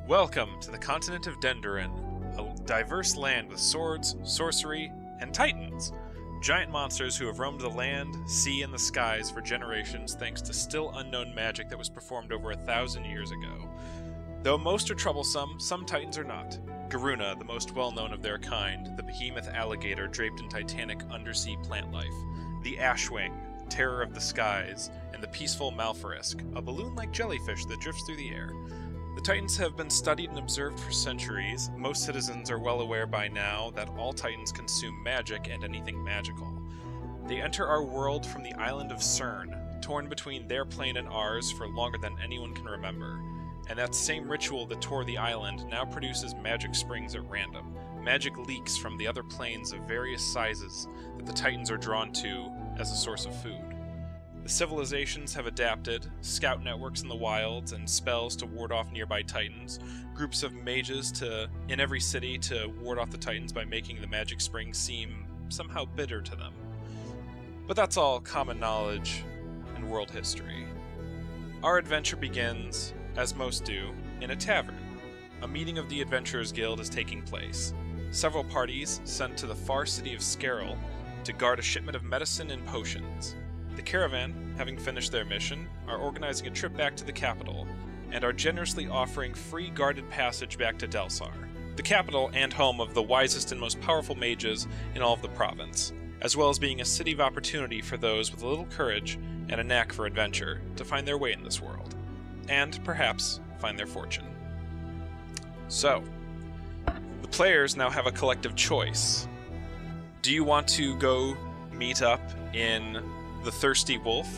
Welcome to the continent of Dendurin, a diverse land with swords, sorcery, and titans. Giant monsters who have roamed the land, sea, and the skies for generations thanks to still unknown magic that was performed over 1,000 years ago. Though most are troublesome, some titans are not. Garuna, the most well-known of their kind, the behemoth alligator draped in titanic undersea plant life, the ashwing, terror of the skies, and the peaceful malfarisk, a balloon-like jellyfish that drifts through the air. The Titans have been studied and observed for centuries. Most citizens are well aware by now that all Titans consume magic and anything magical. They enter our world from the island of Cern, torn between their plane and ours for longer than anyone can remember. And that same ritual that tore the island now produces magic springs at random, magic leaks from the other planes of various sizes that the Titans are drawn to as a source of food. The civilizations have adapted, scout networks in the wilds, and spells to ward off nearby Titans, groups of mages in every city to ward off the Titans by making the magic springs seem somehow bitter to them. But that's all common knowledge in world history. Our adventure begins, as most do, in a tavern. A meeting of the Adventurers Guild is taking place. Several parties sent to the far city of Scaril to guard a shipment of medicine and potions. The caravan, having finished their mission, are organizing a trip back to the capital, and are generously offering free guarded passage back to Delsar, the capital and home of the wisest and most powerful mages in all of the province, as well as being a city of opportunity for those with a little courage and a knack for adventure to find their way in this world, and perhaps find their fortune. So, the players now have a collective choice. Do you want to go meet up in the Thirsty Wolf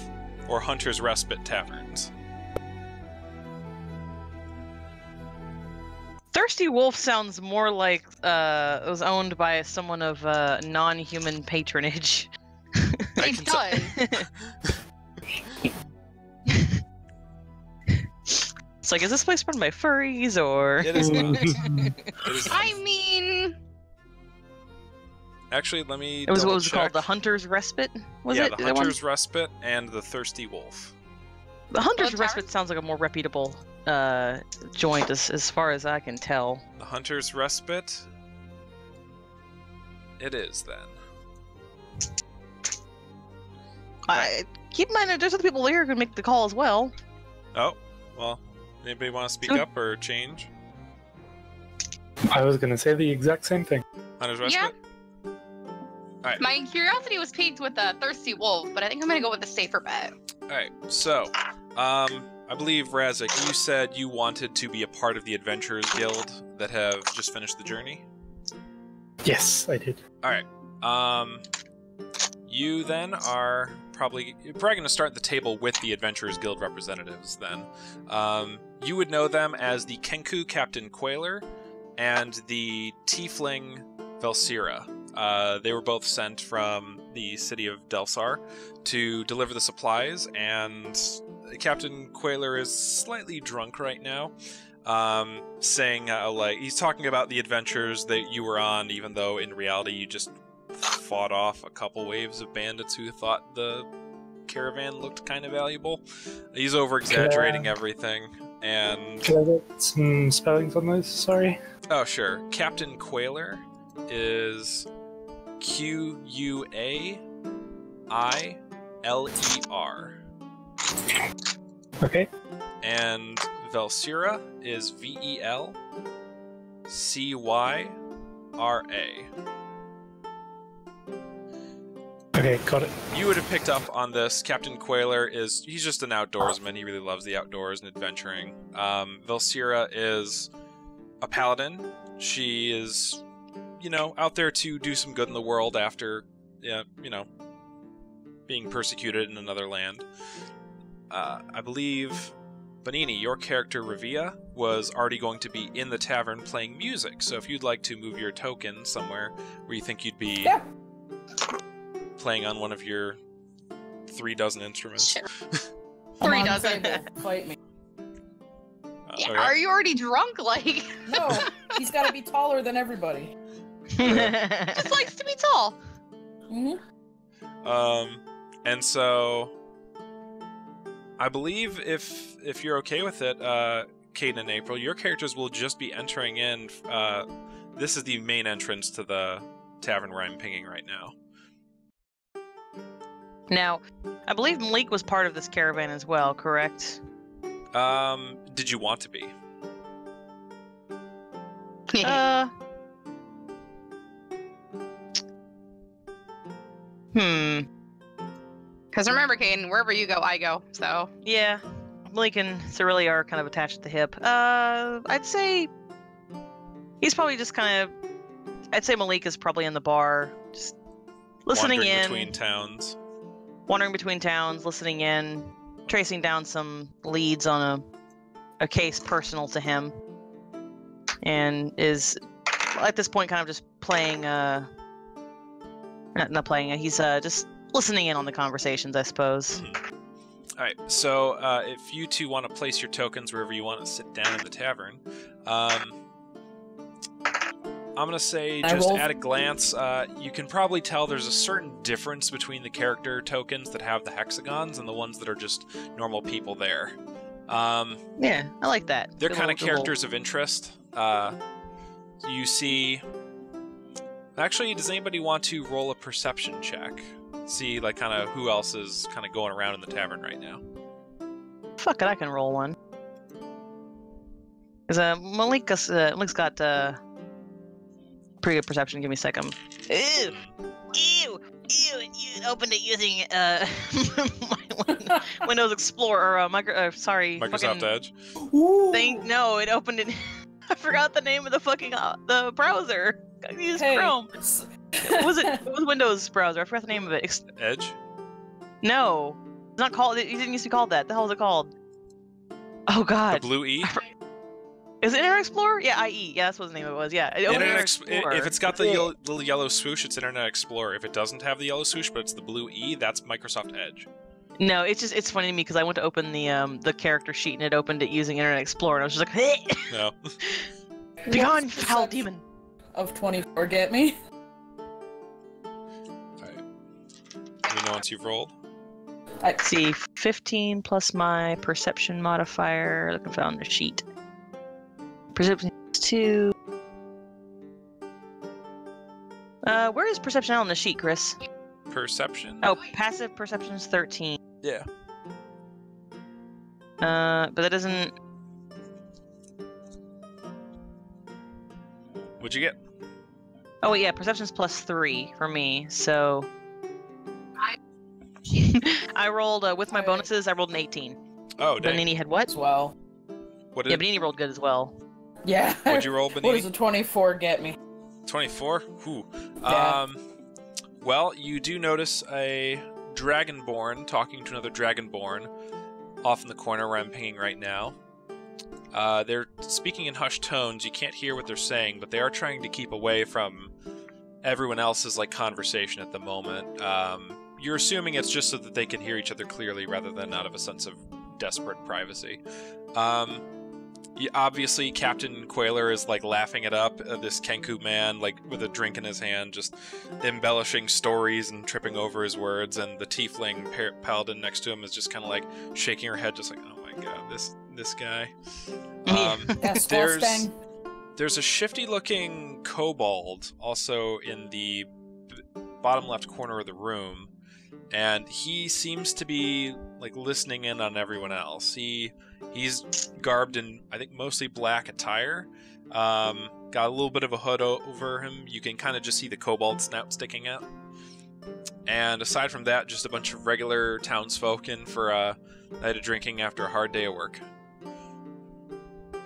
or Hunter's Respite taverns? Thirsty Wolf sounds more like it was owned by someone of non-human patronage. It does. It's like, is this place run by furries or? It is not. It is not. I mean, Actually, let me. It was what was it double-check. called? The Hunter's Respite? Was yeah, it? the Hunter's Respite and the Thirsty Wolf. The Hunter's Both Respite taverns? sounds like a more reputable joint, as far as I can tell. The Hunter's Respite. It is then. Keep in mind that there's other people here who can make the call as well. Oh, well. Anybody want to speak Sure. up or change? I was gonna say the exact same thing. Hunter's Yeah. Respite? Alright. my curiosity was piqued with the Thirsty Wolf, but I think I'm gonna go with the safer bet. Alright, so, I believe, Razik, you said you wanted to be a part of the Adventurers Guild that have just finished the journey? Yes, I did. Alright, you then are you're probably going to start the table with the Adventurers Guild representatives then. You would know them as the Kenku Captain Quailer and the Tiefling Velsira. They were both sent from the city of Delsar to deliver the supplies, and Captain Quailer is slightly drunk right now, saying, he's talking about the adventures that you were on, even though in reality you just fought off a couple waves of bandits who thought the caravan looked kind of valuable. He's over-exaggerating everything, and... Can I get some spellings on those? Sorry. Oh, sure. Captain Quailer is Quailer. Okay. And Velsira is Velcyra. Okay, got it. You would have picked up on this. Captain Quailer he's just an outdoorsman. He really loves the outdoors and adventuring. Velsira is a paladin. She is, out there to do some good in the world after, being persecuted in another land. I believe, Buhnini, your character Ravii'a was already going to be in the tavern playing music. So if you'd like to move your token somewhere where you think you'd be playing on one of your 3 dozen instruments. Sure. Come 3 on, dozen. table, fight me. Yeah, okay. are you already drunk? Like, No, he's got to be taller than everybody. just likes to be tall. Mm-hmm. And so I believe if you're okay with it, Caden and April, your characters will just be entering in. This is the main entrance to the tavern where I'm pinging right now. Now, I believe Malik was part of this caravan as well, correct? Did you want to be? Because remember, Caden, wherever you go, I go. So Yeah. Malik and Cirilli are kind of attached at the hip. I'd say he's probably just kind of. I'd say Malik is probably in the bar, just listening Wandering in, between towns. wandering between towns, listening in, tracing down some leads on a case personal to him, and is at this point kind of just playing. Not playing. He's just listening in on the conversations, I suppose. All right, so if you two want to place your tokens wherever you want to sit down in the tavern, I'm going to say, just at a glance, you can probably tell there's a certain difference between the character tokens that have the hexagons and the ones that are just normal people there. Yeah, I like that. They're Good kind of little- characters of interest. You see... Actually, does anybody want to roll a perception check? See, like, kind of who else is kind of going around in the tavern right now. Fuck it, I can roll one. Because Malik's got pretty good perception. Give me a second. Ew! Ew! Ew! You opened it using my Windows Explorer or Microsoft Edge. No, it opened it. I forgot the name of the fucking the browser. I used Chrome. It was Windows browser. I forgot the name of it. Edge? No, it's not called. It didn't used to be called that. The hell was it called? Oh God. The Blue E? Is it Internet Explorer? Yeah, IE. Yeah, that's what the name of it was. Yeah. If it's got the little yellow swoosh, it's Internet Explorer. If it doesn't have the yellow swoosh, but it's the Blue E, that's Microsoft Edge. No, it's funny to me because I went to open the character sheet and it opened it using Internet Explorer and I was just like, hey! No. Be gone, foul demon. Of 24, get me? Alright. Let me know once you've rolled. Let's see, 15 plus my perception modifier. Looking for on the sheet. Perception 2. Where is perception on the sheet, Chris? Perception? Oh, passive perception is 13. Yeah. But that doesn't. What'd you get? Oh wait, yeah, perception's plus 3 for me. So I rolled with my bonuses. I rolled an 18. Oh, dang. Buhnini had what? As well. What Yeah, did, Buhnini rolled good as well. Yeah. What'd you roll, Buhnini? What does a 24 get me? 24? Ooh. Yeah. Well, you do notice a Dragonborn talking to another Dragonborn off in the corner where I'm pinging right now. They're speaking in hushed tones. You can't hear what they're saying, but they are trying to keep away from everyone else's conversation at the moment. You're assuming it's just so that they can hear each other clearly rather than out of a sense of desperate privacy. Obviously, Captain Quailer is laughing it up. This Kenku man, with a drink in his hand, just embellishing stories and tripping over his words. And the Tiefling paladin next to him is just kind of shaking her head, just oh my god, this guy. There's a shifty-looking kobold also in the bottom left corner of the room, and he seems to be listening in on everyone else. He's garbed in, I think, mostly black attire. Got a little bit of a hood over him. You can kind of just see the kobold snout sticking out. And aside from that, just a bunch of regular townsfolk in for a night of drinking after a hard day of work.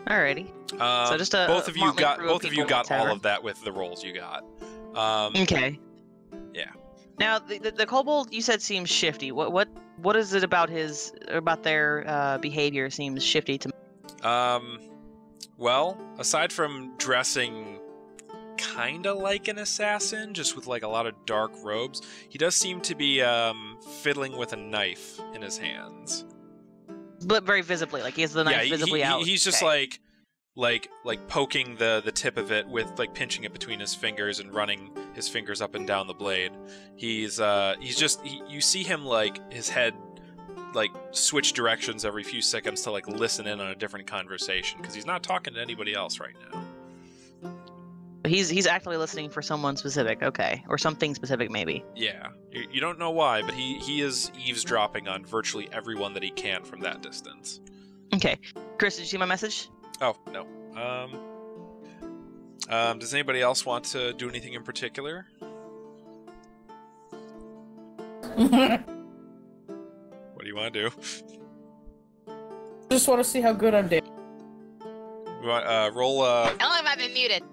Alrighty. So just both of you got all of of that with the rolls you got. Okay. Yeah. Now the kobold you said seems shifty. What is it about their behavior seems shifty to me? Well, aside from dressing kinda like an assassin, just with a lot of dark robes, he does seem to be fiddling with a knife in his hands. But very visibly, he has the knife visibly out. He's just poking the tip of it with pinching it between his fingers and running his fingers up and down the blade. You see him his head like switch directions every few seconds to like listen in on a different conversation because he's not talking to anybody else right now. He's actively listening for someone specific, okay, or something specific, maybe. Yeah, you don't know why, but he is eavesdropping on virtually everyone that he can from that distance. Okay, Chris, did you see my message? Oh no. Does anybody else want to do anything in particular? What do you want to do? Just want to see how good I'm doing. You want, roll. How long have I been muted?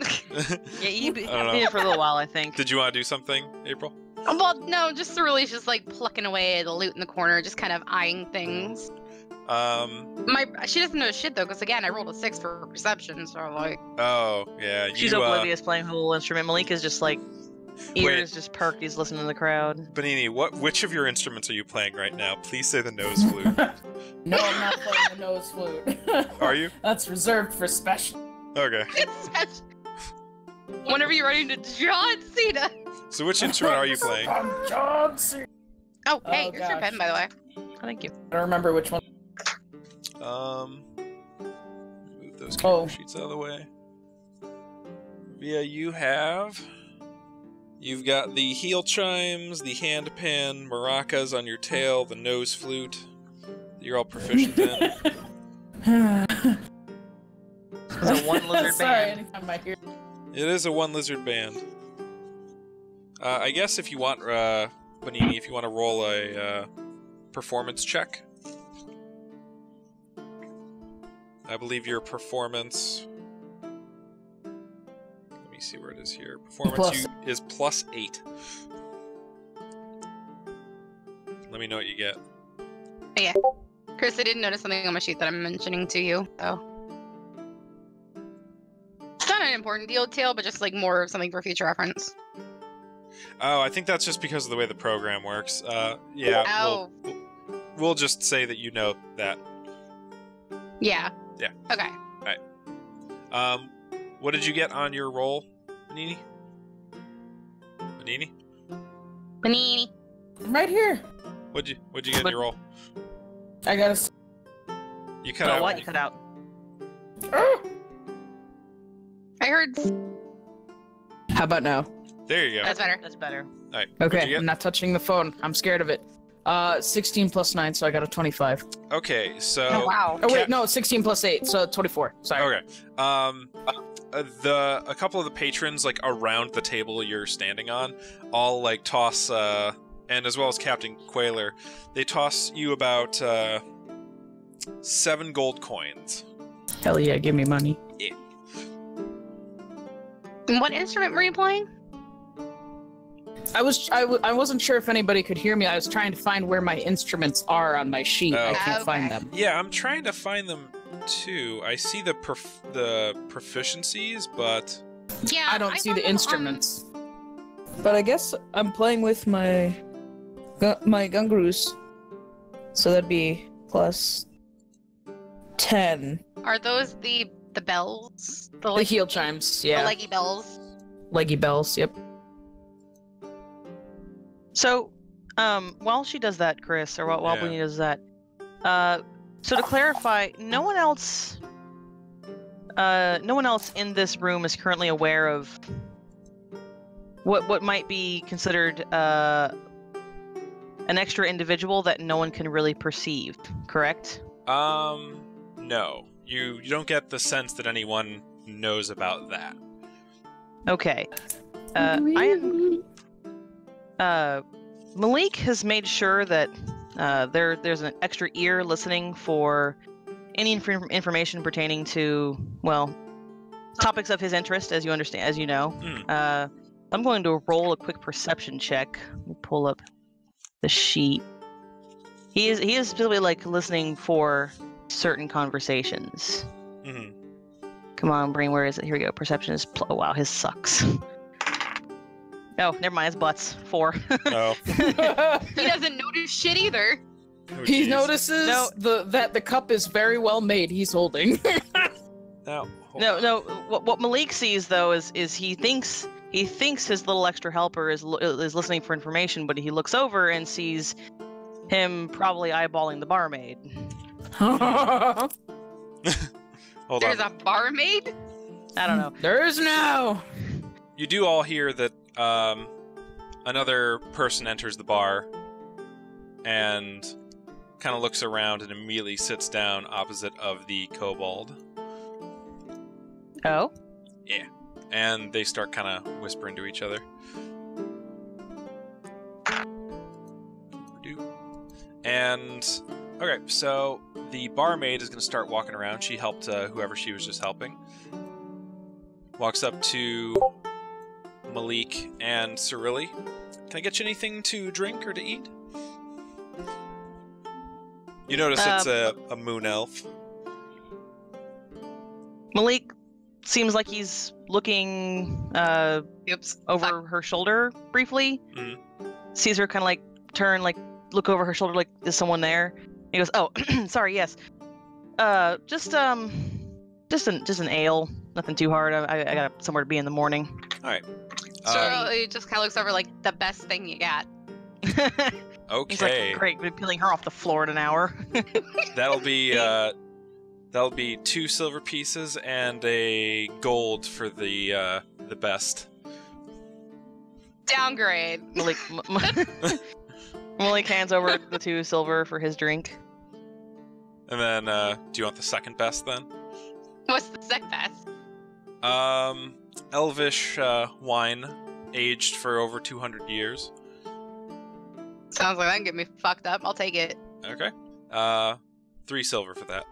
Yeah, you've I been don't know. here for a little while, I think. Did you want to do something, April? Well, no, just Cirilli's just like plucking away at the loot in the corner, just kind of eyeing things. She doesn't know shit though, because again, I rolled a 6 for perception, so like. Oh yeah. She's oblivious playing her little instrument. Malik is just like ears just perked. He's listening to the crowd. Buhnini, which of your instruments are you playing right now? Please say the nose flute. No, I'm not playing the nose flute. Are you? That's reserved for special. Okay. Whenever you're running to John Cena. So which instrument are you playing? I'm John Cena. Oh, hey, Oh, here's your gosh. pen, by the way. Oh, thank you. I don't remember which one. Move those camera Oh. sheets out of the way. Ravii'a, you've got the heel chimes, the handpan, maracas on your tail, the nose flute. You're all proficient in. It's a one lizard Sorry, band. anytime I hear. It is a one lizard band. I guess if you want, Buhnini, if you want to roll a performance check. I believe your performance... Let me see where it is here. Performance is +8. Let me know what you get. Chris, I didn't notice something on my sheet that I'm mentioning to you, so. It's not an important detail, but just like more of something for future reference. Oh, I think that's just because of the way the program works. Yeah, Oh. we'll just say that you know that. Yeah. Yeah. Okay. What did you get on your roll, Buhnini? Buhnini? Buhnini. Right here. What'd you get on your roll? I got You cut Oh, out. what? You cut out. I heard. How about now? There you go. That's better. That's better. All right. What'd Okay, you I'm get? not touching the phone. I'm scared of it. 16 plus 9, so I got a 25. Okay, so. Oh, wow. Oh wait, no, 16 plus 8, so 24. Sorry. Okay. A couple of the patrons like around the table you're standing on, all like toss, and as well as Captain Quailer, they toss you about 7 gold coins. Hell yeah, give me money. And what instrument were you playing? I wasn't sure if anybody could hear me. I was trying to find where my instruments are on my sheet. Oh. I can't Okay. find them. Yeah, I'm trying to find them too. I see the proficiencies, but Yeah. I don't see found the them instruments. But I guess I'm playing with my gungaroos. So that'd be plus 10. Are those the bells? The heel chimes, The yeah. leggy bells? Leggy bells, yep. So, while she does that, Chris, or while Yeah. Buhnini does that, so to clarify, no one else in this room is currently aware of what might be considered an extra individual that no one can really perceive, correct? no. You don't get the sense that anyone knows about that. Okay. Malik has made sure that there's an extra ear listening for any information pertaining to, well, topics of his interest, as you know. I'm going to roll a quick perception check. Let me pull up the sheet. He is specifically like listening for certain conversations. Mm-hmm. Come on, brain, where is it? Here we go. Perception is oh wow, his sucks. Oh, never mind, his butts. 4. Oh. He doesn't notice shit either. Oh, He jeez. notices No. that the cup is very well made he's holding. Now, hold No, on. no. What Malik sees though is he thinks his little extra helper is listening for information, but he looks over and sees him probably eyeballing the barmaid. Hold There's on. a barmaid? I don't know. There's no. You do all hear that another person enters the bar and kind of looks around and immediately sits down opposite of the kobold. Oh? Yeah. And they start kind of whispering to each other. And, okay, so the barmaid is going to start walking around. She helped whoever she was just helping. Walks up to Malik and Cirilli. Can I get you anything to drink or to eat? You notice it's a moon elf. Malik seems like he's looking over her shoulder briefly. Mhm. Sees her kind of like turn, like look over her shoulder, like is someone there? He goes, "Oh, sorry, yes. Just an ale, nothing too hard. I got somewhere to be in the morning." All right. So he just kind of looks over like the best thing you got. Okay. He's like, "Great, we're peeling her off the floor in an hour." That'll be 2 silver pieces and a gold for the best. Downgrade. Malik hands over the 2 silver for his drink. And then, do you want the second best then? What's the second best? Elvish wine, aged for over 200 years. Sounds like that can get me fucked up. I'll take it. Okay. 3 silver for that.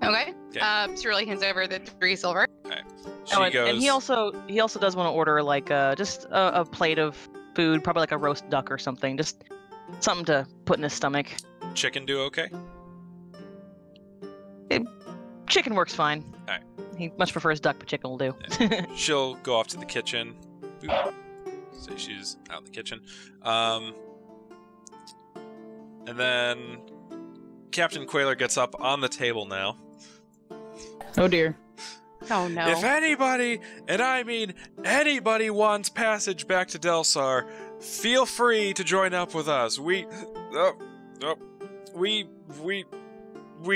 Okay. Cirilli hands over the 3 silver. Okay. And he also does want to order like just a plate of food, probably like a roast duck or something, just something to put in his stomach. Chicken do okay? Chicken works fine. Alright. He much prefers duck, but chicken will do. Yeah. She'll go off to the kitchen. Boop. So she's out in the kitchen. And then Captain Quailer gets up on the table now. Oh dear. Oh no. If anybody, and I mean anybody, wants passage back to Delsar, feel free to join up with us. We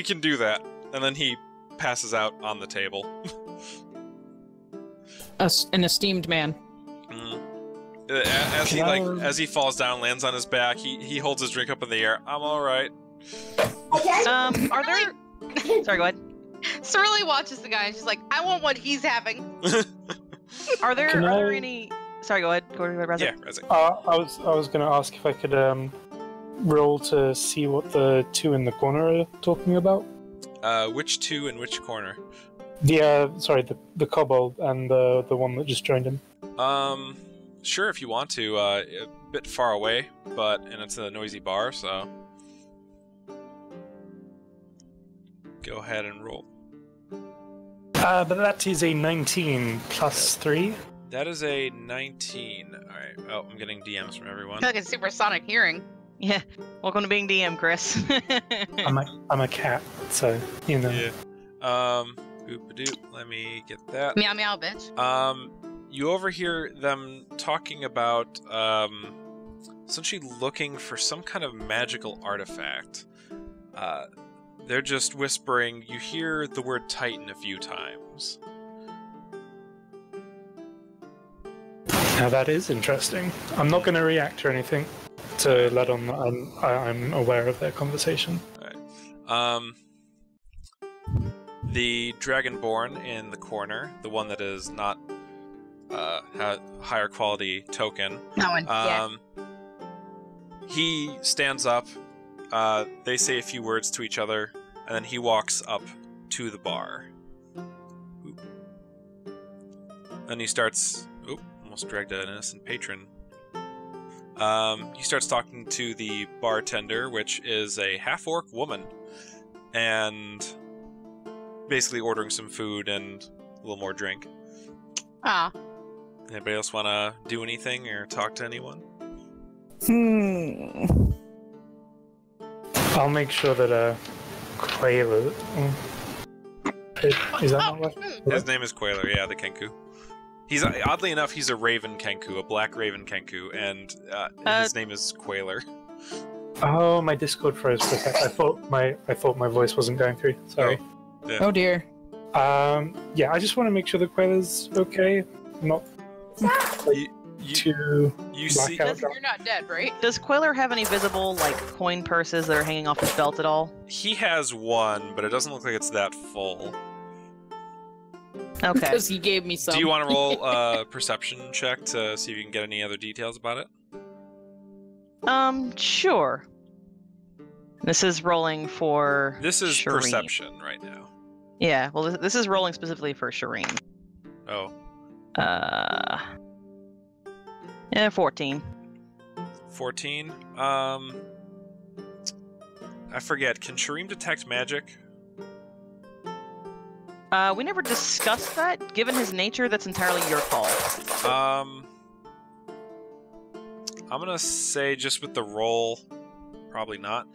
can do that. And then he passes out on the table. An esteemed man. As he falls down, lands on his back, he holds his drink up in the air. I'm all right. Are there? Sorry, go ahead. Cirilli watches the guy and she's like, I want what he's having. Are there any? Sorry, go ahead. Go ahead, Razak. Yeah, Razak. I was going to ask if I could roll to see what the 2 in the corner are talking about. Which 2 in which corner? The kobold and the one that just joined him. Sure, if you want to. A bit far away, and it's a noisy bar, so go ahead and roll. But that is a 19 plus 3. That is a 19. All right. Oh, I'm getting DMs from everyone. I feel like a supersonic hearing. Yeah. Welcome to being DM, Chris. I'm a cat, so you know. Yeah. Boop-a-doop. Let me get that. Meow meow, bitch. You overhear them talking about essentially looking for some kind of magical artifact. They're just whispering. You hear the word Titan a few times. Now that is interesting. I'm not going to react or anything to let on that I'm aware of their conversation. All right. The Dragonborn in the corner, the one that is not higher quality token. That one. Yeah. He stands up. They say a few words to each other, and then he walks up to the bar. Oop. Then he starts. Oop! Almost dragged an innocent patron. He starts talking to the bartender, which is a half-orc woman, and basically ordering some food and a little more drink. Ah. Anybody else want to do anything or talk to anyone? I'll make sure that Quailer. Is that not right? His name is Quailer, yeah, the Kenku. He's oddly enough, he's a raven kenku, a black raven kenku, and his name is Quailer. Oh, my Discord froze for a sec. I thought my voice wasn't going through. Sorry. Oh, yeah. Oh dear. Yeah, I just want to make sure the Quailer's okay. Not too see. You're not dead, right? Does Quailer have any visible, like, coin purses that are hanging off his belt at all? He has one, but it doesn't look like it's that full. Okay. Because he gave me some. Do you want to roll a perception check to see if you can get any other details about it? Sure. This is rolling for This is Sharim. perception right now. Yeah, well, this is rolling specifically for Sharim. Oh. Yeah, 14. 14? I forget. Can Sharim detect magic? We never discussed that. Given his nature, that's entirely your call. I'm gonna say just with the roll, probably not.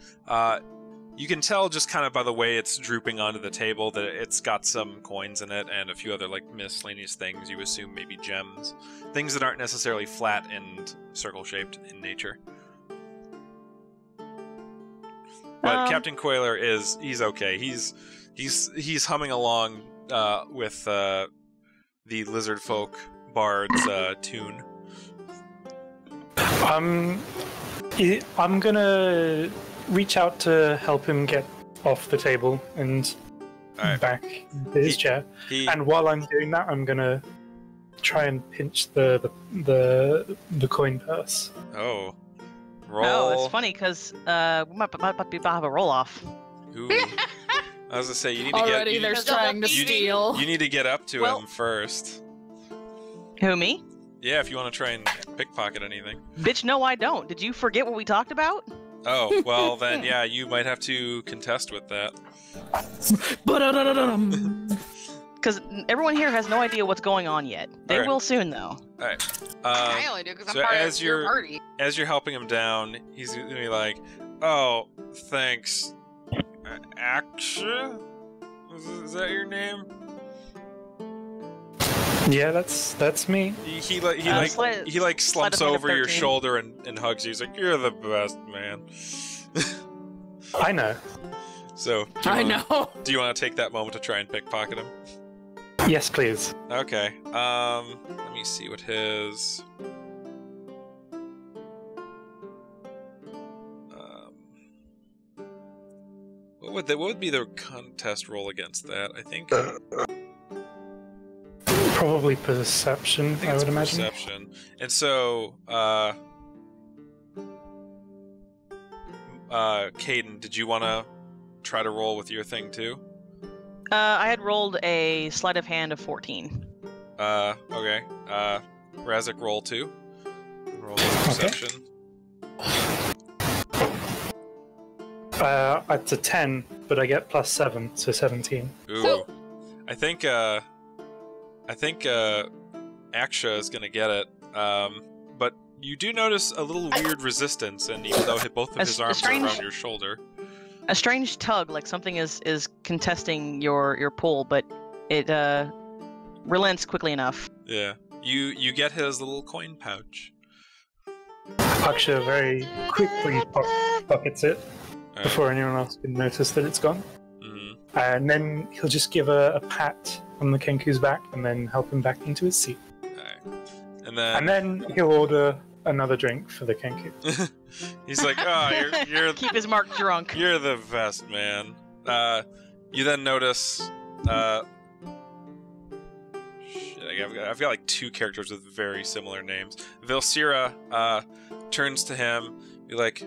You can tell just kind of by the way it's drooping onto the table that it's got some coins in it and a few other like miscellaneous things. You assume maybe gems, things that aren't necessarily flat and circle-shaped in nature. But Captain Quailer he's okay. He's humming along with the Lizardfolk bard's tune. I'm gonna reach out to help him get off the table and back to his chair. And while I'm doing that, I'm gonna try and pinch the coin purse. Oh. Roll. Oh, it's funny because we might have a roll off. Ooh. I was gonna say you need to Already they're trying to steal. You need to get up to him first. Who, me? Yeah, if you want to try and pickpocket anything. Bitch, no, I don't. Did you forget what we talked about? Oh, well then, yeah, you might have to contest with that. Because everyone here has no idea what's going on yet. They will soon, though. Alright. I only do because I'm part of your party. As you're helping him down, he's gonna be like, "Oh, thanks, Acxa? Is that your name?" Yeah, that's me. He slumps over your shoulder and hugs you. He's like, "You're the best, man." I know. So do you want to take that moment to try and pickpocket him? Yes, please. Okay. Let me see what his. What would be the contest roll against that? I think. Probably perception, I would imagine. Perception. And so, Caden, did you want to try to roll with your thing too? I had rolled a sleight of hand of 14. Okay. Razik, roll 2. Roll perception. It's a 10, but I get +7, so 17. Ooh. I think Acxa is gonna get it. But you do notice a little weird resistance, and even though both of his arms are around your shoulder. A strange tug, like something is contesting your pull, but it relents quickly enough. Yeah. You get his little coin pouch. Acxa very quickly pockets it before anyone else can notice that it's gone. Mm-hmm. And then he'll just give a pat on the Kenku's back and then help him back into his seat. Right. And then he'll order another drink for the Kenku. He's like, "Oh, you're keep his mark drunk. You're the best, man." You then notice, I've got like 2 characters with very similar names. Vilsira turns to him, be like,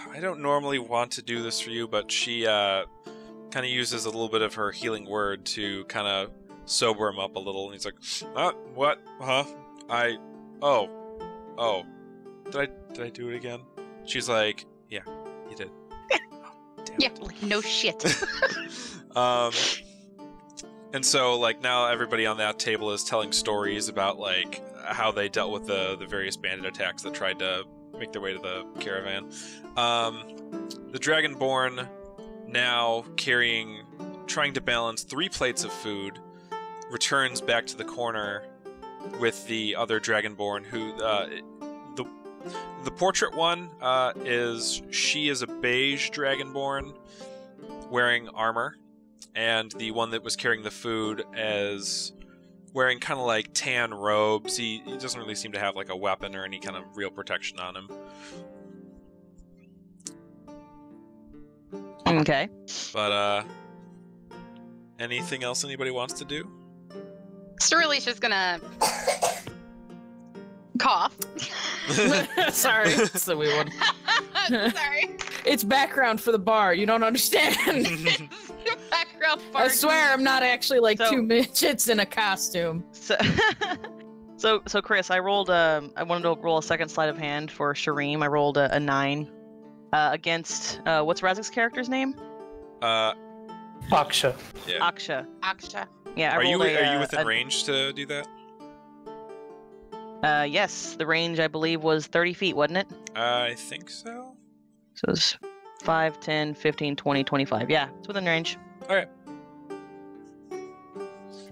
"I don't normally want to do this for you, but she kind of uses a little bit of her healing word to kind of sober him up a little." And he's like, "What? Huh? Oh, did I do it again?" She's like, "Yeah, you did." Yeah, like, no shit. And so, like, now everybody on that table is telling stories about, like, how they dealt with the various bandit attacks that tried to make their way to the caravan. The Dragonborn, now trying to balance 3 plates of food, returns back to the corner with the other Dragonborn who the portrait one she is a beige Dragonborn wearing armor, and the one that was carrying the food is wearing kind of like tan robes. He doesn't really seem to have like a weapon or any kind of real protection on him. Okay. But anything else anybody wants to do? Cirilli's just gonna cough. Sorry, it's a weird one. Sorry. It's background for the bar. You don't understand. Background I swear I'm not actually like So- two midgets in a costume. So Chris, I rolled. I wanted to roll a second sleight of hand for Sharim. I rolled a 9 against what's Razik's character's name? Acxa. Yeah. Acxa. Acxa. Yeah. Are you within range to do that? Yes, the range I believe was 30 feet, wasn't it? I think so. So it's 5, 10, 15, 20, 25. Yeah, it's within range. Okay.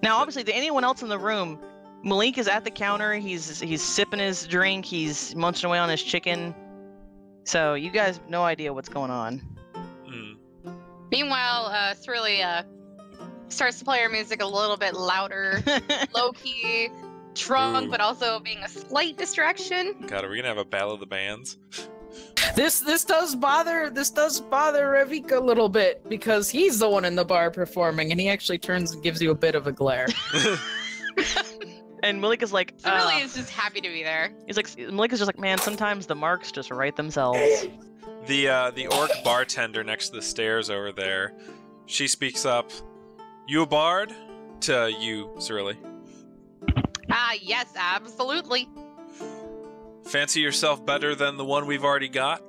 Now, obviously, to anyone else in the room, Malik is at the counter. He's sipping his drink. He's munching away on his chicken. So you guys have no idea what's going on. Meanwhile, Cirilli starts to play her music a little bit louder, low-key, drunk, Ooh. but also being a slight distraction. God, are we gonna have a battle of the bands? This does bother Ravii'a a little bit because he's the one in the bar performing, and he actually turns and gives you a bit of a glare. And Malik is like, Cirilli is just happy to be there. Malik is just like, man, sometimes the marks just write themselves. The orc bartender next to the stairs over there, she speaks up. You a bard? To you, Cirilli. Ah, yes, absolutely. Fancy yourself better than the one we've already got?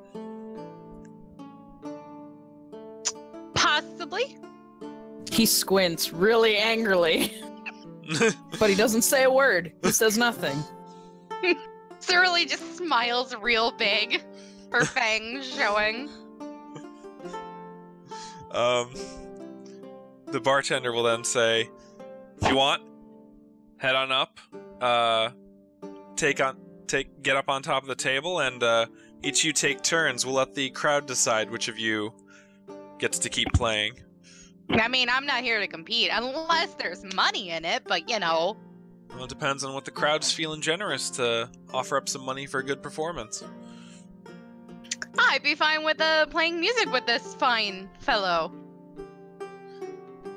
Possibly. He squints really angrily, but he doesn't say a word. He says nothing. Cirilli just smiles real big, her fangs showing. The bartender will then say, if you want, head on up, get up on top of the table, and each of you take turns. We'll let the crowd decide which of you gets to keep playing. I mean, I'm not here to compete, unless there's money in it, but you know. Well, it depends on what the crowd's feeling generous to offer up some money for a good performance. I'd be fine with playing music with this fine fellow.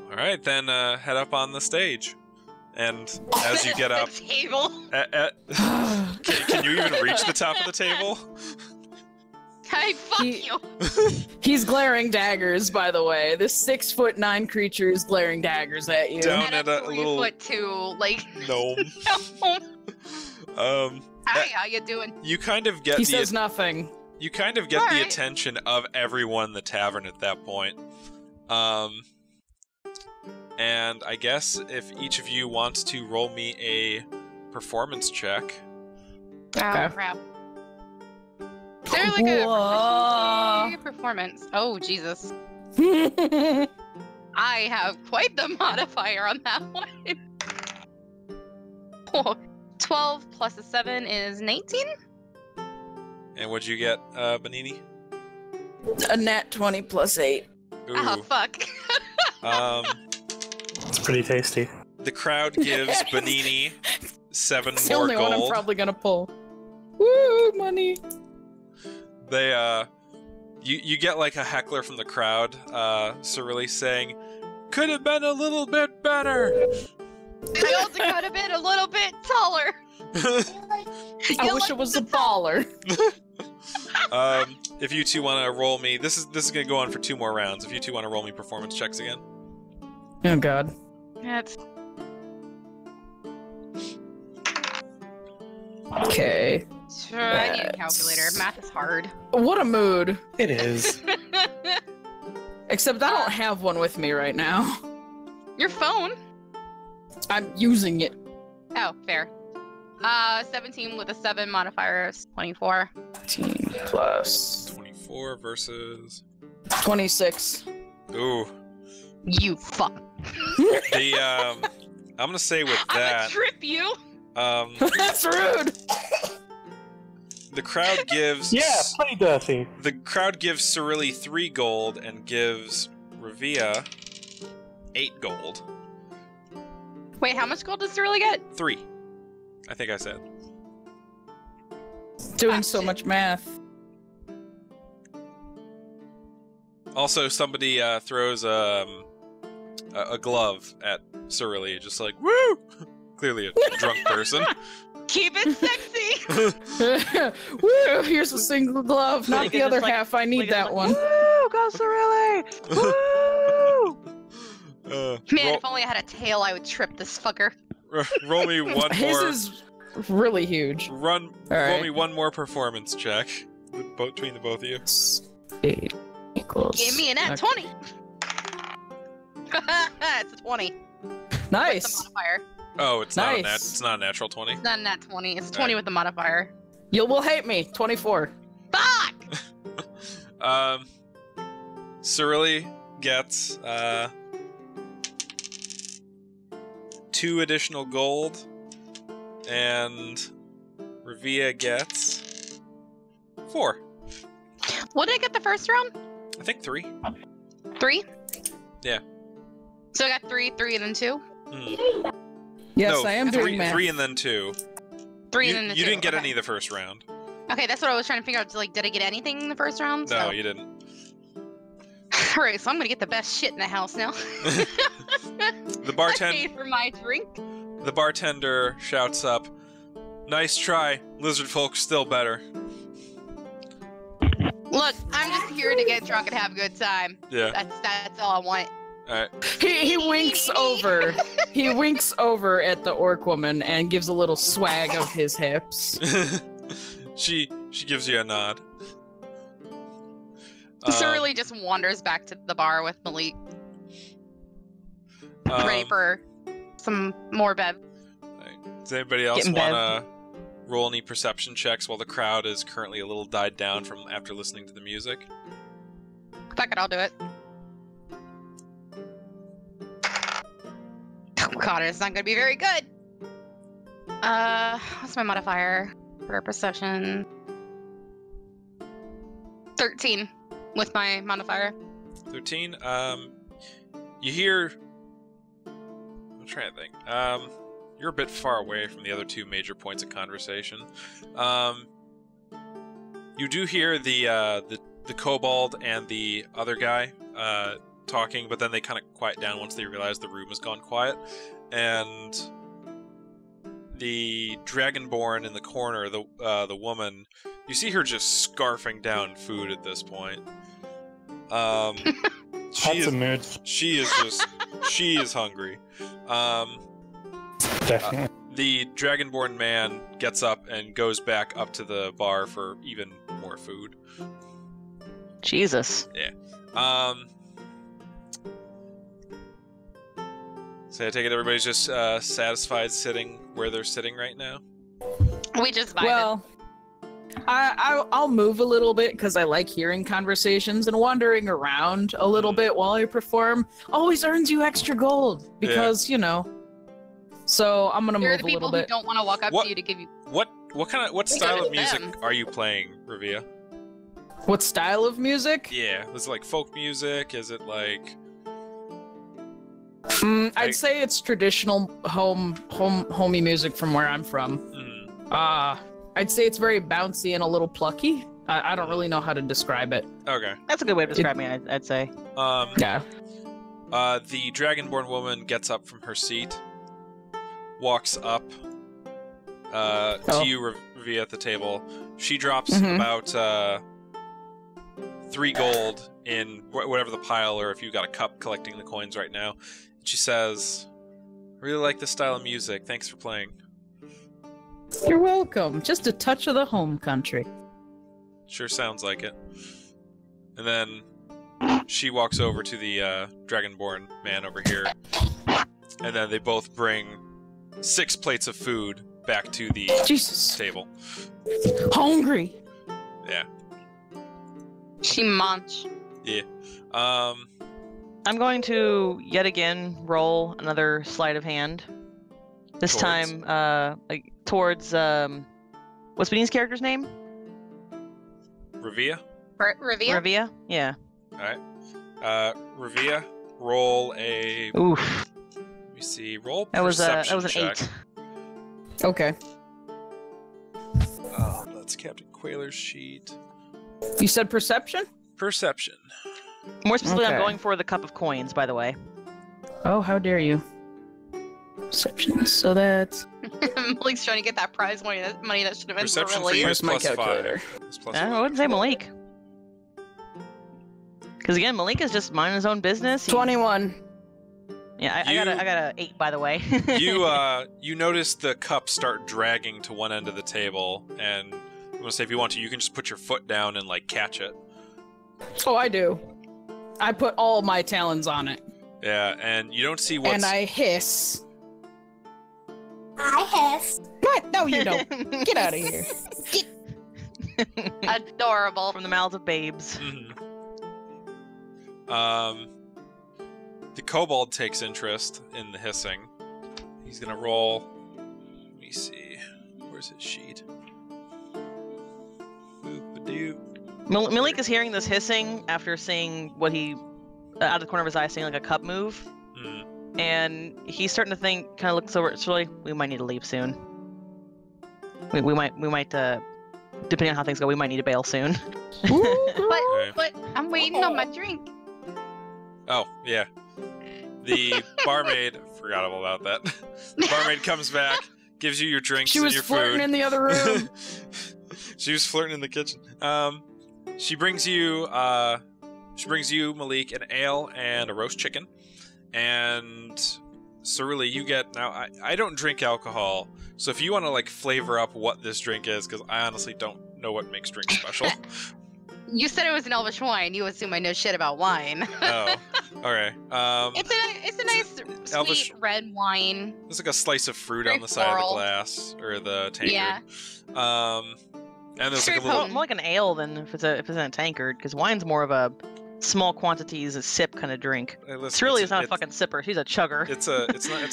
Alright, then head up on the stage. And as you get up... The table? Can you even reach the top of the table? Fuck you. He's glaring daggers, by the way. This 6'9" creature is glaring daggers at you. Down at a 3'2", like gnome. Hi, how you doing? You kind of get He says nothing. You kind of get All the right. attention of everyone in the tavern at that point. And I guess if each of you wants to roll me a performance check. Oh, crap. They're like a performance. Oh, Jesus. I have quite the modifier on that one. Oh, 12 plus a 7 is 19? And what'd you get, Buhnini? A nat 20 plus 8. Ooh. Oh, fuck. It's pretty tasty. The crowd gives Buhnini 7 It's the more only one I'm gold. probably gonna pull. Woo, money. They, you get like a heckler from the crowd, Cirilli saying, could have been a little bit better. I also could have been a little bit taller. I wish it was a baller. If you two want to roll me, this is gonna go on for 2 more rounds. If you two want to roll me performance checks again. Oh god. That's... Okay. Sure, I need a calculator. Math is hard. What a mood. It is. Except I don't have one with me right now. Your phone? I'm using it. Oh, fair. 17 with a 7 modifier is 24. 15 plus 24 versus... 26. Ooh. You fuck. I'm gonna say with I'm that... gonna trip you. That's rude! The crowd gives... Yeah, play dirty. The crowd gives Cirilli 3 gold and gives Ravii'a 8 gold. Wait, how much gold does Cirilli get? 3. I think I said. Doing so much math. Also, somebody throws a glove at Cirilli, just like, woo! Clearly a drunk person. Keep it sexy! Woo! Here's a single glove, not the other half. I need that one. Woo! Go Cirilli! Woo! Man, if only I had a tail, I would trip this fucker. Roll me one more. His is really huge. Roll me one more performance check between the both of you. 8 equals. Give me an at 20. It's a 20. Nice. With the modifier. Oh, it's Nice. It's not a natural 20. It's not a nat 20. It's 20 with the modifier. You will hate me. 24. Fuck! Cirilli gets 2 additional gold, and Ravii'a gets 4. What did I get the first round? I think 3. 3? Yeah. So I got 3, 3, and then 2? Yes, no, I am doing math. 3 and then 2. 3 and then the 2. You didn't get okay. any the first round. Okay, that's what I was trying to figure out. Like, did I get anything in the first round? No, you didn't. Alright, so I'm gonna get the best shit in the house now. The bartender. I paid for my drink. The bartender shouts up, "Nice try. Lizardfolk still better." Look, I'm just here to get drunk and have a good time. Yeah. That's all I want. Alright. He winks over. He winks over at the orc woman and gives a little swag of his hips. She gives you a nod. Cirilli just wanders back to the bar with Malik. Ready for some more bev. Does anybody else want to roll any perception checks while the crowd is currently a little died down from after listening to the music? Fuck it, I'll do it. Oh god, it's not gonna be very good. What's my modifier for perception? 13 with my modifier. 13. You hear. I'm trying to think. You're a bit far away from the other 2 major points of conversation. You do hear the kobold and the other guy talking, but then they kind of quiet down once they realize the room has gone quiet. And the dragonborn in the corner, the woman, you see her just scarfing down food at this point. She is hungry. Definitely. The dragonborn man gets up and goes back up to the bar for even more food. Jesus. Yeah. So I take it everybody's just satisfied sitting where they're sitting right now? We just vibed. Well, I'll move a little bit because I like hearing conversations, and wandering around a little bit while I perform always earns you extra gold because, you know. So I'm going to move a little bit. There are the people who don't want to walk up to you to give you... What style of music are you playing, Ravii'a? What style of music? Yeah, is it like folk music? Is it like... I'd say it's traditional homey music from where I'm from. I'd say it's very bouncy and a little plucky. I don't really know how to describe it. Okay. That's a good way of describing it, I'd say. Yeah. The dragonborn woman gets up from her seat, walks up to you, Ravii'a, at the table. She drops about 3 gold in whatever the pile, or if you've got a cup collecting the coins right now. She says, "I really like this style of music. Thanks for playing." You're welcome. Just a touch of the home country. Sure sounds like it. And then she walks over to the dragonborn man over here, and then they both bring 6 plates of food back to the table. Hungry. Yeah. She munch. Yeah. I'm going to yet again roll another sleight of hand. This time, like towards what's Buhnini's character's name? Ravii'a. Ravii'a. Ravii'a. Yeah. All right. Ravii'a, roll a. Oof. Let me see. Roll that was an check. 8. Okay. That's Captain Quailer's sheet. You said perception? Perception. More specifically, Okay. I'm going for the cup of coins, by the way. Oh, how dare you. Perception. So that's... Malik's trying to get that prize money that should have been Perception for for you Lily. is Where's my plus 5. calculator? It's plus I 5. wouldn't say Malik. Because again, Malik is just minding his own business. 21. Yeah, I got a 8, by the way. You notice the cup start dragging to one end of the table, and I'm gonna say if you want to, you can just put your foot down and like catch it. Oh, I do. I put all my talons on it. Yeah, and you don't see what's. And I hiss. I hiss. What? No, you don't. Get out of here. Adorable. From the mouths of babes. The kobold takes interest in the hissing. He's gonna roll. Let me see. Where's his sheet? Boop-a-doop. Malik is hearing this hissing after seeing what he, out of the corner of his eye, seeing like a cup move. And he's starting to think, kind of looks over at Cirilli, we might need to leave soon. We might, depending on how things go, we might need to bail soon. But I'm waiting on my drink. Oh, yeah. The barmaid, forgot all about that. The barmaid comes back, gives you your drinks She and was your flirting food. in the other room. She was flirting in the kitchen. She brings you, Malik, an ale and a roast chicken. And Cirilli, you get, now, I don't drink alcohol, so if you want to, like, flavor up what this drink is, because I honestly don't know what makes drinks special. You said it was an elvish wine. You assume I know shit about wine. Oh, okay. It's a nice, sweet elvish red wine. There's like a slice of fruit Very on the side of the floral. glass, or the tankard. Yeah. And there's Very like a little... More like an ale than if it's in a tankard, because wine's more of a small quantities, a sip kind of drink. Hey, listen, Cirilli is not a fucking sipper; she's a chugger. It's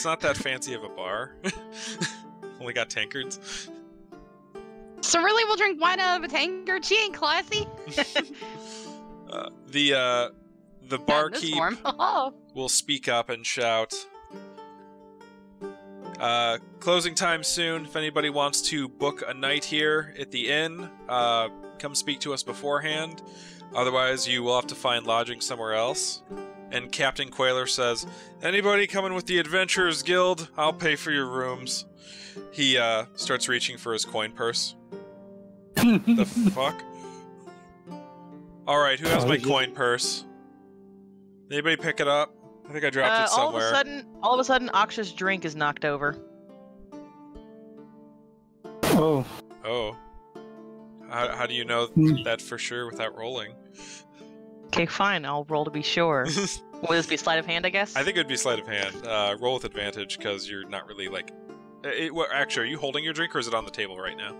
not that fancy of a bar. Only got tankards. Cirilli will drink wine out of a tankard. She ain't classy. The barkeep Oh. will speak up and shout, closing time soon. If anybody wants to book a night here at the inn, come speak to us beforehand. Otherwise, you will have to find lodging somewhere else. And Captain Quailer says, anybody coming with the Adventurers Guild, I'll pay for your rooms. He starts reaching for his coin purse. The fuck? Alright, who has my coin purse? Anybody pick it up? I think I dropped it somewhere. All of a sudden, Acxa's drink is knocked over. Oh. Oh. How do you know that for sure without rolling? Okay, fine. I'll roll to be sure. Will this be sleight of hand, I guess? I think it would be sleight of hand. Roll with advantage, because you're not really, like... actually, are you holding your drink, or is it on the table right now?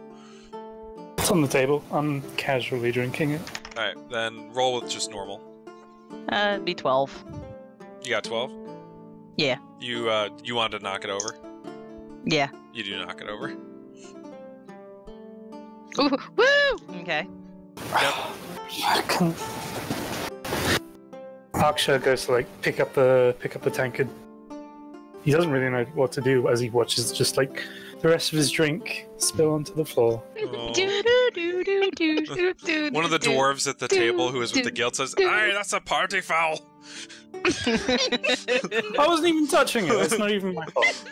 It's on the table. I'm casually drinking it. Alright, then roll with just normal. It'd be 12. You got 12? Yeah. You wanted to knock it over? Yeah. You do knock it over. Ooh, woo! Okay. Yep. Acxa goes to like pick up the tankard. He doesn't really know what to do as he watches just like the rest of his drink spill onto the floor. Oh. One of the dwarves at the table who is with the guild says, "Aye, that's a party foul." I wasn't even touching it. It's not even my fault.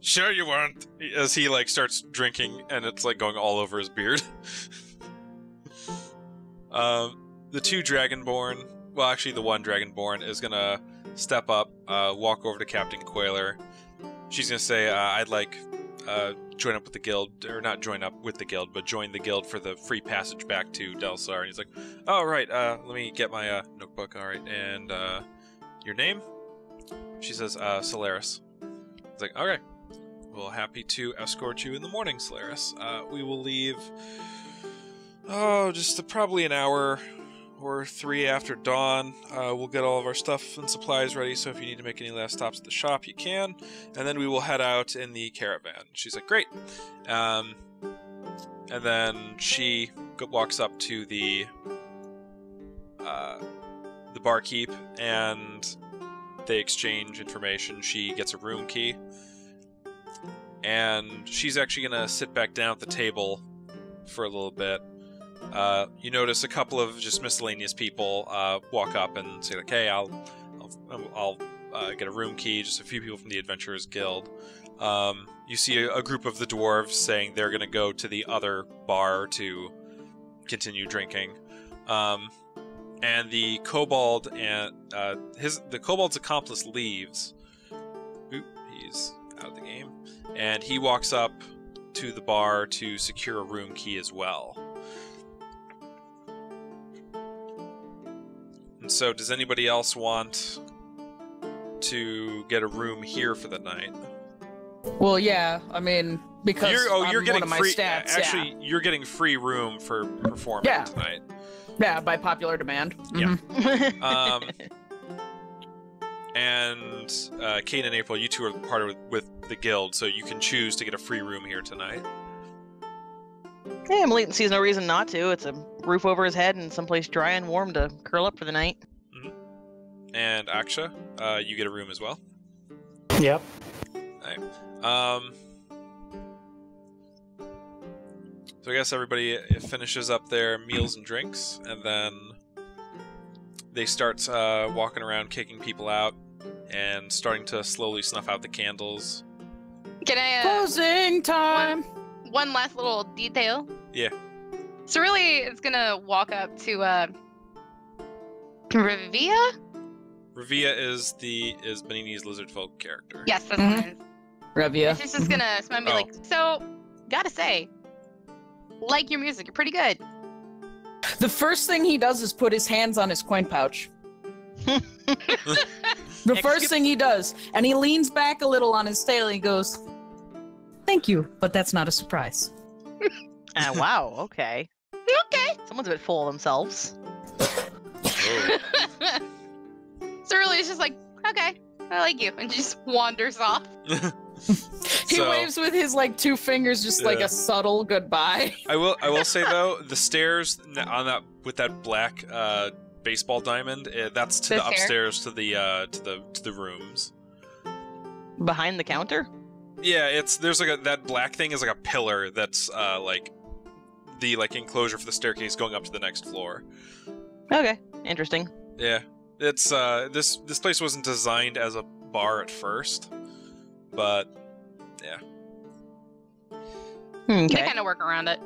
Sure you weren't. As he like starts drinking and it's like going all over his beard. The two Dragonborn, well actually the one Dragonborn is gonna step up, walk over to Captain Quailer. She's gonna say, I'd like join up with the guild, or not join up with the guild, but join the guild for the free passage back to Delsar. And he's like, oh right, let me get my notebook. Alright, and your name? She says, Solaris. He's like, okay. Well, happy to escort you in the morning, Solaris. We will leave, just probably an hour We're 3 after dawn. We'll get all of our stuff and supplies ready, so if you need to make any last stops at the shop, you can. And then we will head out in the caravan. She's like, great. And then she walks up to the barkeep, and they exchange information. She gets a room key. And she's actually going to sit back down at the table for a little bit. You notice a couple of just miscellaneous people walk up and say, like, hey, I'll get a room key, just a few people from the Adventurers Guild. You see a group of the dwarves saying they're going to go to the other bar to continue drinking. And the kobold and the kobold's accomplice leaves. Oop, he's out of the game. And he walks up to the bar to secure a room key as well. And so, does anybody else want to get a room here for the night? Well, yeah. I mean, because you're getting one of my free. stats, actually, you're getting free room for performing tonight. Yeah, by popular demand. Yeah. And Kate and April, you two are part with the guild, so you can choose to get a free room here tonight. Yeah, Malik sees no reason not to. It's a roof over his head and someplace dry and warm to curl up for the night. Mm-hmm. And Acxa, you get a room as well. Yep. Right. So I guess everybody finishes up their meals and drinks, and then they start walking around, kicking people out, and starting to slowly snuff out the candles. Can I... Closing time! One last little detail. Yeah. Cirilli is gonna walk up to Ravii'a? Ravii'a is Buhnini's Lizardfolk character. Yes, that's what it is. Ravii'a. She's just gonna smile and be like, so, gotta say, like your music, you're pretty good. The first thing he does is put his hands on his coin pouch. The first thing he does. And he leans back a little on his tail and he goes, thank you, but that's not a surprise. Wow, okay. Okay. Someone's a bit full of themselves. Cirilli's just like, okay, I like you, and just wanders off. He waves with his two fingers, just like a subtle goodbye. I will say though, the stairs on that with that black baseball diamond, that's to the upstairs to the rooms. Behind the counter? Yeah, there's that black thing is like a pillar that's the enclosure for the staircase going up to the next floor. Okay, interesting. Yeah, it's this place wasn't designed as a bar at first, but yeah. Okay. They kind of work around it.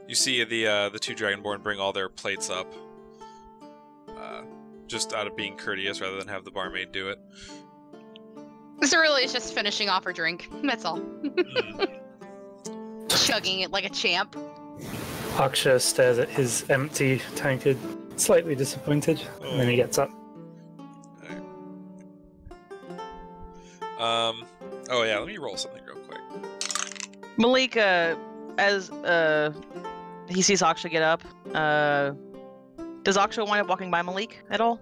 You see the two Dragonborn bring all their plates up, just out of being courteous rather than have the barmaid do it. Cirilli is just finishing off her drink. That's all. Chugging it like a champ. Acxa stares at his empty tankard, slightly disappointed, and then he gets up. Oh yeah, let me roll something real quick. Malik, as he sees Acxa get up, does Acxa wind up walking by Malik at all?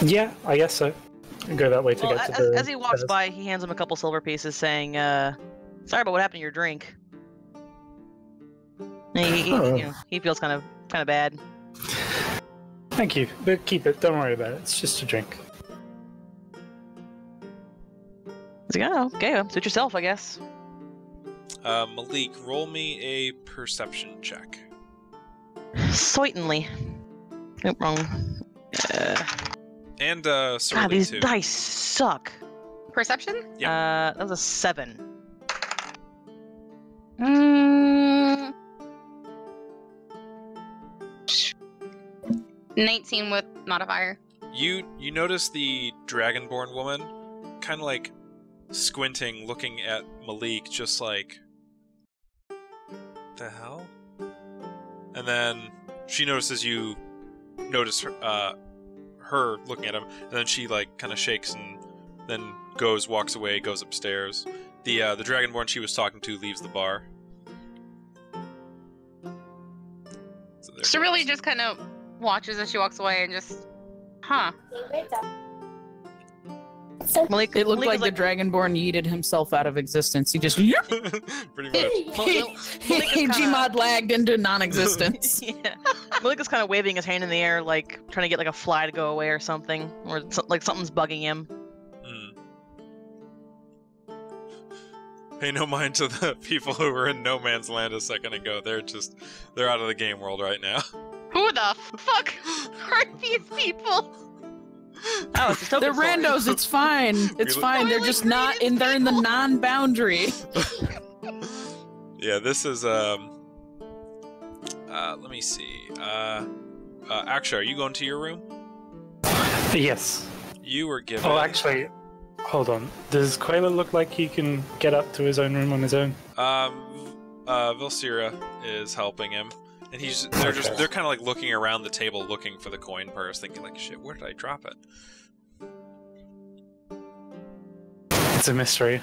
Yeah, I guess so. Go that way to get to the... As he walks by, he hands him a couple silver pieces, saying, sorry about what happened to your drink. He feels kind of bad. Thank you, but keep it. Don't worry about it. It's just a drink. He's like, oh, okay, suit yourself, I guess. Malik, roll me a perception check. Certainly. Nope, wrong. And Cirilli, God, these too. dice suck. Perception? Yeah. That was a 7. 19 with modifier. You notice the Dragonborn woman kind of squinting, looking at Malik, just like, the hell? And then she notices you notice her looking at him, and then she kind of shakes and then walks away, goes upstairs. The Dragonborn she was talking to leaves the bar. So Cirilli just kind of watches as she walks away and just, huh. Malik, it looked like the Dragonborn yeeted himself out of existence. He just pretty much. Gmod lagged into non-existence. Yeah. Malik is kind of waving his hand in the air, like trying to get like a fly to go away or something, or like something's bugging him. Pay no mind to the people who were in no man's land a second ago. They're out of the game world right now. Who the fuck are these people? Oh, it's they're randos. It's fine. It's fine. They're just not in. They're in the non-boundary. Yeah, this is let me see. Acxa, are you going to your room? Yes. You were given. Oh, actually, hold on. Does Cuillin look like he can get up to his own room on his own? Vilsira is helping him. And they're kind of like looking around the table looking for the coin purse, thinking like, shit, where did I drop it? It's a mystery.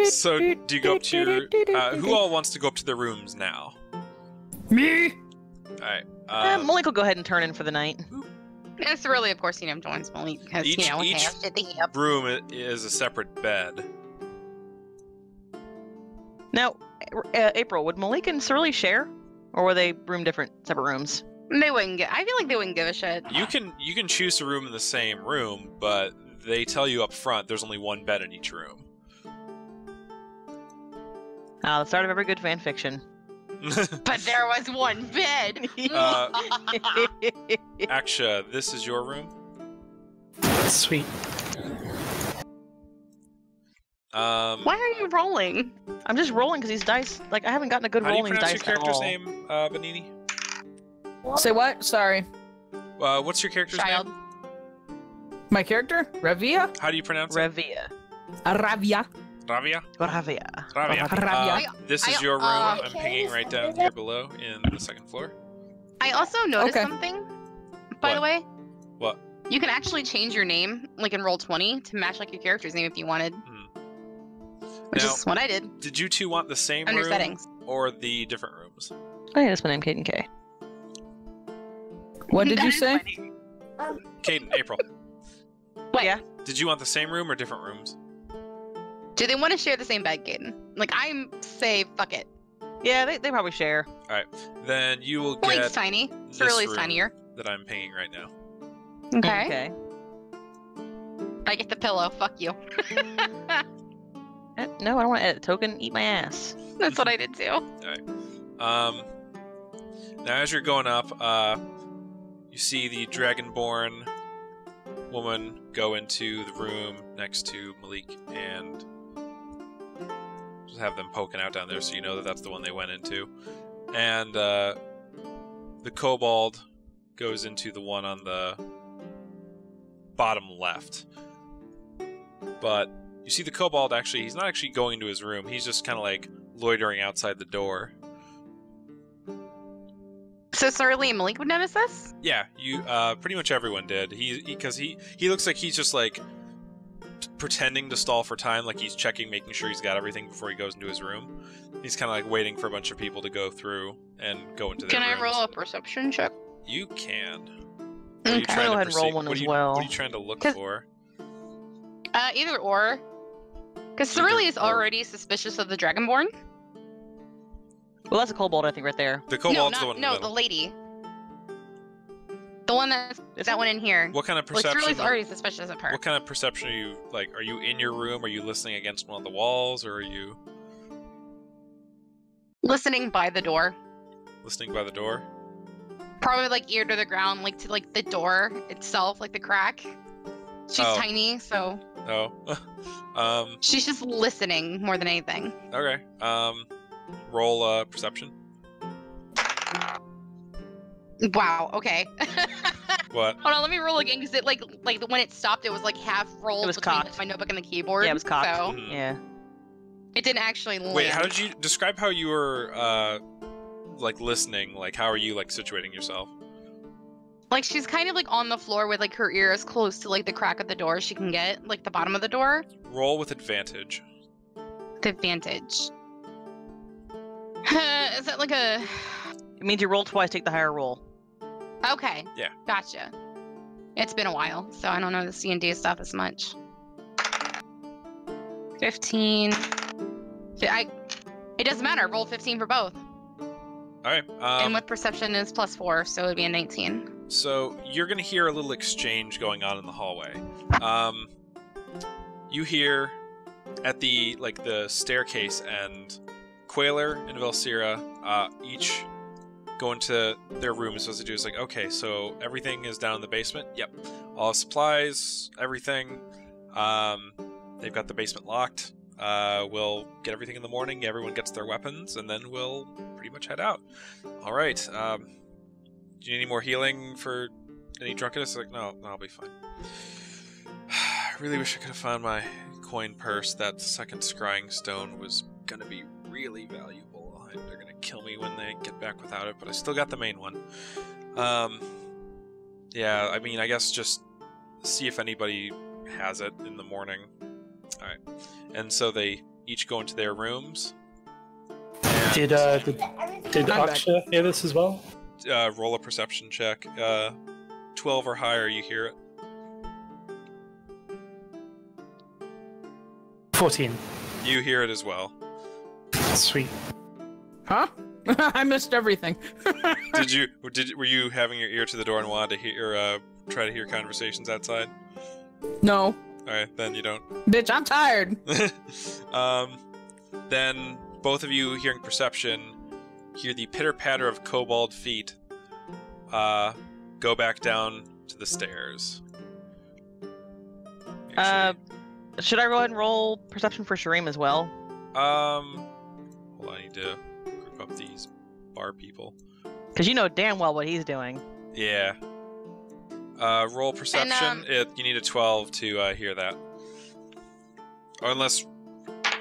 So, do you go up to your... who all wants to go up to their rooms now? Me! Alright. Malik will go ahead and turn in for the night. And Cirilli, of course, joins Malik because, each up. room is a separate bed. Now, April, would Malik and Cirilli share? Or were they separate rooms? They wouldn't I feel like they wouldn't give a shit. You can choose a room in the same room, but they tell you up front there's only one bed in each room. The start of every good fan fiction. But there was one bed. Acxa, this is your room. Sweet. Why are you rolling? I'm just rolling because these dice. Like I haven't gotten a good rolling dice at all. How do you pronounce your character's name, Buhnini? Say what? Sorry. What's your character's name? My character? Ravii'a? How do you pronounce it? Ravii'a. Ravii'a. Ravii'a? Ravii'a. This is your room. I'm pinging right down here below in the second floor. I also noticed something, by the way. What? You can actually change your name, like in Roll20, to match like your character's name if you wanted. Which is what I did. Did you two want the same under room settings or the different rooms? Oh yeah, that's my name, Caden K. What did you say? Caden, April. What? Yeah. Did you want the same room or different rooms? Do they want to share the same bed, Caden? Like, say fuck it. Yeah, they probably share. Alright, then you will get Malik's tiny. Cirilli's tinier. That I'm pinging right now. Okay. I get the pillow. Fuck you. No, I don't want to edit the token. Eat my ass. That's what I did too. Alright. Now as you're going up, you see the Dragonborn woman go into the room next to Malik and just have them poking out down there so you know that that's the one they went into. And the kobold goes into the one on the bottom left. But you see the kobold he's not actually going into his room, he's just kind of like loitering outside the door. So Cirilli and Malik would notice this? Yeah, you pretty much everyone did. Because he looks like he's just like pretending to stall for time, like he's checking, making sure he's got everything before he goes into his room. He's kind of like waiting for a bunch of people to go through and go into their rooms. Can I roll a perception check? You can. Okay. I'll go ahead and roll one as well. What are you trying to look for? Either or. Because Cirilli is already suspicious of the Dragonborn. Well, that's a kobold, I think, right there. The kobold's the one in the middle. The lady. The one that one in here. What kind of perception? Like, Cirilli's already suspicious of her. What kind of perception are you, like, are you in your room? Are you listening against one of the walls? Or are you... Listening by the door. Listening by the door? Probably, like, ear to the ground, like, to, like, the door itself, like, the crack. She's tiny, so... Oh. She's just listening more than anything. Okay. Roll perception. Wow, okay. What? Hold on, let me roll again, because it, like when it stopped, it was, like, half rolled it was between cocked. my notebook and the keyboard. Yeah, it was cocked. So Yeah. it didn't actually land. Wait, how did you... Describe how you were, like, listening. Like, how are you, like, situating yourself? Like, she's kind of, like, on the floor with, like, her ear as close to, like, the crack of the door she can get, like, the bottom of the door. Roll with advantage. With advantage. Is that, like, a... It means you roll twice, take the higher roll. Okay. Yeah. Gotcha. It's been a while, so I don't know the C&D stuff as much. 15. It doesn't matter. Roll 15 for both. All right. And with perception is +4, so it would be a 19. So you're gonna hear a little exchange going on in the hallway. You hear at the staircase end, Quailer and Velsira each go into their rooms. So what they do is like, okay, so everything is down in the basement. Yep, all supplies, everything. They've got the basement locked. We'll get everything in the morning. Everyone gets their weapons, and then we'll pretty much head out. All right. Do you need any more healing for any drunkenness? Like, no, I'll be fine. I really wish I could have found my coin purse. That second scrying stone was gonna be really valuable. They're gonna kill me when they get back without it, but I still got the main one. Yeah, I mean, I guess just see if anybody has it in the morning. Alright. And so they each go into their rooms. Did Acxa hear this as well? Roll a perception check. 12 or higher, you hear it. 14. You hear it as well. Sweet. Huh? I missed everything. Were you having your ear to the door and wanted to hear, try to hear conversations outside? No. Alright, then you don't. Bitch, I'm tired. Then both of you hearing perception hear the pitter-patter of kobold feet go back down to the stairs. Should I go ahead and roll perception for Sharim as well? Hold on, I need to group up these bar people. Because you know damn well what he's doing. Yeah. Roll perception. You need a 12 to hear that. Or unless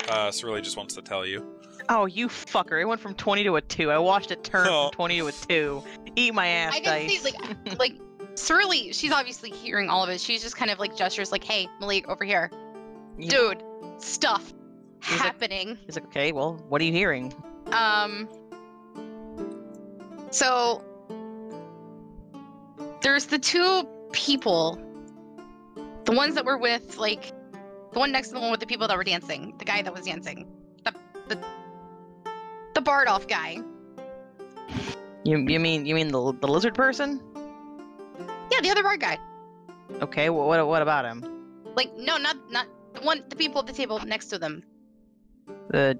Cirilli just wants to tell you. Oh, you fucker. It went from 20 to a 2. I watched it turn from 20 to a 2. Eat my ass, I can see, like, Cirilli, she's obviously hearing all of it. She's just kind of, like, gestures like, hey, Malik, over here. Yeah. Dude, stuff happening. He's like, okay, well, what are you hearing? So, there's the two people. The ones that were with, like, the one next to the one with the people that were dancing. The guy that was dancing. The Bardolph guy. You mean the lizard person? Yeah, the other bard guy. Okay, what about him? Like, no, not the people at the table next to them. The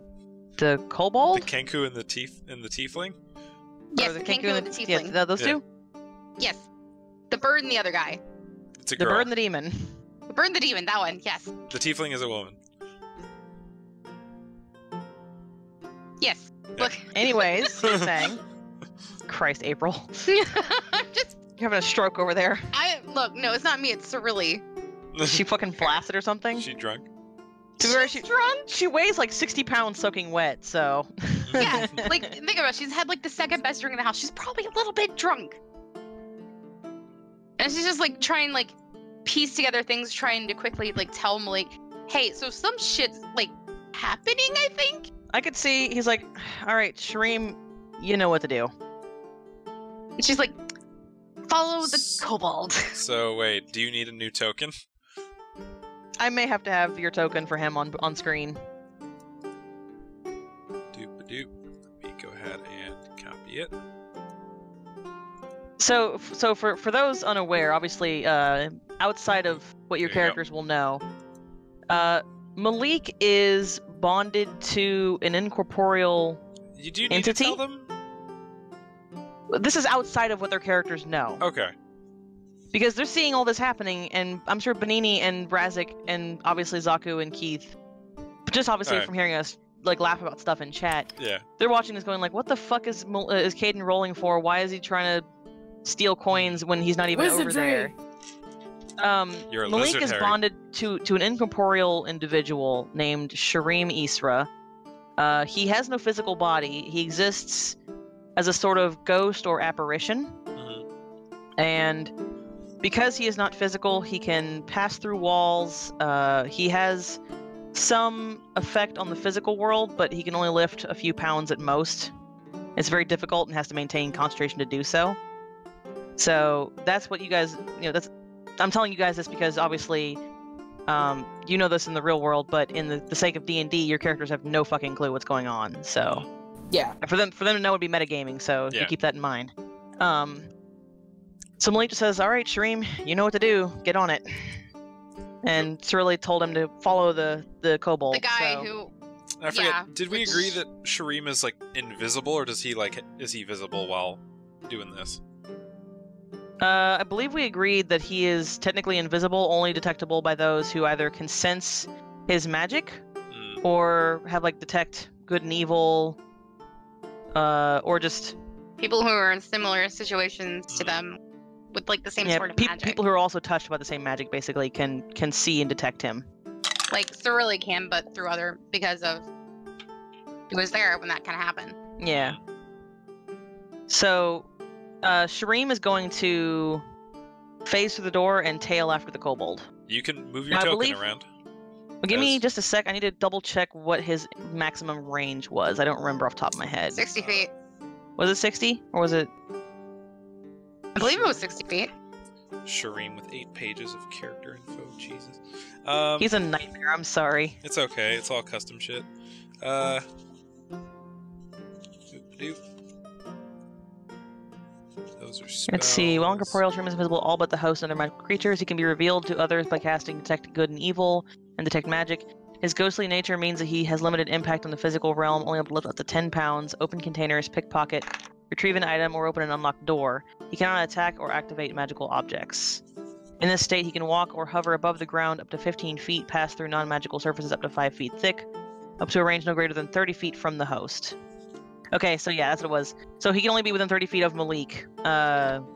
kobold? The Kenku and the Tiefling? Yes, the Kenku and the Tiefling. Yeah, those two? Yes. The bird and the other guy. It's a girl. The bird and the demon. The bird and the demon, that one, yes. The Tiefling is a woman. Yes. Yeah. Look. Anyways, you're saying. Christ, April. I'm just... You're having a stroke over there. Look, no, it's not me, it's Cirilli. Is she fucking blasted or something? She drunk? She's drunk? She weighs like 60 pounds soaking wet, so... Yeah, like, think about it. She's had like the second best drink in the house. She's probably a little bit drunk. And she's just like trying like piece together things, trying to quickly like tell Malik, hey, so some shit's like happening, I think? I could see, he's like, all right, Sharim, you know what to do. And she's like, follow the kobold. So wait, do you need a new token? I may have to have your token for him on screen. Doop-a-doop. Let me go ahead and copy it. So for those unaware, obviously, outside of what your characters will know, Malik is bonded to an incorporeal You do need entity. to tell them? This is outside of what their characters know. Okay. Because they're seeing all this happening, and I'm sure Buhnini and Brazik and obviously Zaku and Keith, just obviously from hearing us like laugh about stuff in chat. Yeah. They're watching this going like, what the fuck is Caden rolling for? Why is he trying to steal coins when he's not even over there? You're a Malik lizard, is Harry. bonded to an incorporeal individual named Sharim Isra. He has no physical body. He exists as a sort of ghost or apparition. And because he is not physical, he can pass through walls. He has some effect on the physical world, but he can only lift a few pounds at most. It's very difficult and has to maintain concentration to do so. So that's what you guys, I'm telling you guys this because obviously, you know this in the real world, but in the sake of D&D, your characters have no fucking clue what's going on. So yeah, for them to know would be metagaming. So you keep that in mind. So Malik just says, "All right, Sharim, you know what to do. Get on it." And Cirilli told him to follow the kobold. The guy who. I forget. Did we agree that Sharim is like invisible, or is he visible while doing this? I believe we agreed that he is technically invisible, only detectable by those who either can sense his magic, or have like detect good and evil, or just people who are in similar situations to them with like the same sort of magic. People who are also touched by the same magic basically can see and detect him. Like Cirilli can, but through because of he was there when that kind of happened. Yeah. So, Sharim is going to phase through the door and tail after the kobold. You can move your token around. Well, give me just a sec. I need to double check what his maximum range was. I don't remember off the top of my head. 60 feet. Was it 60? Or was it... I believe it was 60 feet. Sharim with 8 pages of character info. Jesus. He's a nightmare. I'm sorry. It's okay. It's all custom shit. Those are spells. Let's see. While incorporeal, Sharim is invisible all but the host and other magical creatures. He can be revealed to others by casting Detect Good and Evil and Detect Magic. His ghostly nature means that he has limited impact on the physical realm, only able to lift up to 10 pounds, open containers, pickpocket, retrieve an item, or open an unlocked door. He cannot attack or activate magical objects. In this state, he can walk or hover above the ground up to 15 feet, pass through non-magical surfaces up to 5 feet thick, up to a range no greater than 30 feet from the host. Okay, so yeah, that's what it was. So he can only be within 30 feet of Malik,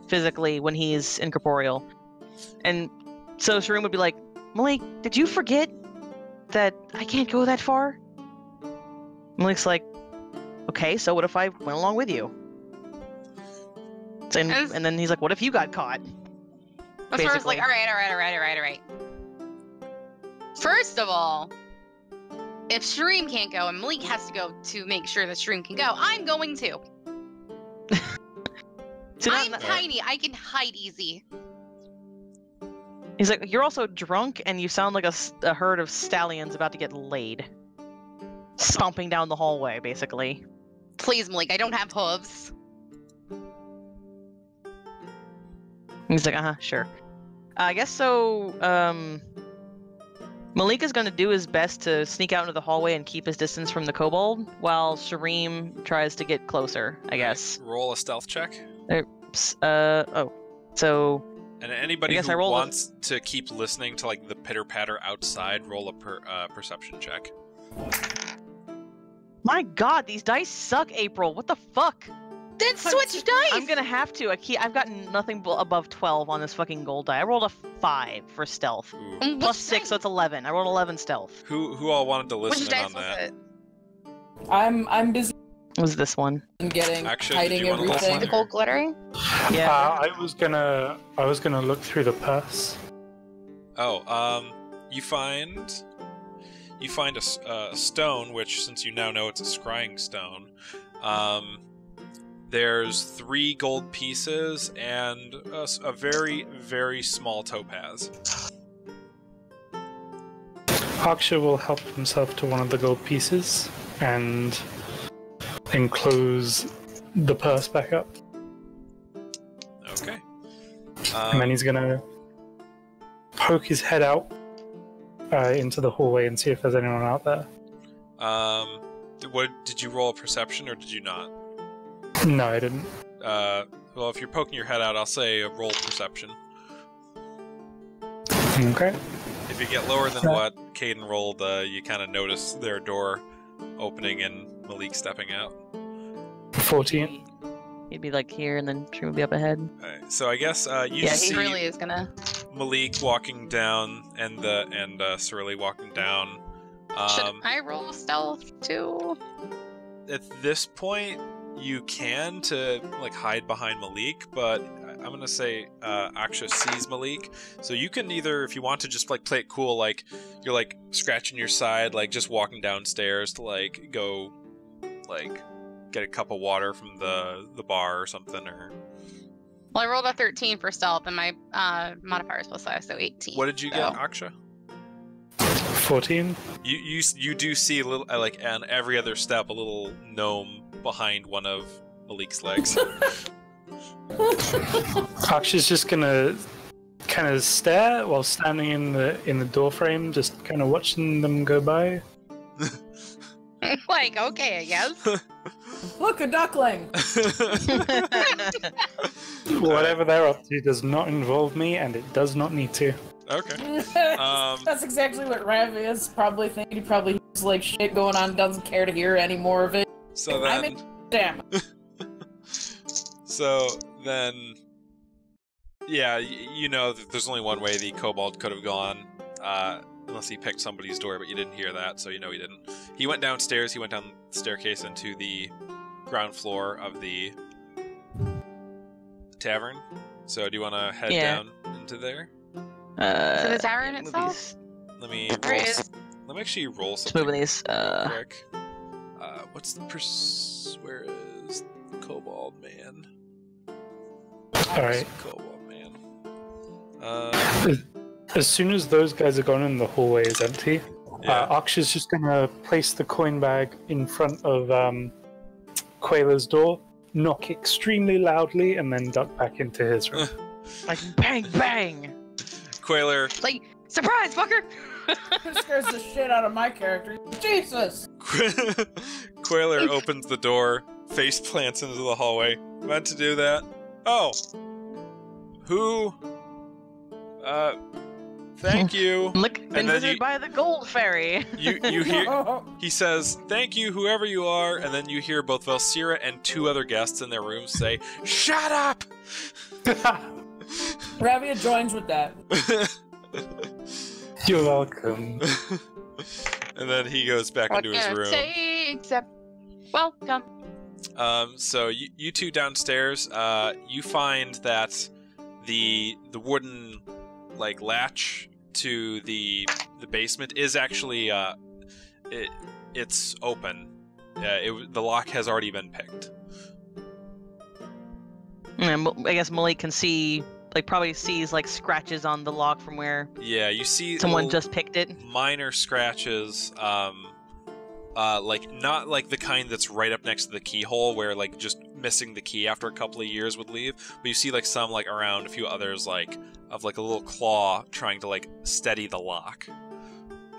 physically, when he's incorporeal. And so Sharim would be like, Malik, did you forget that I can't go that far? Malik's like, okay, so what if I went along with you? And then he's like, what if you got caught? That's where it's like, all right. First of all, if Sharim can't go and Malik has to go to make sure that Sharim can go, I'm going to. I'm tiny. I can hide easy. He's like, you're also drunk and you sound like a herd of stallions about to get laid. Stomping down the hallway, basically. Please, Malik, I don't have hooves. He's like, sure. I guess so, Malik is going to do his best to sneak out into the hallway and keep his distance from the kobold, while Sharim tries to get closer, I guess. Roll a stealth check. So... And anybody who wants to keep listening to like the pitter-patter outside, roll a perception check. My god, these dice suck, April. What the fuck? Then switch dice! I'm gonna have to. I've gotten nothing above 12 on this fucking gold die. I rolled a 5 for stealth. Plus 6, so it's 11. I rolled 11 stealth. Who all wanted to listen in on that? I'm busy. It was this one. Acxa, hiding everything. The gold glittering? Yeah. I was gonna look through the purse. Oh, you find a stone, which, since you now know it's a scrying stone, there's 3 gold pieces and a very, very small topaz. Acxa will help himself to one of the gold pieces and enclose the purse back up. Okay. And then he's gonna poke his head out into the hallway and see if there's anyone out there. Did you roll a perception or did you not? No, I didn't. Well, if you're poking your head out, I'll say roll perception. Okay. If you get lower than what Caden rolled, you kind of notice their door opening and Malik stepping out. 14. He'd be like here, and then Sharim would be up ahead. Alright, so I guess you see he really is gonna. Malik walking down and Cirilli walking down. Should I roll stealth too? At this point, you can to like hide behind Malik, but I'm gonna say Acxa sees Malik. So you can either, if you want to, just like play it cool, like you're like scratching your side, like just walking downstairs to like go, like get a cup of water from the bar or something, or. Well, I rolled a 13 for stealth, and my modifier is +5, so 18. What did you get, Acxa? 14. You do see a little, like on every other step, a little gnome behind one of Malik's legs. Acxa's just gonna kind of stare while standing in the door frame, just kind of watching them go by. Like, okay, I guess. Look, a duckling! Whatever they're up to does not involve me, and it does not need to. Okay. That's exactly what Ravii'a's probably thinking. He probably has like shit going on, doesn't care to hear any more of it. So then... Damn. So then... Yeah, you know that there's only one way the kobold could have gone, unless he picked somebody's door, but you didn't hear that, so you know he didn't. He went downstairs, he went down the staircase into the ground floor of the tavern. So do you want to head down into there? So the tavern itself? Let me actually roll something moving these, quick. What's the where is the kobold man? Alright. Kobold man. As soon as those guys are gone and the hallway is empty, Acxa's just gonna place the coin bag in front of Quayler's door, knock extremely loudly, and then duck back into his room. Like bang bang. Quayler. Like, surprise, fucker! This scares the shit out of my character. Jesus! Quayler opens the door, face plants into the hallway. Meant to do that. Oh. Who? Thank you. Look, been visited by the gold fairy. You hear? He says, "Thank you, whoever you are," and then you hear both Valsira and two other guests in their room say, "Shut up!" Ravii'a joins with that. You're welcome. And then he goes back into his room. Welcome. So you two downstairs, you find that the wooden like latch to the basement is actually it's open. The lock has already been picked. I guess Malik can see, like, probably sees like scratches on the lock from where. Yeah, you see someone just picked it. Minor scratches, like not like the kind that's right up next to the keyhole, where like just missing the key after a couple of years would leave. But you see like some like around a few others, like of like a little claw trying to like steady the lock.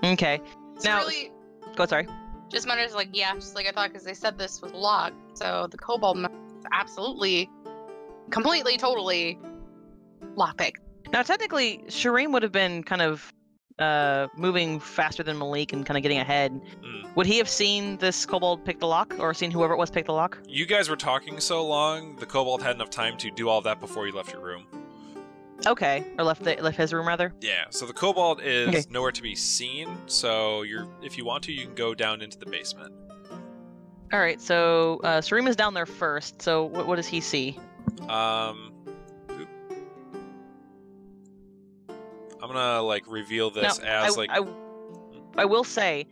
Okay. It's now, really... go. Sorry. Just matters like just like I thought, because they said this was locked. So the kobold is absolutely, completely, totally lockpicked. Now, technically, Sharim would have been kind of moving faster than Malik and kind of getting ahead. Would he have seen this kobold pick the lock, or seen whoever it was pick the lock? You guys were talking so long, the kobold had enough time to do all that before you left your room. Okay, or left his room rather. Yeah, so the kobold is nowhere to be seen. So if you want to, you can go down into the basement. All right, so Sharim is down there first. So what does he see? I'm gonna like reveal this as I will say,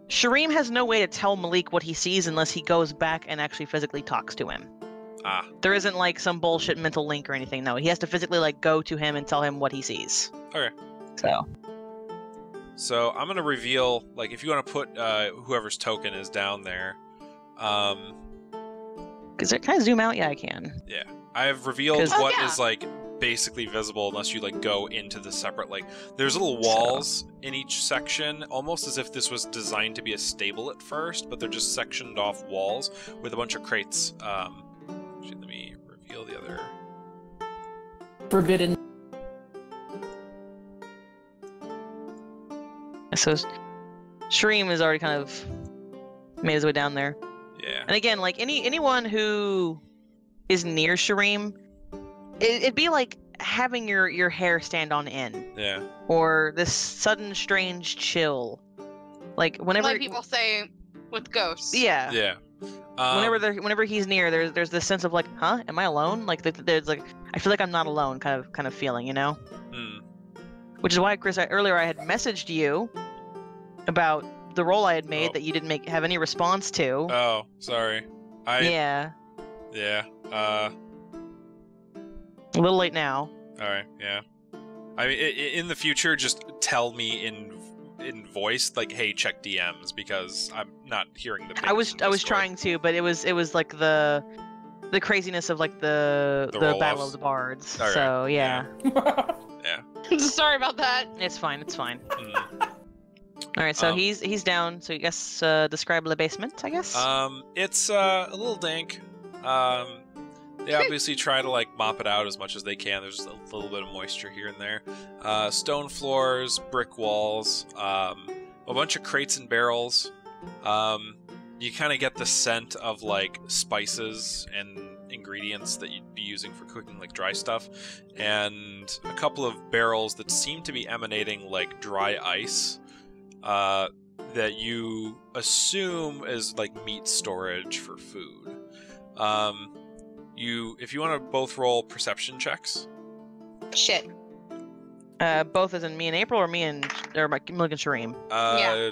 Sharim has no way to tell Malik what he sees unless he goes back and actually physically talks to him. There isn't like some bullshit mental link or anything. No, he has to physically like go to him and tell him what he sees. Okay. So I'm gonna reveal, like, if you want to put whoever's token is down there. Can I zoom out? Yeah, I can. Yeah, I've revealed what is like basically visible unless you like go into the separate, like, there's little walls in each section, almost as if this was designed to be a stable at first, but they're just sectioned off walls with a bunch of crates. Actually, let me reveal the other. Forbidden. So Sharim is already kind of made his way down there. Yeah. And again, like anyone who is near Sharim, it'd be like having your hair stand on end. Yeah. Or this sudden strange chill. Like whenever like people say with ghosts. Yeah. Yeah. Whenever he's near, there's this sense of like, huh? Am I alone? Like there's like, I feel like I'm not alone, kind of feeling, you know. Which is why, Chris, earlier I had messaged you about the roll I had made that you didn't have any response to. Oh, sorry. Yeah. Yeah. A little late now. All right. Yeah. I mean, in the future, just tell me in voice, like, hey, check DMs, because I'm not hearing the. I was trying to, but it was like the craziness of like the Battle of the Bards. Right. So yeah. Yeah. Sorry about that. It's fine. All right, so he's down. So I guess describe the basement. I guess. It's a little dank. They obviously try to like mop it out as much as they can. There's a little bit of moisture here and there. Stone floors, brick walls, a bunch of crates and barrels. You kind of get the scent of like spices and ingredients that you'd be using for cooking like dry stuff, and a couple of barrels that seem to be emanating like dry ice that you assume is like meat storage for food. If you want to both roll perception checks. Shit. Both as in me and April, or Malik and Sharim? Yeah.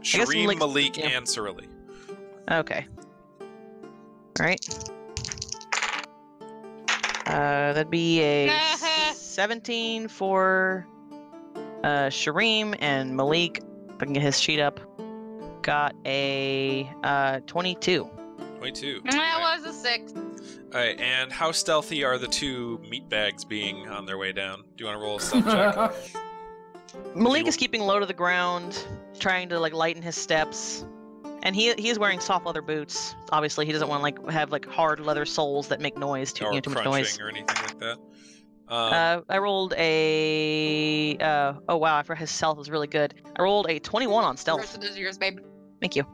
Sharim, Malik, and Cirilli. Okay. Alright. That'd be a 17 for Sharim, and Malik, if I can get his sheet up, got a 22. 22. That was a 6. Alright, and how stealthy are the two meat bags being on their way down? Do you want to roll a stealth check? Malik is keeping low to the ground, trying to like lighten his steps. And he is wearing soft leather boots. Obviously, he doesn't want to like have like hard leather soles that make noise, too much noise. Or anything like that. I rolled a. Oh wow! I forgot his stealth was really good. I rolled a 21 on stealth. Rest of those yours, babe. Thank you.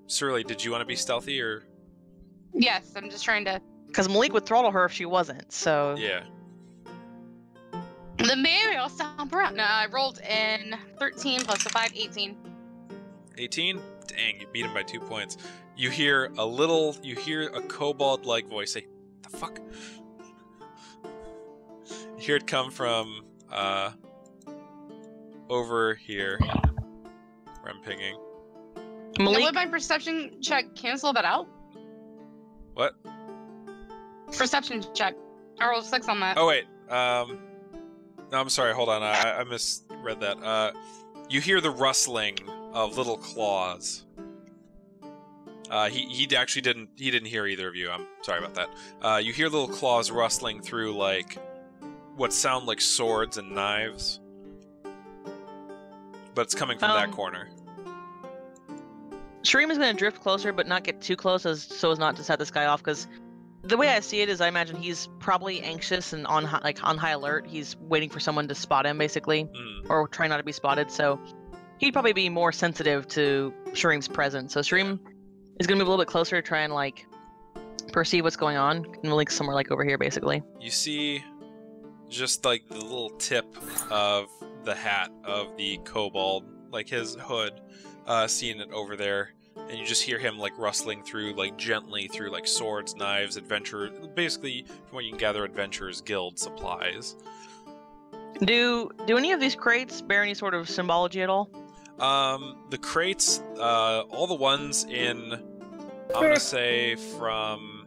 Cirilli, did you want to be stealthy or? Yes, I'm just trying to. Because Malik would throttle her if she wasn't. So. Yeah. The maybe I'll stomp around. No, I rolled in 13 plus the 5, 18. 18? Dang, you beat him by 2 points. You hear a kobold-like voice say, "The fuck?" You hear it come from, over here. Where I'm pinging. Malik? Would my perception check cancel that out? What? Perception check. I rolled 6 on that. Oh, wait. No, I'm sorry, hold on. I misread that. You hear the rustling of little claws. He actually didn't hear either of you. I'm sorry about that. You hear little claws rustling through like what sound like swords and knives, but it's coming from that corner. Sharim is going to drift closer, but not get too close, so as not to set this guy off. Because the way I see it is, I imagine he's probably anxious and on high alert. He's waiting for someone to spot him, basically, or try not to be spotted. So he'd probably be more sensitive to Sharim's presence. So Sharim is going to move a little bit closer to try and like perceive what's going on. And Malik's somewhere like over here, basically. You see just like the little tip of the hat of the kobold, like his hood, seeing it over there, and you just hear him like rustling through, like gently through like swords, knives, basically from what you can gather, Adventurers Guild supplies. Do any of these crates bear any sort of symbology at all? The crates, all the ones in, I'm gonna say from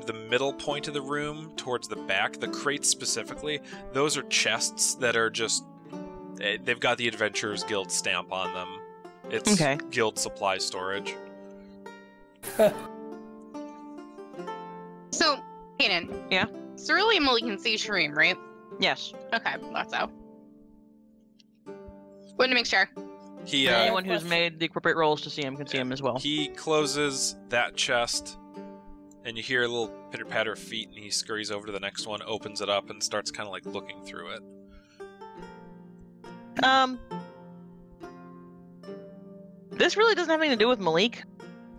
the middle point of the room towards the back, the crates specifically, those are chests that are just, they've got the Adventurers Guild stamp on them. It's guild supply storage. So, Kanan. Yeah? Cirilli and Malik can see Sharim, right? Yes. Okay, that's so. Wanted to make sure. Anyone who's made the appropriate rolls to see him can see him as well. He closes that chest, and you hear a little pitter-patter of feet, and he scurries over to the next one, opens it up, and starts kind of like looking through it. This really doesn't have anything to do with Malik.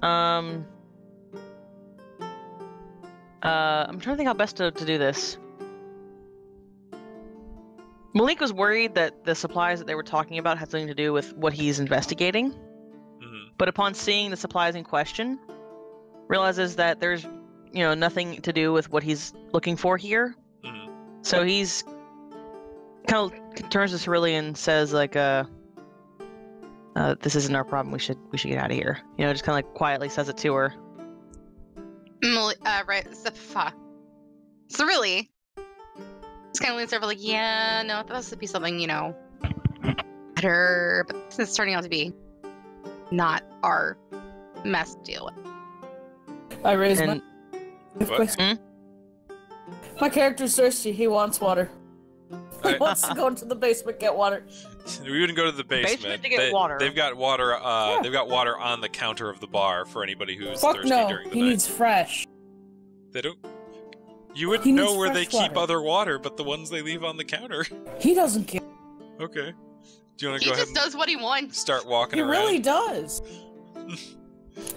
I'm trying to think how best to do this. Malik was worried that the supplies that they were talking about had something to do with what he's investigating. Mm-hmm. but upon seeing the supplies in question, realizes that there's, nothing to do with what he's looking for here. Mm-hmm. So he's kind of turns to Cirilli and says, like, this isn't our problem. We should get out of here. Just kind of like quietly says it to her. Right. Cirilli. Just kind of leans over, like, yeah, no, that has to be something, better. But this is turning out to be not our mess to deal with. I raise my question. My character's thirsty. He wants water. He wants to go into the basement, get water. We wouldn't go to the basement. To get water. They've got water. They've got water on the counter of the bar for anybody who's thirsty no. during the He night. needs fresh. They don't. You wouldn't know where they keep other water, but the ones they leave on the counter. He doesn't care. Okay. Do you want to He go ahead? just does what he wants. Start walking He around. really does.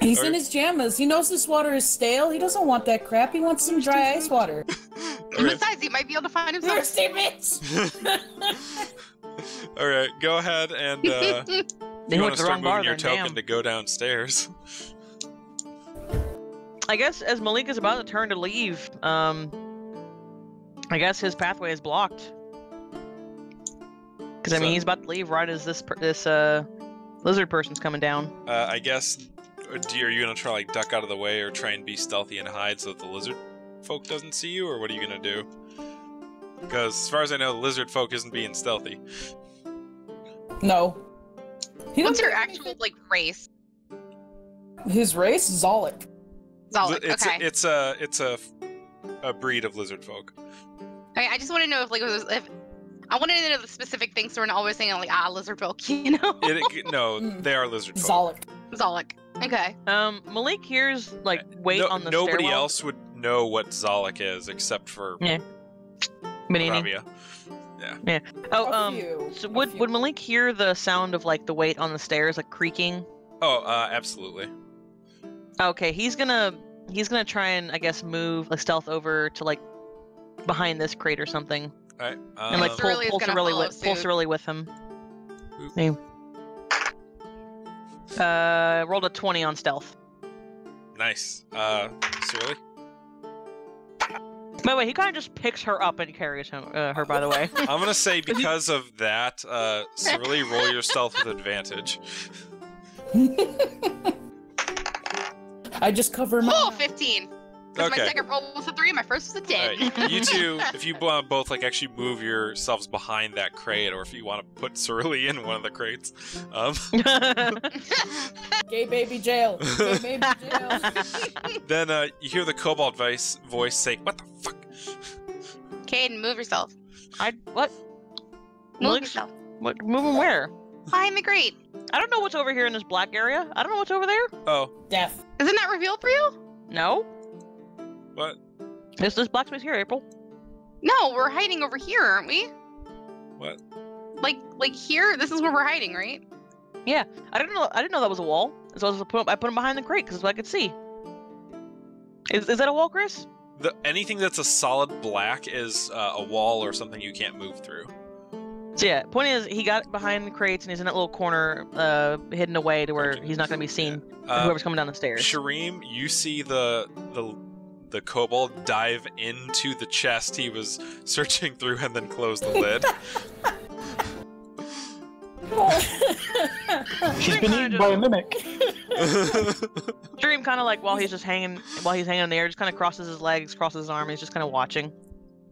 He's in his jammas. He knows this water is stale. He doesn't want that crap. He wants some dry ice water. Okay. Besides, he might be able to find himself. Thirsty bitch! All right, go ahead and you want to start moving your token to go downstairs. I guess as Malik is about to turn to leave, I guess his pathway is blocked. Because he's about to leave right as this lizard person's coming down. I guess. Are you gonna try duck out of the way or try and be stealthy and hide so that the lizard folk doesn't see you, or what are you gonna do? Because as far as I know, the lizard folk isn't being stealthy. No. What's your actual race? His race? Zollik. Zollik. Okay. It's a breed of lizard folk. Okay, I just want to know if I want to know the specific things, so we're not always saying lizard folk, No, they are lizard folk. Zollik. Okay. Malik hears weight on the nobody stairwell. else would know what Zollik is except for Buhnini. Yeah. Oh, so would Malik hear the sound of the weight on the stairs creaking? Oh, absolutely. Okay, he's gonna try and I guess move stealth over to behind this crate or something. All right. And pull Cirilli with him. Hey. Rolled a 20 on stealth. Nice. Cirilli? By the way, he kind of just picks her up and carries her, by the way. I'm gonna say because of that, Cirilli, roll your stealth with advantage. I just cover my... 15! Okay. My second roll was a 3, my first was a 10. Right. You two, if you want to both actually move yourselves behind that crate, or if you want to put Cirilli in one of the crates. Gay baby jail. Gay baby jail. Then you hear the kobold voice say, "What the fuck?" Caden, move yourself. What? Move yourself. What? Moving where? Behind the grate. I don't know what's over here in this black area. I don't know what's over there. Oh. Death. Isn't that revealed for you? No. What? This black space here, April. No, we're hiding over here, aren't we? What? Like here? This is where we're hiding, right? Yeah. I didn't know that was a wall. So I put them behind the crate because I could see. Is that a wall, Chris? Anything that's a solid black is a wall or something you can't move through. So yeah, point is he got behind the crates and he's in that little corner, hidden away to where he's not going to be seen. Yeah. Whoever's coming down the stairs. Sharim, you see the kobold dive into the chest he was searching through and then close the lid. She's been eaten by a mimic. Sharim kind of while he's hanging in the air, just kind of crosses his legs, crosses his arm, he's just kind of watching.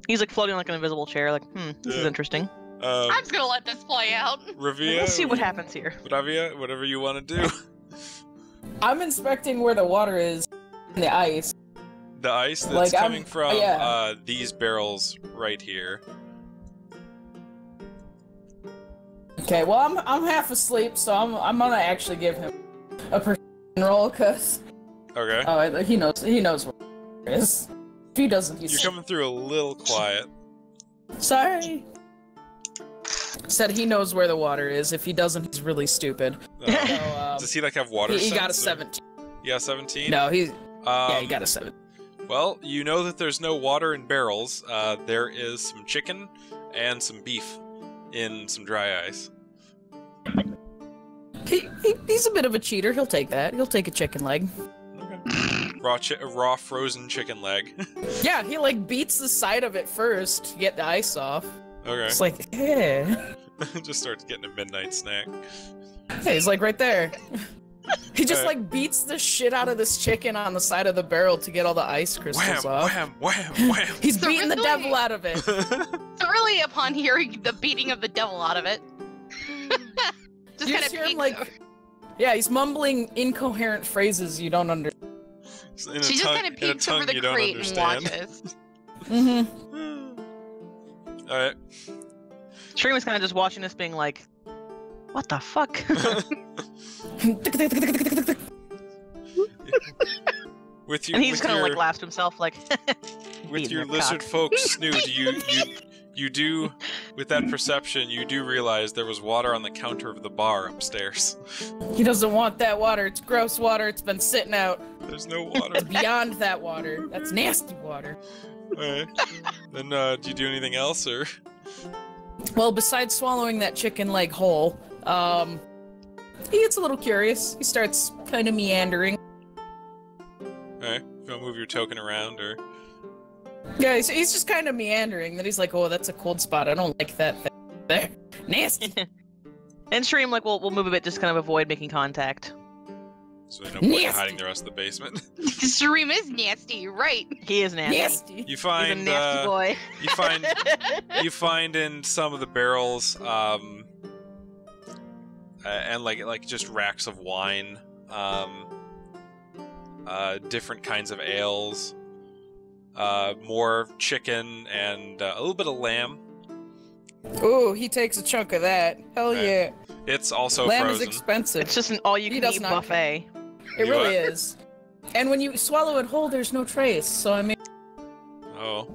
He's floating like an invisible chair, this is interesting. I'm just gonna let this play out. Ravii'a, let's see what happens here. Ravii'a, whatever you want to do. I'm inspecting where the water is in the ice. The ice that's coming from these barrels right here. Okay, well I'm half asleep, so I'm gonna actually give him a perception roll, cause he knows where it is. If he doesn't, he's You're coming through a little quiet. Sorry. Said he knows where the water is. If he doesn't, he's really stupid. So, does he have water sense? He got a 17. Yeah, 17? No, he got a 7. Well, you know that there's no water in barrels. There is some chicken and some beef in some dry ice. He's a bit of a cheater. He'll take that. He'll take a chicken leg. Okay. Raw frozen chicken leg. Yeah, he like beats the side of it first to get the ice off. Okay. It's like, yeah. Just starts getting a midnight snack. Hey, he's like right there. He just like beats the shit out of this chicken on the side of the barrel to get all the ice crystals off. Wham, wham, wham. He's beating the devil out of it. Thoroughly upon hearing the beating of the devil out of it. Just kind of hear him like, yeah, he's mumbling incoherent phrases you don't understand. She just kind of peeks over the crate and watches. Alright. Sharim was kind of just watching this being like, what the fuck? With you, and he's kind of like laughs to himself like, with your Lizardfolk snoot, you do, with that perception, you do realize there was water on the counter of the bar upstairs. He doesn't want that water. It's gross water. It's been sitting out. There's no water. It's beyond that water. That's nasty water. Alright. Then, do you do anything else, or? Well, besides swallowing that chicken leg whole, he gets a little curious. He starts kind of meandering. Alright. You want to move your token around, or? Yeah, he's just kind of meandering. Then he's like, oh, that's a cold spot. I don't like that thing there. Nasty. And Sharim, like, we'll move a bit, just kind of avoid making contact. So there's no point in hiding the rest of the basement. Sharim is nasty, you're right. He is nasty. Nasty. You find, he's a nasty boy. you find in some of the barrels, and like just racks of wine, different kinds of ales, more chicken, and a little bit of lamb. Ooh, he takes a chunk of that. Hell yeah. It's also lamb frozen. is expensive. It's just an all-you-can-eat buffet. It really is. And when you swallow it whole, there's no trace, so I mean... Oh.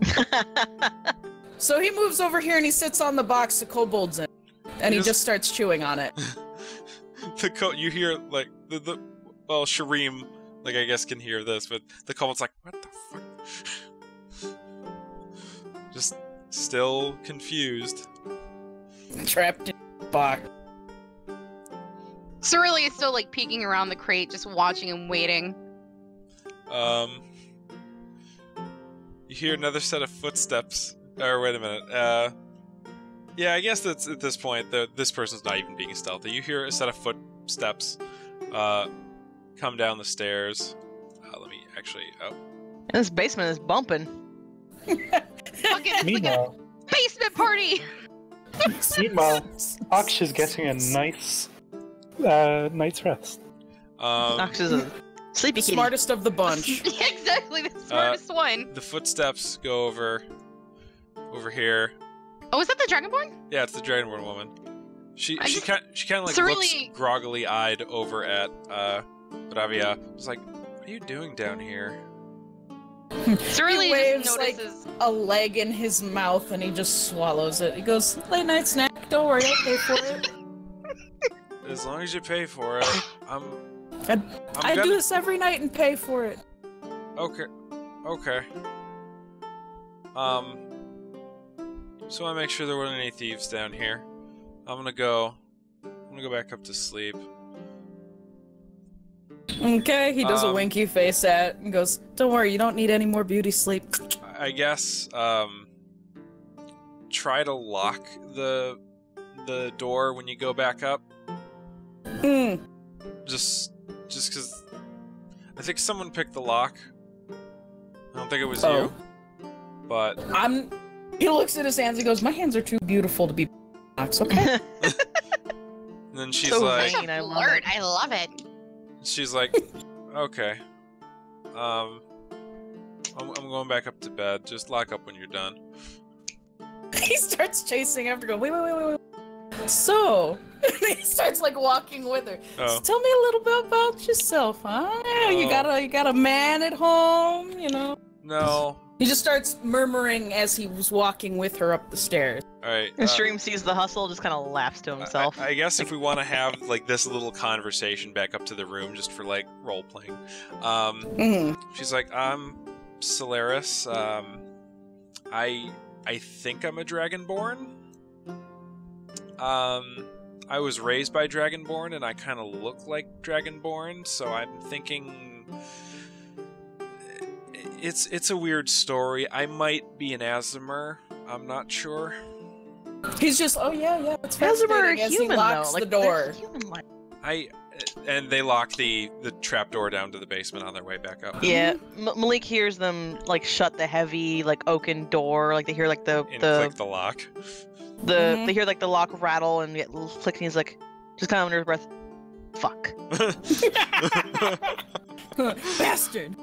So he moves over here and he sits on the box the kobold's in. And he just starts chewing on it. You hear, like, well, Sharim, like, I guess can hear this, but the kobold's like, what the fuck? Just still confused. Trapped in the box. Cirilli is still, like, peeking around the crate, just watching and waiting. You hear another set of footsteps. Or, wait a minute. Yeah, I guess that's at this point, this person's not even being stealthy. You hear a set of footsteps come down the stairs. Let me actually... Oh. And this basement is bumping. Fucking Meanwhile, basement party! meanwhile, Acxa's getting a nice night's rest. Acxa's a sleepy kitty. Smartest of the bunch. Exactly, the smartest one. The footsteps go over here. Oh, is that the Dragonborn? Yeah, it's the Dragonborn woman. She kind of like Cirilli... looks groggily eyed over at Ravii'a. It's like, what are you doing down here? Cirilli He waves just notices... like a leg in his mouth and he just swallows it. He goes, late night snack, don't worry, I'll pay for it. As long as you pay for it, I do this every night and pay for it. Okay. So I make sure there weren't any thieves down here. I'm gonna go back up to sleep. Okay, he does a winky face at and goes, don't worry, you don't need any more beauty sleep. I guess, try to lock the door when you go back up. Just because I think someone picked the lock. I don't think it was you. But he looks at his hands, he goes, my hands are too beautiful to be locks, okay? And then she's So like, vain, I love it. She's like, okay. I'm going back up to bed. Just lock up when you're done. He starts chasing after, going, wait. So, he starts like walking with her. Oh. So tell me a little bit about yourself, huh? You got a man at home, you know? No. He just starts murmuring as he was walking with her up the stairs. Alright. And Sharim sees the hustle, just kind of laughs to himself. I guess if we want to have like this little conversation back up to the room, just for like role playing. She's like, I'm Solaris. I think I'm a Dragonborn. I was raised by Dragonborn, and I kind of look like Dragonborn, so I'm thinking it's a weird story. I might be an Aasimar. I'm not sure. He's just, oh yeah, it's Aasimar fascinating as human, he locks though. Like, the door. And they lock the trapdoor down to the basement on their way back up. Yeah, Malik hears them like shut the heavy like oaken door. Like they hear like and click the lock. They hear like the lock rattle and get clicking. He's like, just kind of under his breath, "Fuck." Bastard.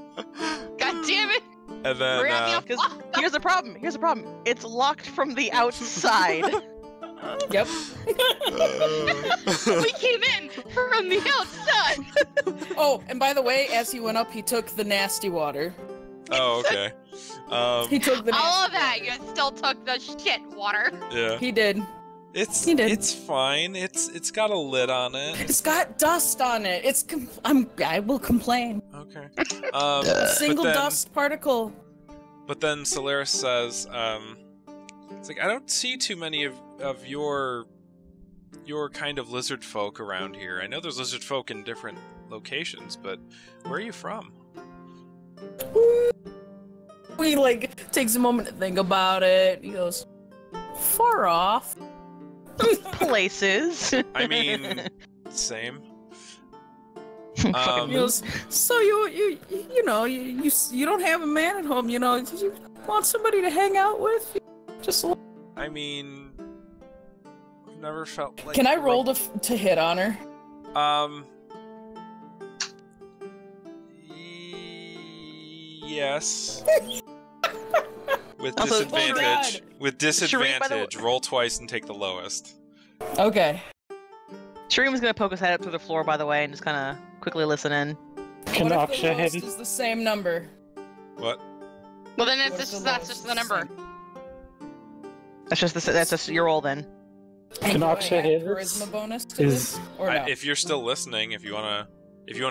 God damn it! And then here's the problem. It's locked from the outside. Yep. We came in from the outside. Oh, and by the way, as he went up, he took the nasty water. Oh, okay. He took the. All of that. You still took the shit water. Yeah. He did. It's fine. It's got a lid on it. It's got dust on it. I will complain. Okay. Single dust particle. But then Solaris says, it's like, I don't see too many of your kind of lizard folk around here. I know there's lizard folk in different locations, but where are you from? He like takes a moment to think about it. He goes, far off. Places. I mean, same. He goes, so you don't have a man at home, you want somebody to hang out with? Just. I mean, I've never felt like. Can I roll to hit on her? Yes. With disadvantage. With disadvantage, roll twice and take the lowest. Okay. Sharim's gonna poke his head up through the floor, by the way, and just kind of quickly listen in. Can Acxa hit it? Is the same number? What? Well, then that's just the number. That's just your roll then. Can Acxa hit it? Charisma bonus to this, or no? If you're still listening, if you wanna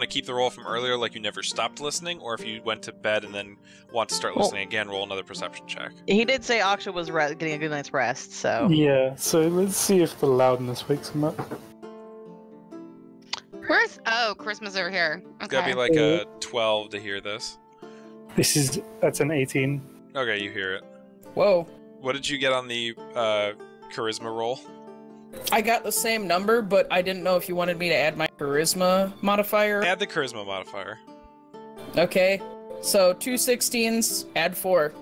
keep the roll from earlier, like you never stopped listening, or if you went to bed and then want to start listening again, roll another perception check. He did say Acxa was getting a good night's rest, so. Yeah, so let's see if the loudness wakes him up. Christmas over here. Okay. It's gotta be like a 12 to hear this. That's an 18. Okay, you hear it. Whoa. What did you get on the charisma roll? I got the same number, but I didn't know if you wanted me to add my charisma modifier. Add the charisma modifier. Okay, so 2 16s, add 4.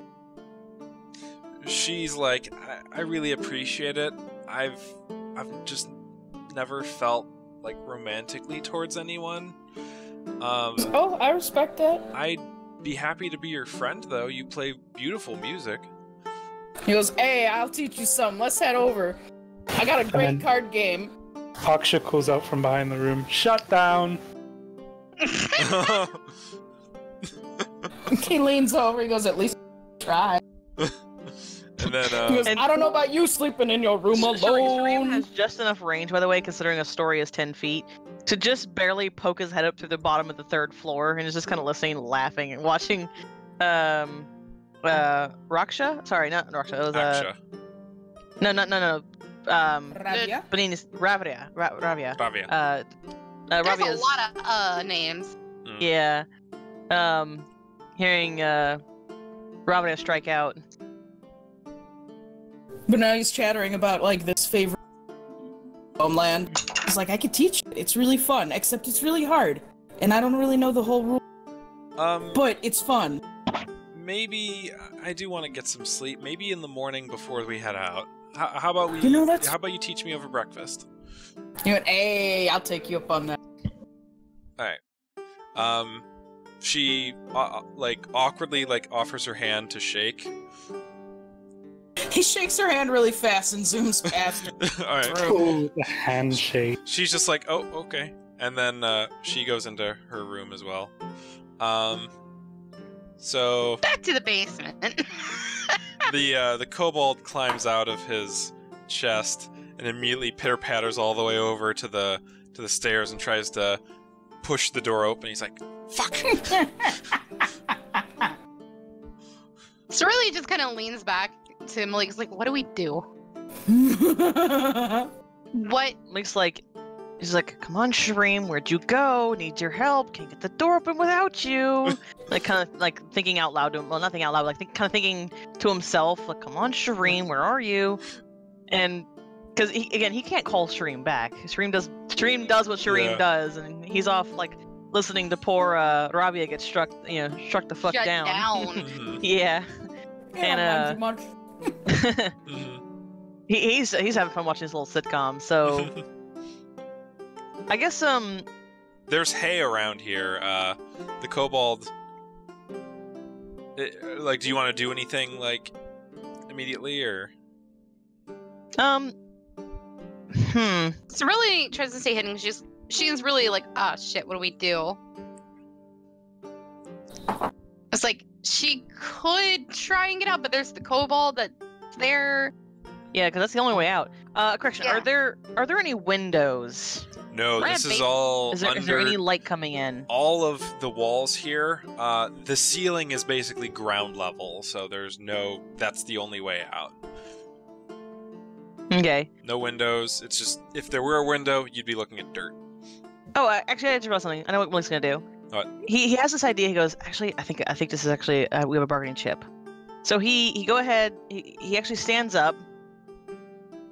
She's like, I really appreciate it. I've just never felt like romantically towards anyone. Oh, I respect that. I'd be happy to be your friend, though. You play beautiful music. He goes, hey, I'll teach you something. Let's head over. I got a great card game. Acxa calls out from behind the room, shut down! He leans over, he goes, at least try. And then, he goes, I don't know about you sleeping in your room alone. Sharim has just enough range, by the way, considering a story is 10 feet, to just barely poke his head up through the bottom of the 3rd floor, and is just kind of listening, laughing, and watching, Raksha? Sorry, not Raksha, it was, Acxa. No. Ravii'a? Buhnini's Ravii'a. Ravii'a. There's Ravii'a's, a lot of names. Yeah. Hearing, Ravii'a strike out. But now he's chattering about, like, this favorite homeland. He's like, I could teach it. It's really fun, except it's really hard. And I don't really know the whole rule. But it's fun. Maybe I do want to get some sleep. Maybe in the morning before we head out. How about we? How about you teach me over breakfast? You went, hey, I'll take you up on that. All right. She awkwardly offers her hand to shake. He shakes her hand really fast and zooms past her. All right. Oh, the handshake. She's just like, oh, okay, and then she goes into her room as well. So back to the basement. The kobold climbs out of his chest and immediately pitter-patters all the way over to the stairs and tries to push the door open. He's like, fuck! Cirilli just kind of leans back to Malik's like, what do we do? What? Malik's like, he's like, come on, Sharim, where'd you go? Need your help. Can't get the door open without you. Like, kind of like thinking out loud to him. Well, nothing out loud, like kind of thinking to himself, like, come on, Sharim, where are you? And because he can't call Sharim back. Sharim does what Sharim does, and he's off like listening to poor Ravii'a get struck the fuck Shut down. Yeah. And much. he's having fun watching his little sitcom. So I guess there's hay around here. The kobold. Like, do you want to do anything like immediately or? Cirilli tries to stay hidden. She's really like, ah, shit. What do we do? It's like she could try and get out, but there's the kobold that's there. Yeah, because that's the only way out. Correction. Yeah. Are there any windows? No, this is all is there any light coming in? All of the walls here, the ceiling is basically ground level, so that's the only way out. Okay. No windows. It's just, if there were a window, you'd be looking at dirt. Oh, actually, I just wrote something. I know what Malik's gonna do. What? He has this idea. He goes, actually, I think this is actually we have a bargaining chip. So he go ahead. He actually stands up,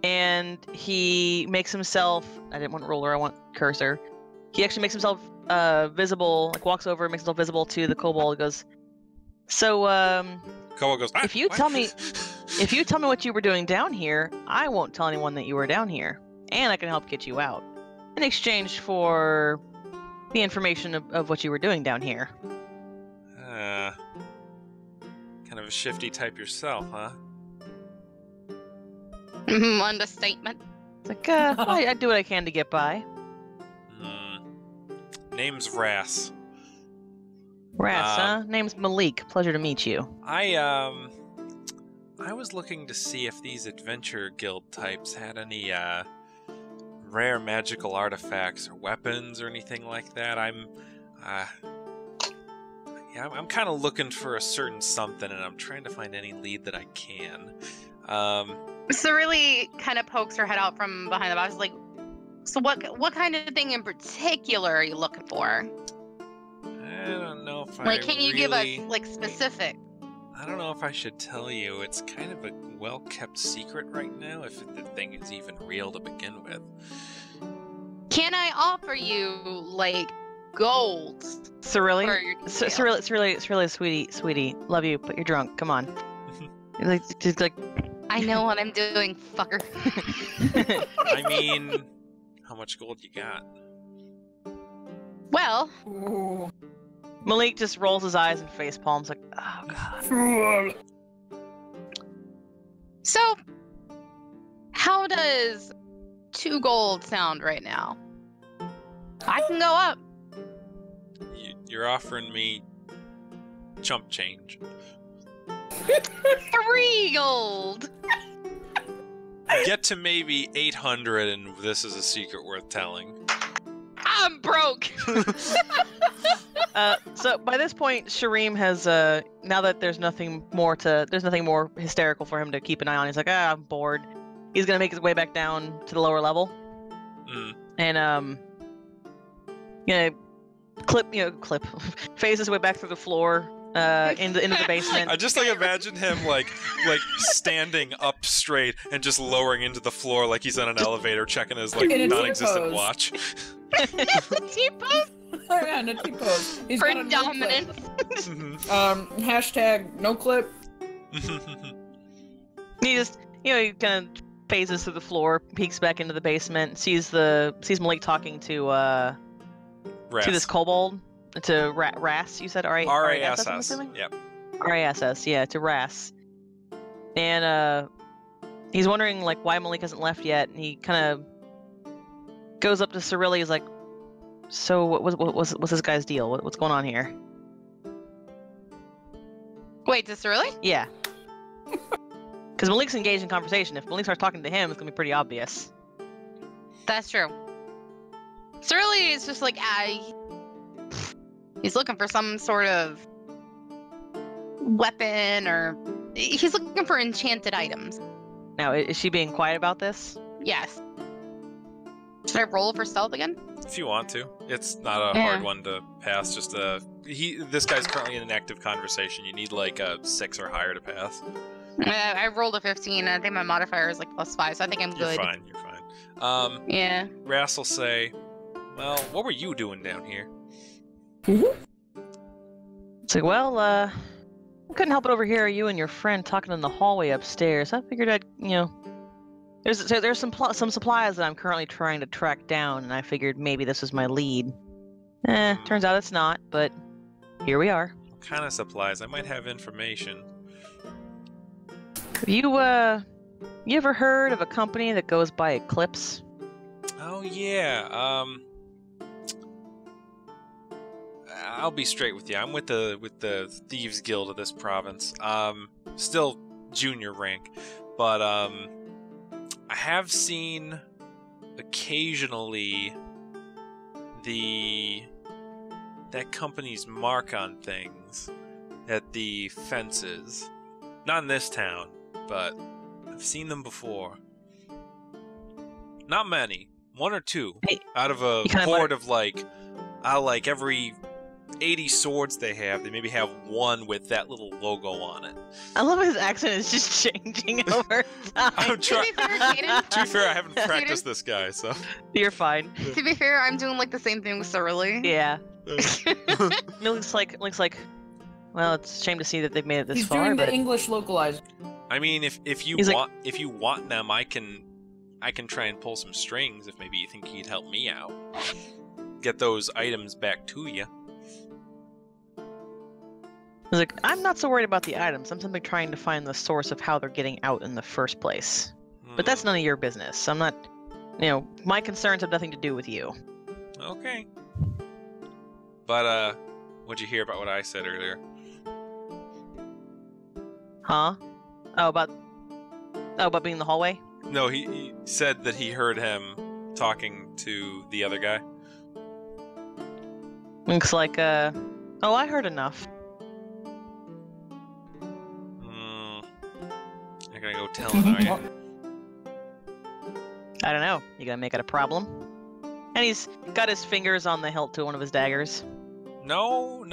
and he makes himself. I didn't want ruler. I want cursor. He actually makes himself visible. Like walks over, makes himself visible to the kobold. He goes, so kobold goes. If you tell me what you were doing down here, I won't tell anyone that you were down here, and I can help get you out in exchange for the information of what you were doing down here. Kind of a shifty type yourself, huh? Understatement. It's like, I do what I can to get by. Name's Ras. Ras, huh? Name's Malik. Pleasure to meet you. I was looking to see if these adventure guild types had any rare magical artifacts or weapons or anything like that. I'm kind of looking for a certain something, and I'm trying to find any lead that I can. Cirilli kind of pokes her head out from behind the box, like, so what kind of thing in particular are you looking for? I don't know if like, can you give us like specific? I don't know if I should tell you. It's kind of a well-kept secret right now, if the thing is even real to begin with. Can I offer you, like, gold? Cirilli, sweetie, love you, but you're drunk. Come on. Just like. I know what I'm doing, fucker. I mean, how much gold you got? Well. Ooh. Malik just rolls his eyes and face palms like, oh god. So, how does 2 gold sound right now? I can go up. You're offering me chump change. 3 gold. Get to maybe 800, and this is a secret worth telling. I'm broke. So by this point, Sharim has now that there's nothing more hysterical for him to keep an eye on. He's like, I'm bored. He's gonna make his way back down to the lower level, and phase his way back through the floor. Into the basement. I just imagine him like standing up straight and just lowering into the floor like he's on an elevator checking his non-existent watch. T-pose. Yeah, in a T-pose. He's for got a dominance. Hashtag no clip. He just he kind of phases through the floor, peeks back into the basement, sees Malik talking to this kobold. To Ras, you said? R-A-S-S. Yep. R-A-S-S, yeah, to Ras. And he's wondering like why Malik hasn't left yet, and he kind of goes up to Cirilli. He's like, so what's this guy's deal? What's going on here? Wait, to Cirilli? Yeah. Because Malik's engaged in conversation. If Malik starts talking to him, it's gonna be pretty obvious. That's true. Cirilli is just like, he's looking for some sort of weapon, or he's looking for enchanted items. Now, is she being quiet about this? Yes. Should I roll for stealth again? If you want to. It's not a hard one to pass. Just this guy's currently in an active conversation. You need like a 6 or higher to pass. I rolled a 15, and I think my modifier is like +5, so I think I'm good. You're fine. Yeah. Ras will say, well, what were you doing down here? It's like, well, I couldn't help but overhear you and your friend talking in the hallway upstairs. I figured I'd, there's some supplies that I'm currently trying to track down, and I figured maybe this was my lead. Turns out it's not, but here we are. What kind of supplies? I might have information. Have you ever heard of a company that goes by Eclipse? Oh yeah. I'll be straight with you. I'm with the Thieves Guild of this province. Still junior rank, but I have seen occasionally that company's mark on things at the fences. Not in this town, but I've seen them before. Not many. 1 or 2 out of a horde of like every 80 swords they have, they maybe have 1 with that little logo on it. I love his accent is just changing over time. I'm trying. To be fair, I haven't practiced this guy, so you're fine. To be fair, I'm doing like the same thing with Cirilli. Yeah. Looks like. Well, it's a shame to see that they've made it this far. He's doing the English localizer. I mean, if you want them, I can try and pull some strings. If maybe you think he'd help me out, get those items back to you. He's like, I'm not so worried about the items. I'm simply trying to find the source of how they're getting out in the first place. But that's none of your business. I'm not, my concerns have nothing to do with you. Okay. But what'd you hear about what I said earlier? Huh? Oh, about being in the hallway? No, he said that he heard him talking to the other guy. Looks like, I heard enough. You're gonna go tell him, are you? I don't know. You gonna make it a problem? And he's got his fingers on the hilt to one of his daggers. No,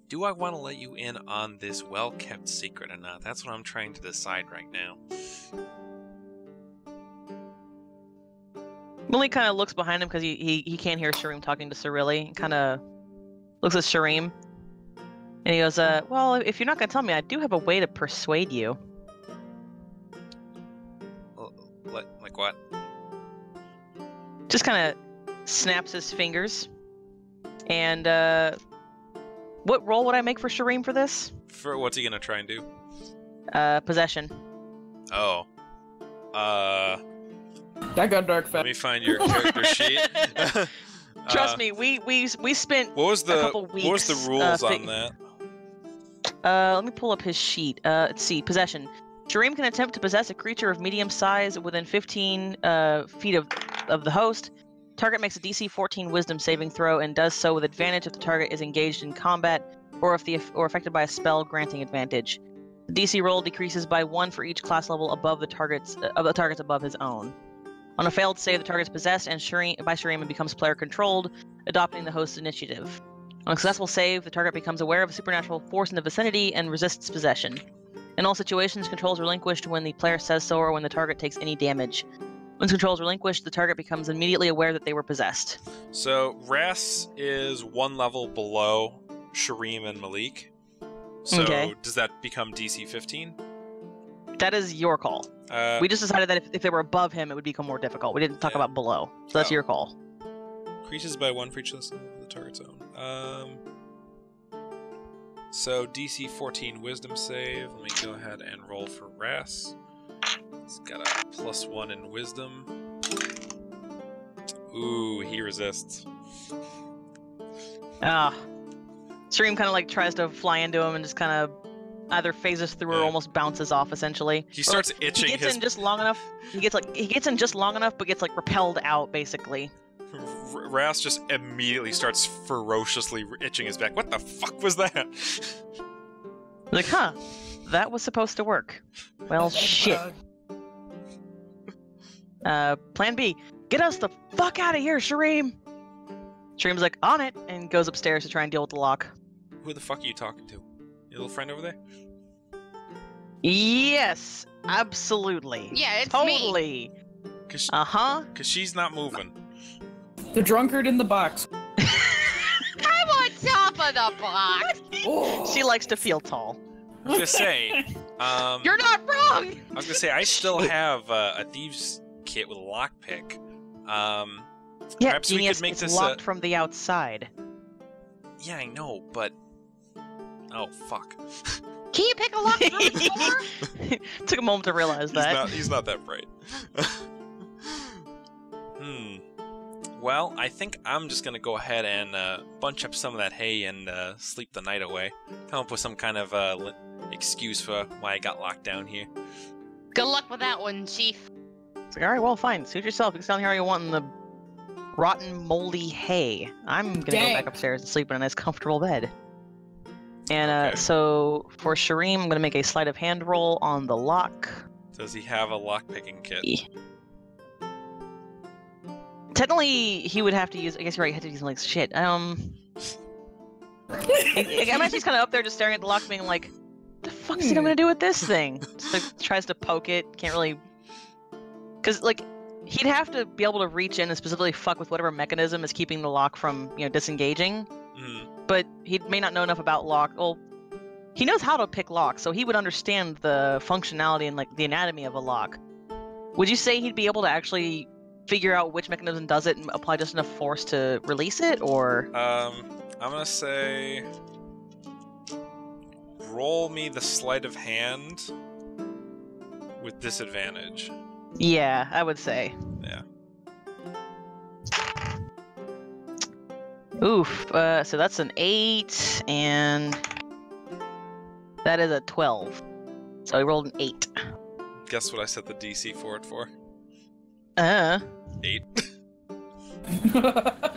do I want to let you in on this well-kept secret or not? That's what I'm trying to decide right now. Malik kind of looks behind him because he can't hear Sharim talking to Cirilli. Kind of looks at Sharim. And he goes, well, if you're not going to tell me, I do have a way to persuade you. Like what? Just kind of snaps his fingers. And, what role would I make for Sharim for this? For what's he going to try and do? Possession. Oh. That got dark fast. Let me find your character sheet. Trust me, we spent a couple weeks. What was the rules on that? Let me pull up his sheet. Let's see. Possession. Sharim can attempt to possess a creature of medium size within 15 feet of the host. Target makes a DC 14 Wisdom saving throw and does so with advantage if the target is engaged in combat or affected by a spell granting advantage. The DC roll decreases by 1 for each class level above the targets above his own. On a failed save, the target is possessed by Sharim and becomes player controlled, adopting the host's initiative. On a successful save, the target becomes aware of a supernatural force in the vicinity and resists possession. In all situations, control is relinquished when the player says so or when the target takes any damage. Once control is relinquished, the target becomes immediately aware that they were possessed. So, Ras is 1 level below Sharim and Malik. So, Does that become DC 15? That is your call. We just decided that if they were above him, it would become more difficult. We didn't talk about below. So that's your call. Increases by 1 for each level of the target's own. So, DC 14 Wisdom save. Let me go ahead and roll for Ras. It's got a +1 in Wisdom. Ooh, he resists. Sharim kind of tries to fly into him and just kind of either phases through or almost bounces off. Essentially, he starts itching. He gets in just long enough. He gets in just long enough, but gets repelled out basically. Ras just immediately starts ferociously itching his back. What the fuck was that? That was supposed to work. Well, shit. Plan B. Get us the fuck out of here, Sharim! Sharim's like, on it, and goes upstairs to try and deal with the lock. Who the fuck are you talking to? Your little friend over there? Yes, absolutely. Yeah, it's totally. me. Because she's not moving. The drunkard in the box. I'm on top of the box. Oh. She likes to feel tall. I was gonna say, You're not wrong. I was gonna say I still have a thieves kit with a lockpick. Yeah, perhaps genius, we could make it's this locked from the outside. Yeah, I know, but oh fuck. Can you pick a lock through the door? Took a moment to realize that. He's not that bright. Well, I think I'm just gonna go ahead and bunch up some of that hay and sleep the night away. Come up with some kind of excuse for why I got locked down here. Good luck with that one, Chief. It's like, alright, well, fine. Suit yourself. You can stand here all you want in the rotten, moldy hay. I'm gonna go back upstairs and sleep in a nice, comfortable bed. And Okay. so, for Sharim, I'm gonna make a sleight of hand roll on the lock. Does he have a lockpicking kit? Technically, he would have to use. I guess you're right. He had to use like shit. I'm actually just kind of up there, just staring at the lock, being like, "The fuck is he gonna do with this thing?" Just like, tries to poke it. Can't really, because like he'd have to be able to reach in and specifically fuck with whatever mechanism is keeping the lock from disengaging. But he may not know enough about lock. Well, he knows how to pick locks, so he would understand the functionality and like the anatomy of a lock. Would you say he'd be able to actually figure out which mechanism does it and apply just enough force to release it, or? I'm gonna say, roll me the sleight of hand with disadvantage. Yeah, I would say. Yeah. Oof. So that's an 8, and that is a 12. So he rolled an 8. Guess what I set the DC for it for? 8.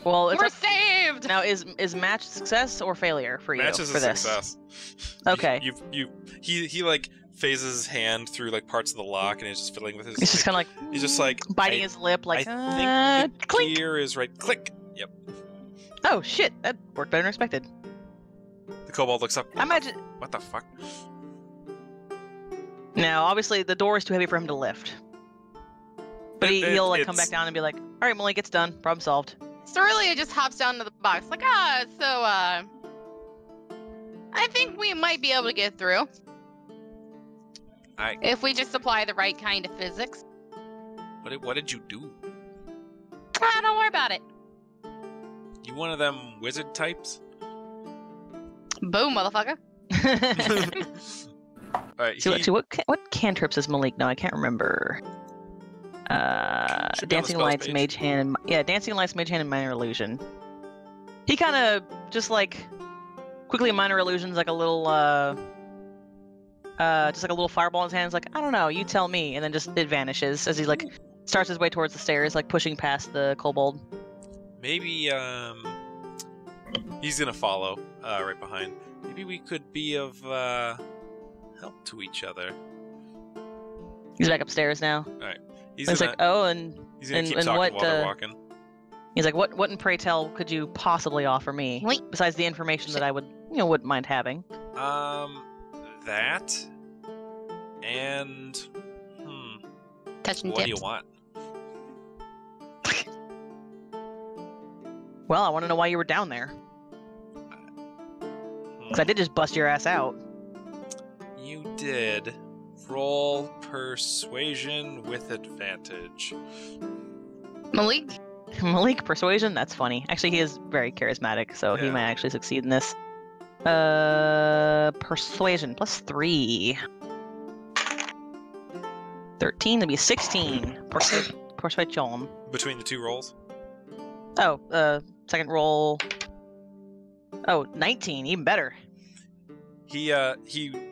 Well, it's We're saved. now is match success or failure for you? Match is for a this? success. Okay. He like phases his hand through like parts of the lock and he's just fiddling with his. He's just kind of like He's just like biting his lip, like I think the clink. gear is right. Click. Yep. Oh shit, that worked better than expected. The kobold looks up. I imagine. What the fuck? Now, obviously, the door is too heavy for him to lift. But he'll like come back down and be like, "All right, Malik, it's done. Problem solved." Cirilli just hops down to the box, like, I think we might be able to get through. If we just apply the right kind of physics. What did you do? Don't worry about it. You one of them wizard types? Boom, motherfucker. Alright, So what cantrips does Malik know? I can't remember. Should be on the Dancing spells Lights, page. Mage Hand. Yeah, Dancing Lights, Mage Hand, and Minor Illusion. He kind of just like quickly Minor Illusions, like a little just like a little fireball in his hands. Like, I don't know, you tell me, and then just it vanishes as he like starts his way towards the stairs, like pushing past the kobold. Maybe he's gonna follow right behind. Maybe we could be of help to each other. He's back upstairs now. Alright. He's like, oh, and he's gonna keep and talking what, while they're walking. He's like, what in pray tell could you possibly offer me besides the information that I would, wouldn't mind having? That and Touching what tips. do you want? Well, I want to know why you were down there. Because I did just bust your ass out. You did. Roll persuasion with advantage. Malik, persuasion? That's funny. Actually, he is very charismatic, so he Yeah. might actually succeed in this. Persuasion, +3. 13, that'd be 16. Persuasion. Between the two rolls? Oh, second roll. Oh, 19, even better. He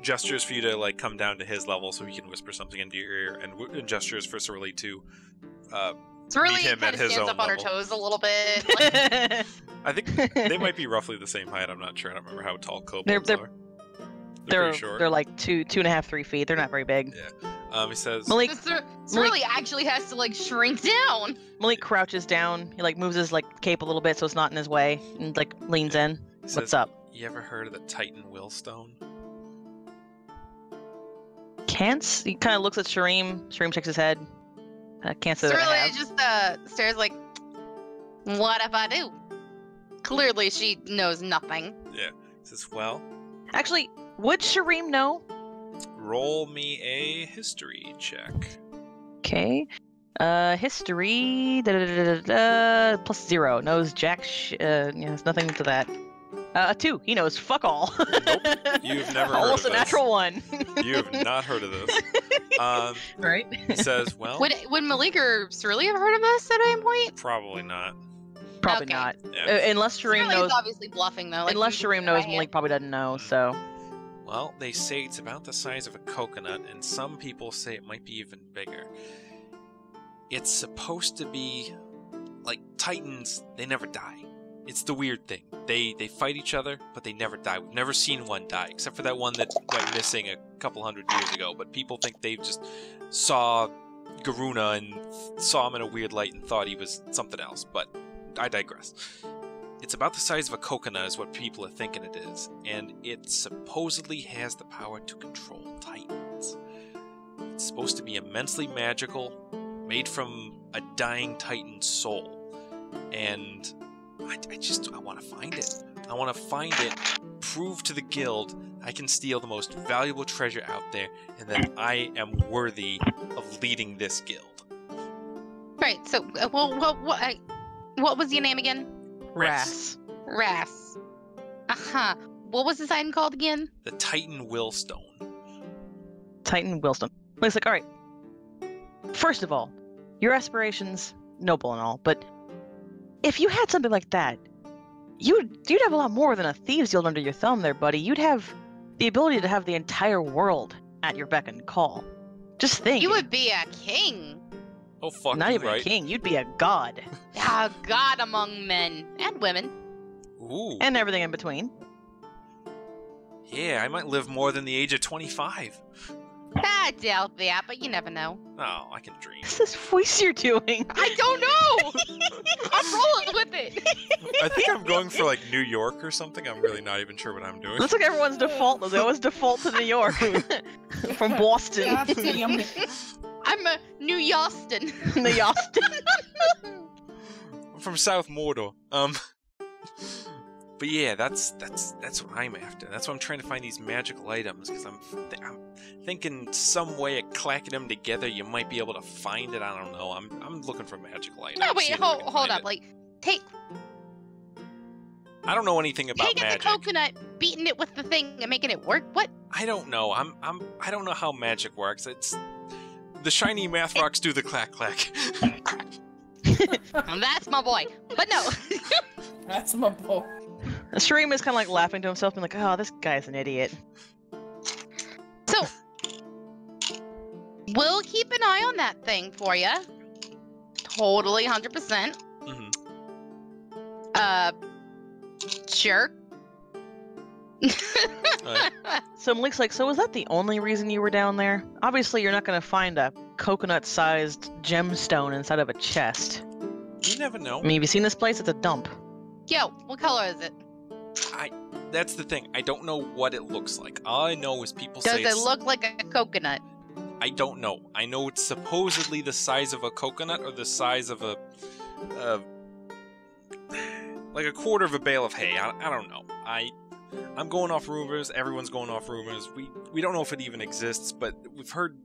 gestures for you to like come down to his level so he can whisper something into your ear, and gestures for Cirilli to Cirilli meet him kind at of his stands own up on her level. toes a little bit. Like, I think they might be roughly the same height. I'm not sure. I don't remember how tall kobolds They're are. They're pretty short. They're like 2.5, 3 feet. They're not very big. Yeah. He says... Malik... Cirilli actually has to, like, shrink down. Malik crouches down. He, like, moves his, like, cape a little bit so it's not in his way. And, like, leans in. What's up? You ever heard of the Titan Willstone? Can't. He kind of looks at Sharim. Sharim shakes his head. Can't say that I have. Cirilli just stares like, what if I do? Clearly she knows nothing. Yeah. He says, well... Actually, would Sharim know? Roll me a history check. Okay. History... +0. Knows jack yeah, there's nothing to that. A 2. He knows fuck all. Nope. You've never heard Almost of a natural 1. You have not heard of this. Right? He says, well... Would Malik or Cirilli have heard of this at any point? Probably not. Probably Okay. not. Yeah. Unless Sharim Cirilli's knows... obviously bluffing, though. Like, Unless Sharim knows, Malik probably doesn't know, so... Well, they say it's about the size of a coconut, and some people say it might be even bigger. It's supposed to be... Like, Titans, they never die. It's the weird thing. They fight each other, but they never die. We've never seen one die, except for that one that went missing a couple hundred years ago. But people think they just saw Garuna and saw him in a weird light and thought he was something else. But I digress. It's about the size of a coconut is what people are thinking it is. And it supposedly has the power to control Titans. It's supposed to be immensely magical, made from a dying Titan's soul. And... I want to find it. I want to find it, prove to the guild I can steal the most valuable treasure out there, and that I am worthy of leading this guild. Right, so, what was your name again? Ras. Uh-huh. What was this item called again? The Titan Willstone. Titan Willstone. It's like, alright. First of all, your aspirations, noble and all, but... If you had something like that, you'd have a lot more than a thieves guild under your thumb there, buddy. You'd have the ability to have the entire world at your beck and call. Just think. You would be a king. Oh, fuck. Not even right. a king. You'd be a god. A god among men and women. Ooh. And everything in between. Yeah, I might live more than the age of 25. I doubt that, but you never know. Oh, I can dream. What's this voice you're doing? I don't know! I'm rolling with it! I think I'm going for, like, New York or something. I'm really not even sure what I'm doing. That's like everyone's default, though. They always default to New York. From Boston. I'm a New Yoston. New Yoston. I'm from South Mordor. But yeah, that's what I'm after. That's why I'm trying to find these magical items, because I'm thinking some way of clacking them together, you might be able to find it. I don't know. I'm looking for magical items. No, wait, hold up. Like, I don't know anything about taking magic. The coconut, beating it with the thing, and making it work. What? I don't know. I don't know how magic works. It's the shiny math rocks do the clack clack. That's my boy. But no. That's my boy. Sharim is kind of like laughing to himself and like, oh, this guy's an idiot. So, we'll keep an eye on that thing for you. Totally, 100%. Sure. So Malik's like, so was that the only reason you were down there? Obviously, you're not going to find a coconut-sized gemstone inside of a chest. You never know. I mean, have you seen this place? It's a dump. Yo, what color is it? That's the thing. I don't know what it looks like. All I know is people say Does it look like a coconut? I don't know. I know it's supposedly the size of a coconut or the size of a... like a quarter of a bale of hay. I don't know. I'm going off rumors. Everyone's going off rumors. We don't know if it even exists, but we've heard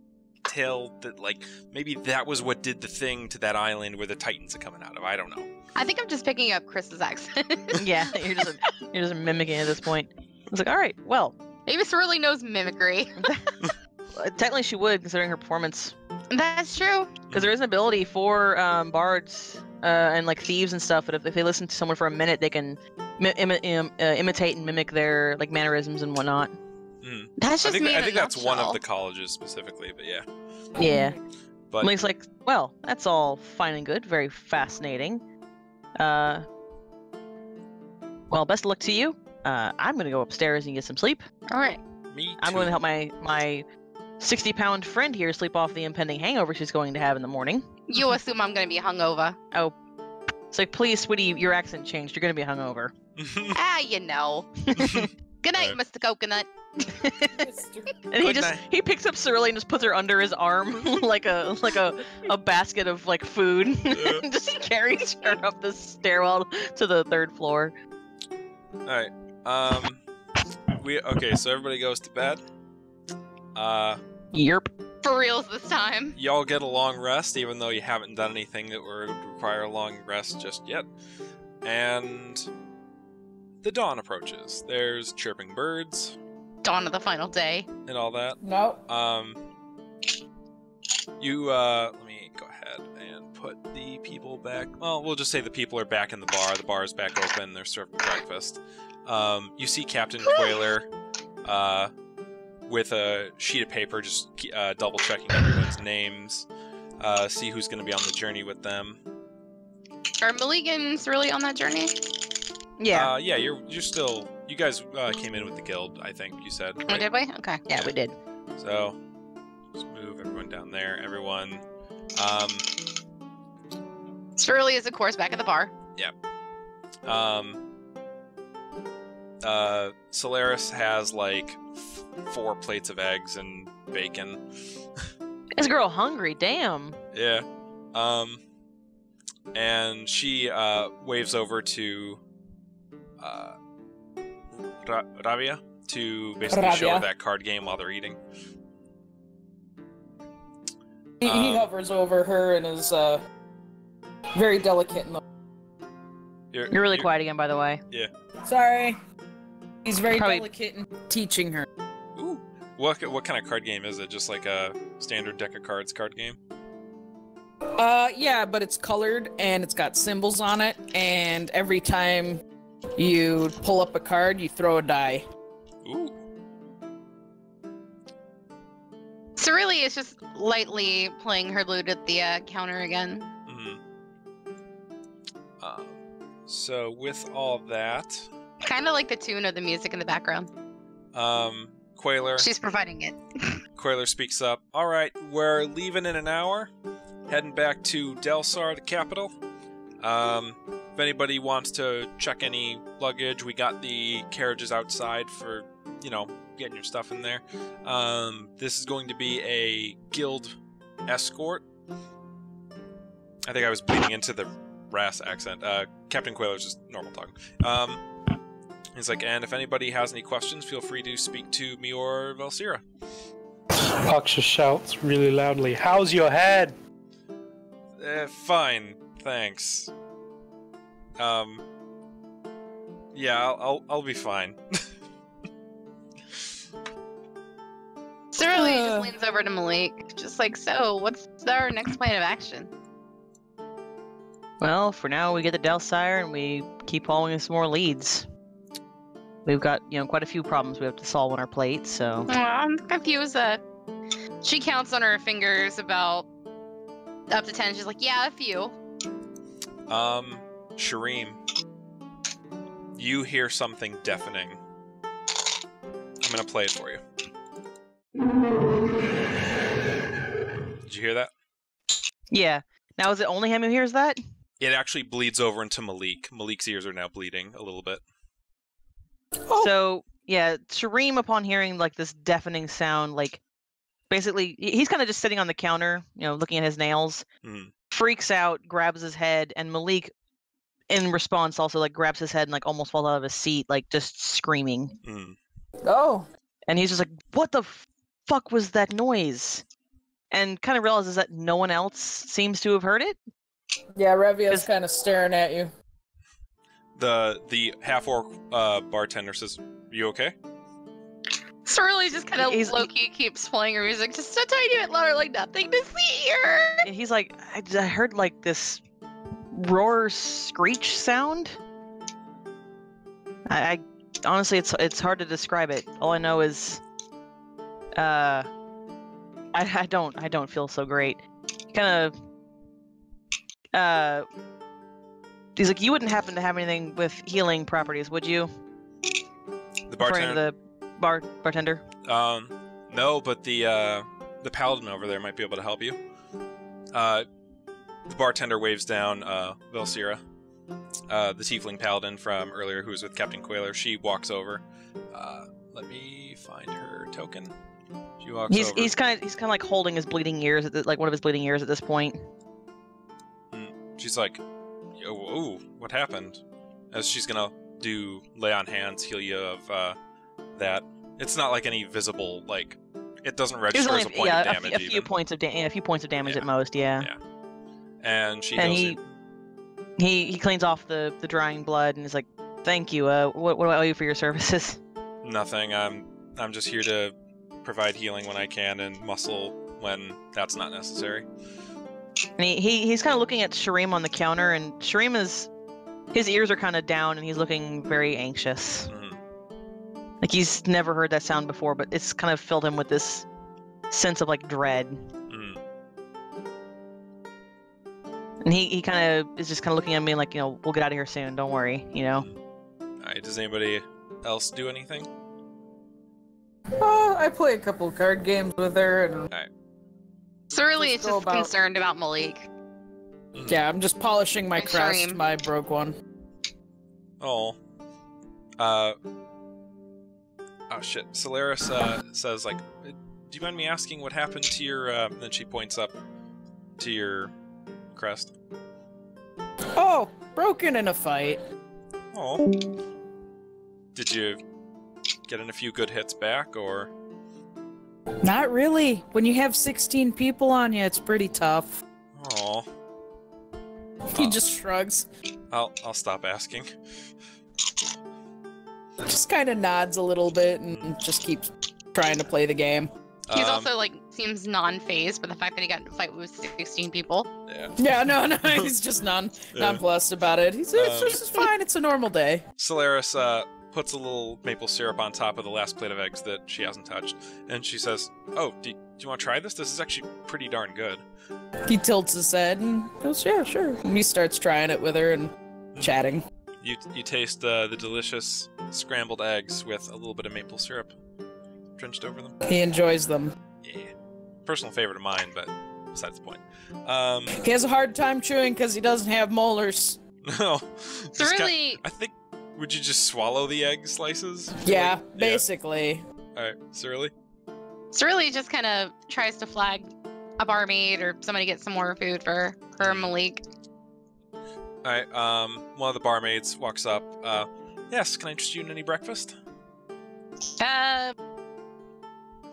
tell that, like, maybe that was what did the thing to that island where the Titans are coming out of. I don't know. I think I'm just picking up Chris's accent. Yeah, you're just mimicking at this point. It's like, all right, well. Maybe Cirilli knows mimicry. Technically, she would, considering her performance. That's true. Because there is an ability for bards and like thieves and stuff that if they listen to someone for a minute, they can imitate and mimic their like mannerisms and whatnot. Mm. That's just I think that's one of the colleges specifically, but yeah. Yeah. But Link's like, well, that's all fine and good, very fascinating. Well, best of luck to you. I'm gonna go upstairs and get some sleep. All right. Me too. I'm going to help my 60-pound friend here sleep off the impending hangover she's going to have in the morning. You assume I'm going to be hungover. Oh. It's like, please, sweetie, your accent changed. You're going to be hungover. You know. Good night, Mr. Coconut. And he picks up Cirilli and just puts her under his arm like a basket of like food and just carries her up the stairwell to the 3rd floor. Alright. So everybody goes to bed. Yerp. For reals this time. Y'all get a long rest, even though you haven't done anything that would require a long rest just yet. And the dawn approaches. There's chirping birds. Dawn of the final day. And all that. No. Let me go ahead and put the people back. Well, we'll just say the people are back in the bar. The bar is back open. They're serving breakfast. You see Captain Quailer, with a sheet of paper, just double-checking everyone's names, see who's going to be on the journey with them. Are Malik and Cirilli on that journey? Yeah. Yeah, you're still... You guys came in with the guild, I think you said. Oh, right? did we? Okay. Yeah, we did. So, just move everyone down there. Everyone... Cirilli is, of course, back at the bar. Yep. Solaris has, like... 4 plates of eggs and bacon. This girl hungry, damn. Yeah. And she waves over to Ravii'a to basically show her that card game while they're eating. He hovers over her and is very delicate. You're really quiet again, by the way. Yeah. Sorry. He's very delicate in teaching her. Ooh. What kind of card game is it? Just like a standard deck of cards card game? Yeah, but it's colored and it's got symbols on it, and every time you pull up a card, you throw a die. Ooh. Cirilli is just lightly playing her lute at the counter again. Mm-hmm. So with all that... Kind of like the tune of the music in the background. Quailer... She's providing it. Quailer speaks up. Alright, we're leaving in an hour. Heading back to Delsar, the capital. If anybody wants to check any luggage, we got the carriages outside for, getting your stuff in there. This is going to be a guild escort. I think I was bleeding into the Ras accent. Captain Quailer's just normal talking. He's like, and if anybody has any questions, feel free to speak to me or Velsira. Acxa shouts really loudly, "How's your head?" Fine, thanks. Yeah, I'll be fine. Cirilli just leans over to Malik, just like, so, what's our next plan of action? Well, for now, we get the Delsire and we keep following some more leads. We've got, quite a few problems we have to solve on our plate, so... I'm confused. She counts on her fingers about up to 10. She's like, yeah, a few. Sharim, you hear something deafening. I'm gonna play it for you. Did you hear that? Yeah. Now, is it only him who hears that? It actually bleeds over into Malik. Malik's ears are now bleeding a little bit. Oh. So, yeah, Sharim, upon hearing, this deafening sound, basically, he's kind of just sitting on the counter, looking at his nails, freaks out, grabs his head, and Malik, in response, also, grabs his head and, almost falls out of his seat, just screaming. Oh. And he's just like, what the fuck was that noise? And kind of realizes that no one else seems to have heard it. Yeah, Ravii'a's kind of staring at you. The half-orc bartender says, "You okay?" Cirilli just kind of low-key keeps playing her music just a tiny bit louder, like nothing to see here. And he's like, I heard this roar screech sound. I honestly, it's hard to describe it. All I know is, I don't feel so great. Kind of, he's like, you wouldn't happen to have anything with healing properties, would you? The bartender. The bartender. No, but the paladin over there might be able to help you. The bartender waves down Velsira, the tiefling paladin from earlier who was with Captain Quailer. She walks over. Let me find her token. She walks over. He's kind of like holding his bleeding ears, like one of his bleeding ears at this point. She's like, "Oh, what happened?" As she's gonna lay on hands, heal you of that. It's not like any visible, like, it doesn't register as a point of damage. A few points of damage at most. Yeah. And she he cleans off the drying blood and is like, "Thank you. What do I owe you for your services?" Nothing. I'm just here to provide healing when I can and muscle when that's not necessary. And he's kind of looking at Sharim on the counter, and Sharim his ears are kind of down, and he's looking very anxious. Mm-hmm. Like he's never heard that sound before, but it's kind of filled him with this sense of like dread. Mm-hmm. And he kind of is just kind of looking at me like, we'll get out of here soon. Don't worry, All right. Does anybody else do anything? I play a couple card games with her, and right. Cirilli is just concerned about Malik. Yeah, I'm just polishing my crest. Sharim. My broke one. Oh. Oh shit. Solaris says, like, do you mind me asking what happened to your, then she points up to your crest. Oh, broken in a fight. Oh. Did you get in a few good hits back, or? Not really. When you have 16 people on you, it's pretty tough. Oh. He just shrugs. I'll stop asking. Just kind of nods a little bit and just keeps trying to play the game. He's also like seems non-phased by the fact that he got in a fight with 16 people. Yeah. Yeah, no, he's just nonplussed about it. It's just fine. It's a normal day. Solaris puts a little maple syrup on top of the last plate of eggs that she hasn't touched, and she says, "Oh, do you want to try this? This is actually pretty darn good." He tilts his head and goes, "Yeah, sure." And he starts trying it with her and chatting. You taste the delicious scrambled eggs with a little bit of maple syrup drenched over them. He enjoys them. Yeah, personal favorite of mine, but besides the point. He has a hard time chewing because he doesn't have molars. No. Cirilli. I think. Would you just swallow the egg slices? Yeah, basically. Yeah. All right, Cirilli? Cirilli just kind of tries to flag a barmaid or somebody get some more food for Malik. All right, one of the barmaids walks up. Yes, can I interest you in any breakfast?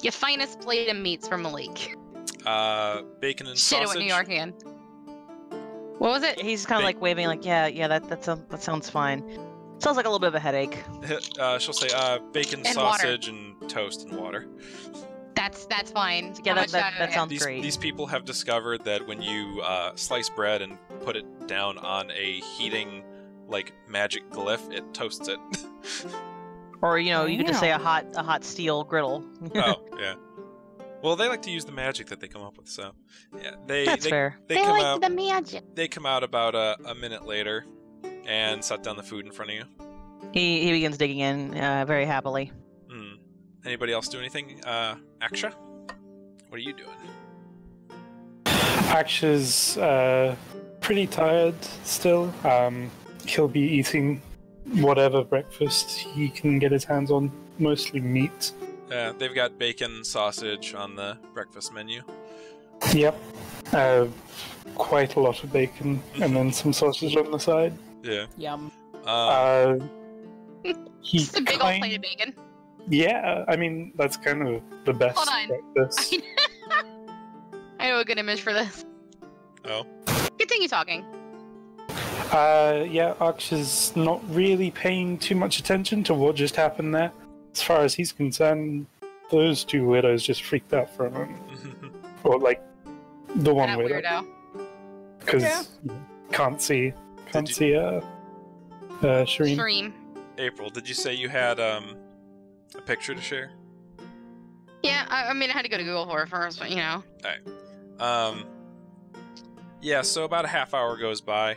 Your finest plate of meats for Malik. Bacon and Shit, sausage. New Yorkian. What was it? He's kind of like waving, like, yeah, that sounds fine. Sounds like a little bit of a headache. She'll say, bacon, and sausage, and toast and water. That's fine. Yeah, that sounds great. These people have discovered that when you slice bread and put it down on a heating, like, magic glyph, it toasts it. Or, you could just say a hot steel griddle. Oh, yeah. Well, they like to use the magic that they come up with, so yeah. That's fair. They like the magic. They come out about a minute later and set down the food in front of you. He begins digging in very happily. Anybody else do anything? Acxa? What are you doing? Acxa's pretty tired still. He'll be eating whatever breakfast he can get his hands on, mostly meat. They've got bacon, sausage on the breakfast menu. Yep. Quite a lot of bacon, and then some sausage on the side. Yeah. Yum. Just a big old plate of bacon. Yeah, I mean, that's kind of the best Hold on. breakfast. I know a good image for this. Oh. Continue talking. Yeah, Acxa's not really paying too much attention to what just happened there. As far as he's concerned, those two widows just freaked out for a moment. Or, like, the one widow. Because can't see Sharim. Sharim. April, did you say you had a picture to share? Yeah, I mean, I had to go to Google for it first, but Alright. Yeah, so about a half hour goes by.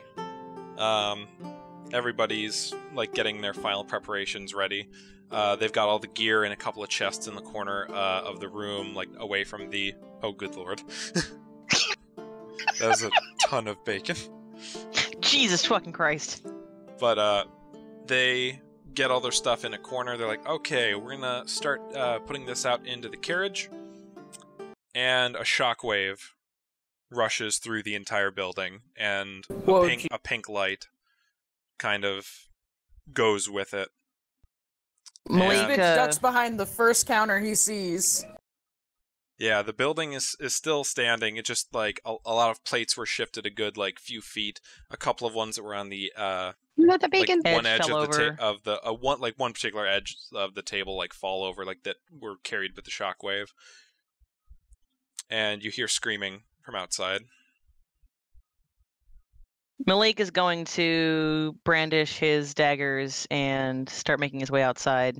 everybody's like getting their final preparations ready. They've got all the gear in a couple of chests in the corner of the room, like away from the... Oh, good lord. That was a ton of bacon. Jesus fucking Christ. But they get all their stuff in a corner. They're like, okay, we're gonna start putting this out into the carriage. And a shockwave rushes through the entire building, and a pink light kind of goes with it. Malik ducks behind the first counter he sees. Yeah, the building is still standing. It just like a lot of plates were shifted a good like few feet. A couple of ones that were on the the bacon like, one edge of the one particular edge of the table like fall over, like that were carried with the shockwave. And you hear screaming from outside. Malik is going to brandish his daggers and start making his way outside.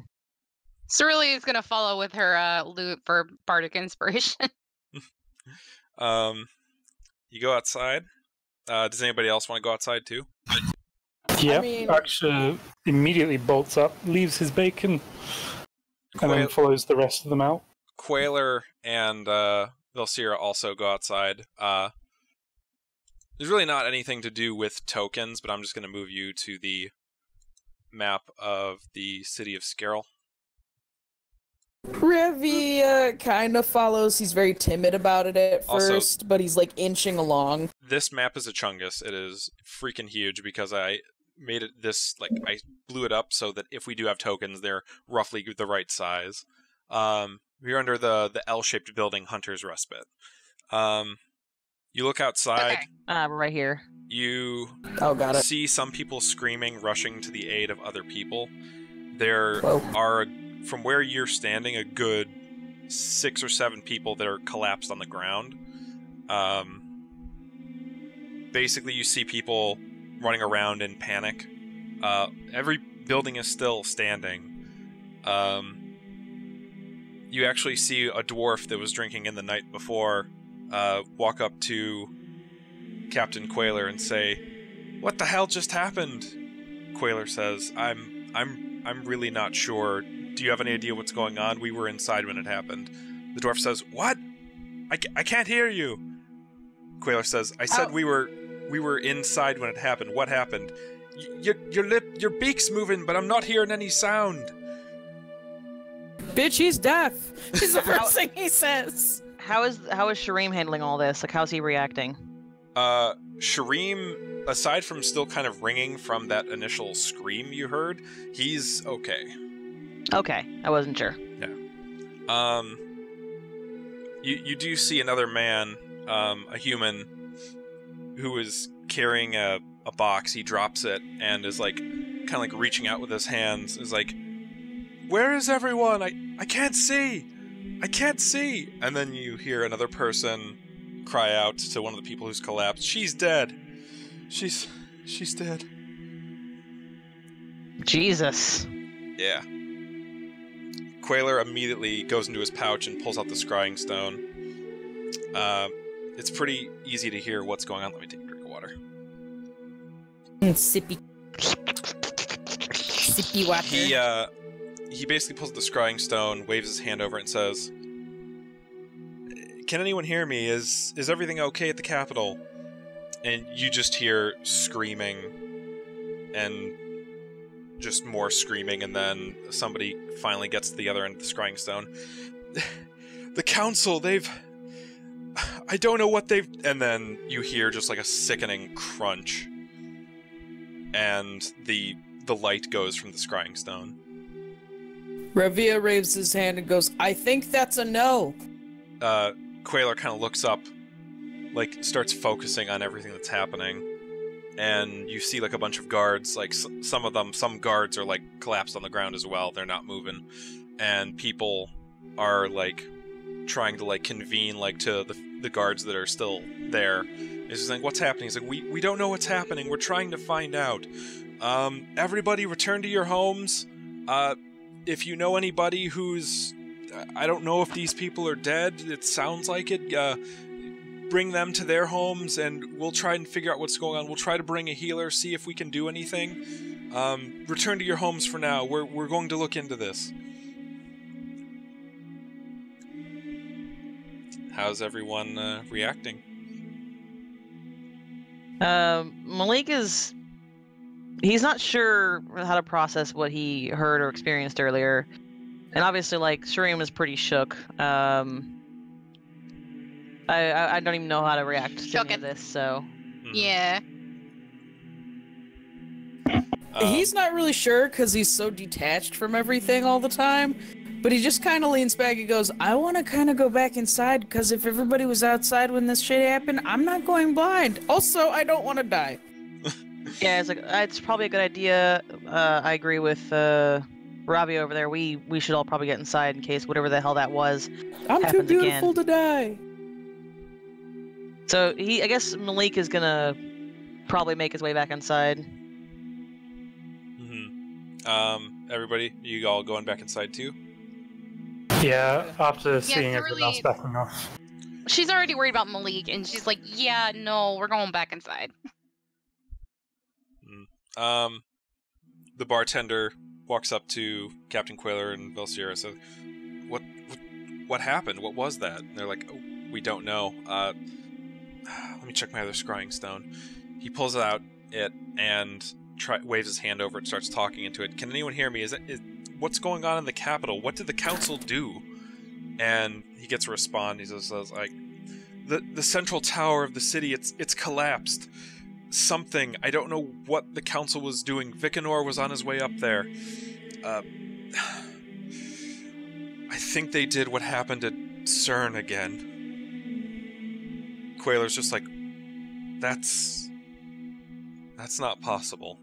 Cirilli is going to follow with her loot for bardic inspiration. You go outside. Does anybody else want to go outside too? Yeah, Acxa immediately bolts up, leaves his bacon, and then follows the rest of them out. Quailer and Vilcira also go outside. There's really not anything to do with tokens, but I'm just going to move you to the map of the city of Skye. Ravii'a kind of follows. He's very timid about it at first, but he's like inching along. This map is a chungus. It is freaking huge because I made it this, like, I blew it up so that if we do have tokens, they're roughly the right size. We're under the L-shaped building, Hunter's Respite. You look outside. Okay. Right here. You got it. see some people screaming, rushing to the aid of other people. There are, from where you're standing, a good 6 or 7 people that are collapsed on the ground. Basically, you see people running around in panic. Every building is still standing. You actually see a dwarf that was drinking in the night before walk up to Captain Quailer and say, "What the hell just happened?" Quailer says, I'm really not sure. Do you have any idea what's going on? We were inside when it happened." The dwarf says, "What? I can't hear you." Quailer says, "I said we were inside when it happened. What happened?" Your beak's moving, but I'm not hearing any sound." Bitch, he's deaf. Is the first thing he says. How is Sharim handling all this? Like, how's he reacting? Sharim, aside from still kind of ringing from that initial scream you heard, he's okay. Okay, I wasn't sure. Yeah. You do see another man, a human, who is carrying a box. He drops it and is like, kind of like reaching out with his hands. Is like, "Where is everyone? I can't see! I can't see!" And then you hear another person cry out to one of the people who's collapsed, "She's dead! She's dead." Jesus. Yeah. Quailer immediately goes into his pouch and pulls out the scrying stone. It's pretty easy to hear what's going on. Let me take a drink of water. Sippy water. He basically pulls out the scrying stone, waves his hand over it, and says, "Can anyone hear me? Is everything okay at the Capitol?" And you just hear screaming, and just more screaming, and then somebody finally gets to the other end of the scrying stone. "The Council, I don't know what they've..." And then you hear just like a sickening crunch, and the light goes from the scrying stone. Ravii'a raises his hand and goes, "I think that's a no." Quailer kind of looks up, like starts focusing on everything that's happening, and you see like a bunch of guards, like some guards are like collapsed on the ground as well. They're not moving, and people are like trying to like convene like to the guards that are still there. He's just like, "What's happening?" He's like, we don't know what's happening. We're trying to find out. Everybody return to your homes. If you know anybody who's... I don't know if these people are dead. It sounds like it. bring them to their homes, and we'll try and figure out what's going on. We'll try to bring a healer, see if we can do anything. Return to your homes for now. We're going to look into this. How's everyone reacting? Malik he's not sure how to process what he heard or experienced earlier. And obviously, like, Sharim is pretty shook. I don't even know how to react to any of this, so... Yeah. He's not really sure because he's so detached from everything all the time, but he just kind of leans back and goes, I want to kind of go back inside because if everybody was outside when this shit happened, I'm not going blind. Also, I don't want to die. Yeah, it's probably a good idea. I agree with Ravii'a over there. We should all probably get inside in case whatever the hell that was I'm too beautiful again. to die. So I guess Malik is gonna probably make his way back inside. Everybody, you all going back inside too? Yeah, after seeing everyone else backing off. She's already worried about Malik, and she's like, yeah, no, we're going back inside. The bartender walks up to Captain Quailer and Velsiera and says, What happened? What was that? And they're like, oh, we don't know. Let me check my other scrying stone. He pulls it out and waves his hand over it, starts talking into it. Can anyone hear me? What's going on in the capital? What did the council do? And he gets a response. He says like, the central tower of the city, it's collapsed. Something. I don't know what the council was doing. Vikanor was on his way up there. I think they did what happened at CERN again. Quailer's just like, that's not possible.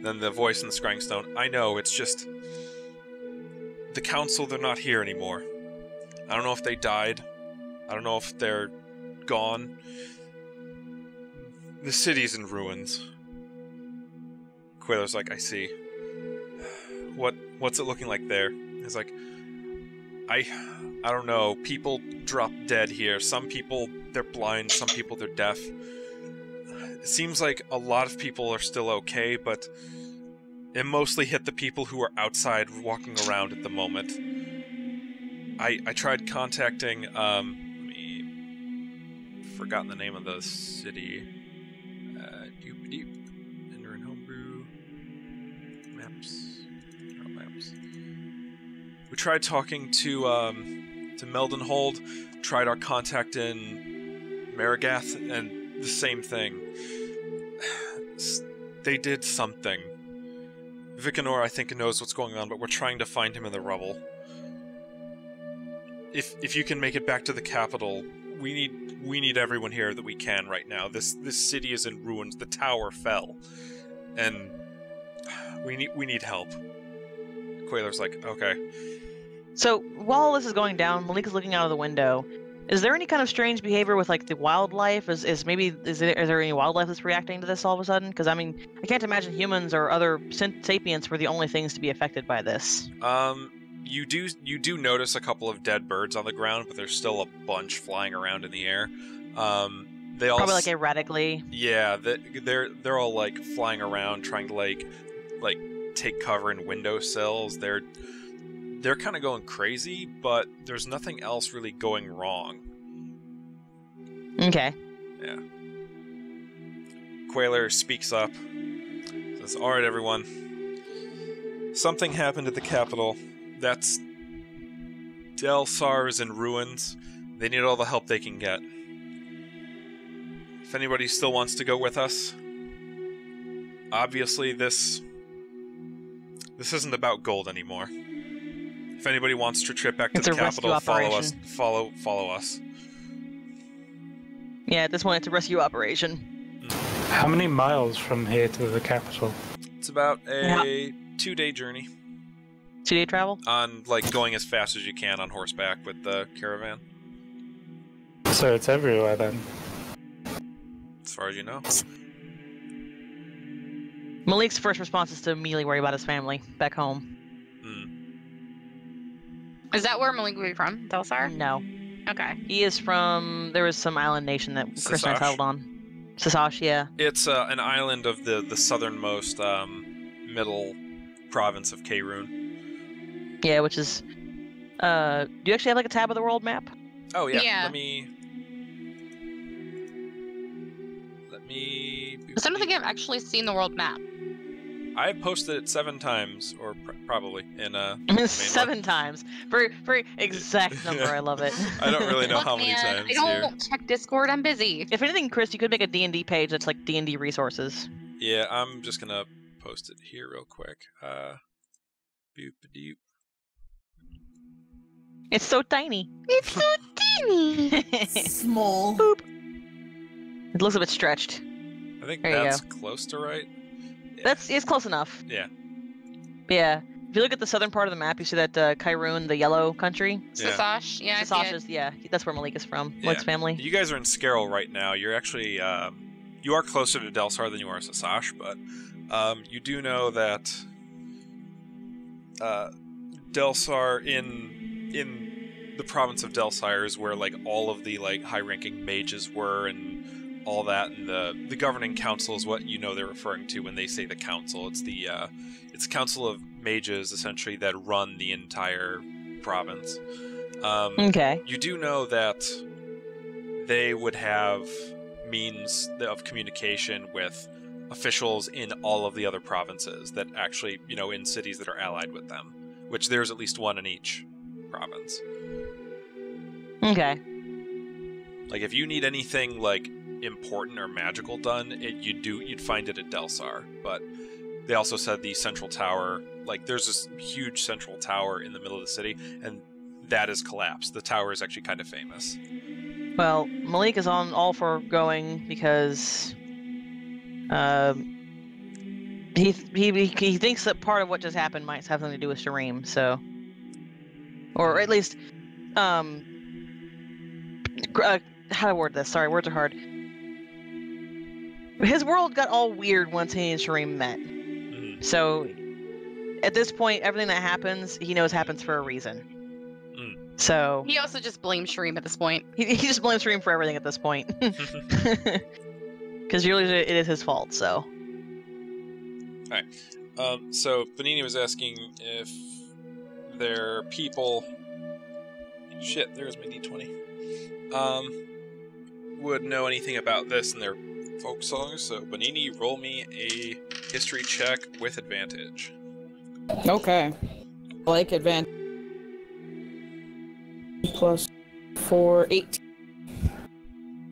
Then the voice in the scrying stone, I know, it's just... The council, they're not here anymore. I don't know if they died. I don't know if they're gone. The city's in ruins. Quailer's like, I see. What's it looking like there? He's like, I don't know. People drop dead here. Some people, they're blind. Some people, they're deaf. It seems like a lot of people are still okay, but it mostly hit the people who are outside walking around at the moment. I tried contacting, forgotten the name of the city. Dendurin homebrew. Maps. We tried talking to Meldenhold, tried our contact in Marigath, and the same thing. They did something. Vikanor, I think, knows what's going on, but we're trying to find him in the rubble. If you can make it back to the capital, we need everyone here that we can right now. This city is in ruins. The tower fell, and we need help. Quailer's like, okay. So while all this is going down, Malik is looking out of the window. Is there any kind of strange behavior with like the wildlife? Is there any wildlife that's reacting to this all of a sudden? Because I mean, I can't imagine humans or other sapients were the only things to be affected by this. You do notice a couple of dead birds on the ground, but there's still a bunch flying around in the air. They all probably like erratically. Yeah, they're all like flying around, trying to like take cover in windowsills. They're kind of going crazy, but there's nothing else really going wrong. Okay. Yeah. Quailer speaks up. Says, all right, everyone. Something happened at the capital. That's... Delsar is in ruins. They need all the help they can get. If anybody still wants to go with us, obviously this isn't about gold anymore. If anybody wants to trip back to the capital, follow us. Follow us. Yeah, at this point, it's a rescue operation. How many miles from here to the capital? It's about a 2-day journey. 2-day travel? On, like, going as fast as you can on horseback with the caravan. So it's everywhere, then? As far as you know. Malik's first response is to immediately worry about his family back home. Is that where Malik would be from? Delsar? No. Okay. He is from. There was some island nation that Chris and I settled on. Sasash, yeah. It's an island of the southernmost middle province of Kairun. Yeah, which is. Do you actually have like a tab of the world map? Oh yeah. Yeah. Let me. I don't think I've actually seen the world map. I've posted it 7 times, or probably in 7 times. Very exact number. I love it. I don't really know Look, how many man, times. I don't check Discord. I'm busy. If anything, Chris, you could make a D&D page that's like D&D resources. Yeah, I'm just gonna post it here real quick. Boop-a-doop. It's so tiny. It's so tiny. Small. Boop. It looks a bit stretched. I think There you that's close to right. Yeah. It's close enough. Yeah. Yeah. If you look at the southern part of the map, you see that Kairun, the yellow country. Yeah. Sasash, yeah, I see Sasash it. is, yeah, that's where Malik is from. Yeah. Malik's family. You guys are in Scaril right now. You're actually you are closer to Delsar than you are Sasash, but you do know that Delsar in the province of Delsire is where like all of the like high-ranking mages were and all that, and the governing council is what you know they're referring to when they say the council. It's the council of mages essentially that run the entire province. Okay. You do know that they would have means of communication with officials in all of the other provinces that actually, you know, in cities that are allied with them, which there's at least one in each province. Okay. Like if you need anything like important or magical done, you'd find it at Delsar. But they also said the central tower, like there's this huge central tower in the middle of the city, and that has collapsed. The tower is actually kind of famous. Well, Malik is on all for going because he thinks that part of what just happened might have something to do with Sharim, so, or at least how to word this? Sorry, words are hard. His world got all weird once he and Sharim met. Mm. So, at this point, everything that happens, he knows happens for a reason. Mm. So He also just blames Sharim at this point. he just blames Sharim for everything at this point. Because usually it is his fault, so. Alright. So Buhnini was asking if their people... Shit, there's my D20. Would know anything about this in their folk songs, so Buhnini, roll me a history check with advantage. Okay. Like advantage. Plus 4, 8.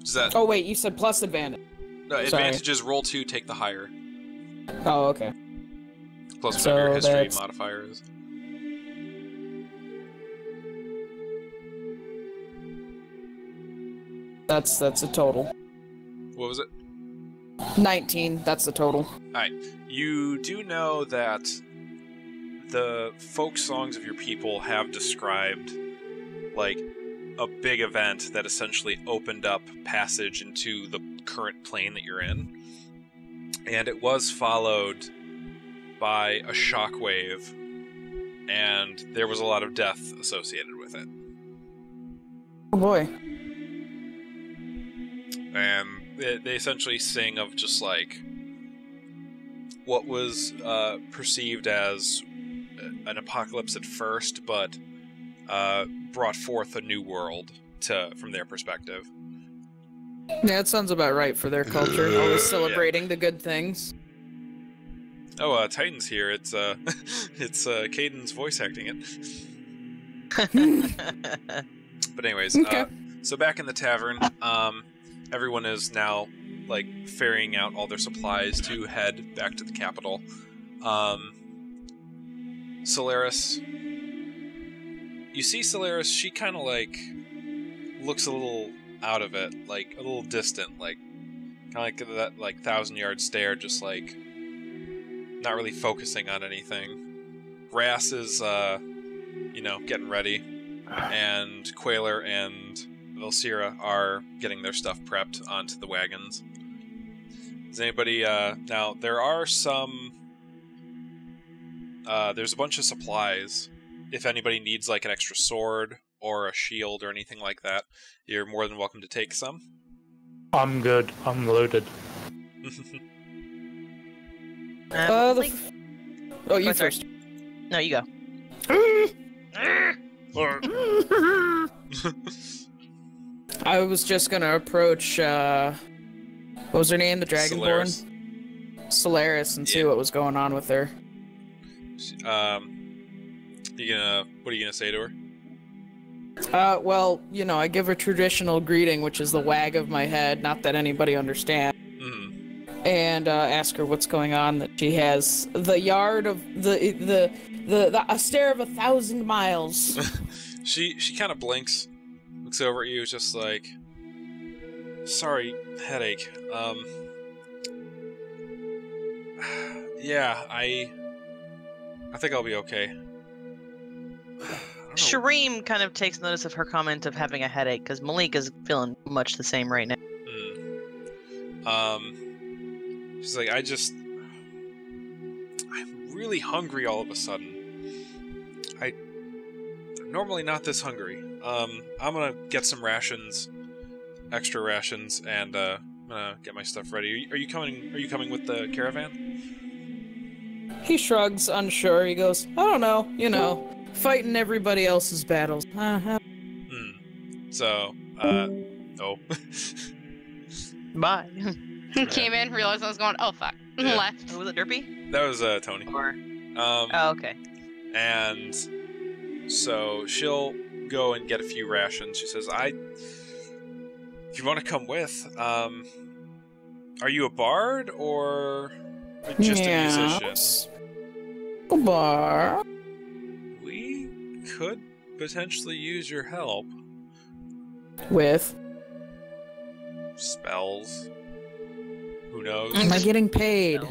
Is that... Oh wait, you said plus advantage. No, advantage is roll 2, take the higher. Oh, okay. Plus So whatever your history that's- modifier is. That's a total. What was it? 19, that's the total. Alright. You do know that the folk songs of your people have described, like, a big event that essentially opened up passage into the current plane that you're in. And it was followed by a shockwave, and there was a lot of death associated with it. Oh boy. And they essentially sing of just like what was perceived as an apocalypse at first, but brought forth a new world from their perspective. Yeah, it sounds about right for their culture. Always celebrating the good things. Oh, Titan's here. It's it's Caden's voice acting it. But anyways, Okay. So back in the tavern, everyone is now like ferrying out all their supplies to head back to the capital. Solaris, you see Solaris, she kind of like looks a little out of it, like a little distant, like kind of like that like 1,000-yard stare, just like not really focusing on anything. Ras is getting ready, and Quailer and Vilcira are getting their stuff prepped onto the wagons. Does anybody now there are some there's a bunch of supplies if anybody needs like an extra sword or a shield or anything like that, you're more than welcome to take some. I'm good. I'm loaded. You first. No, you go. I was just gonna approach, what was her name? The Dragonborn? Solaris, and see what was going on with her. What are you gonna say to her? Well, I give her traditional greeting, which is the wag of my head, not that anybody understands. And ask her what's going on, that she has the yard of the a stare of 1,000 miles. She kind of blinks, looks over at you, just like, sorry, headache. Yeah, I think I'll be okay. Sharim kind of takes notice of her comment of having a headache, because Malik is feeling much the same right now. She's like, I'm really hungry all of a sudden. I'm normally not this hungry. I'm gonna get some rations, extra rations, and I'm gonna get my stuff ready. Are you coming with the caravan? He shrugs, unsure. He goes, I don't know, fighting everybody else's battles. So, no. Bye. Came in, realized I was going, oh fuck. Yeah. Left. Was it Derpy? That was Tony. Or... oh, okay. And so she'll go and get a few rations. She says, if you want to come with, are you a bard or just a musician? A bard. We could potentially use your help. With? Spells. Who knows? Am I getting paid?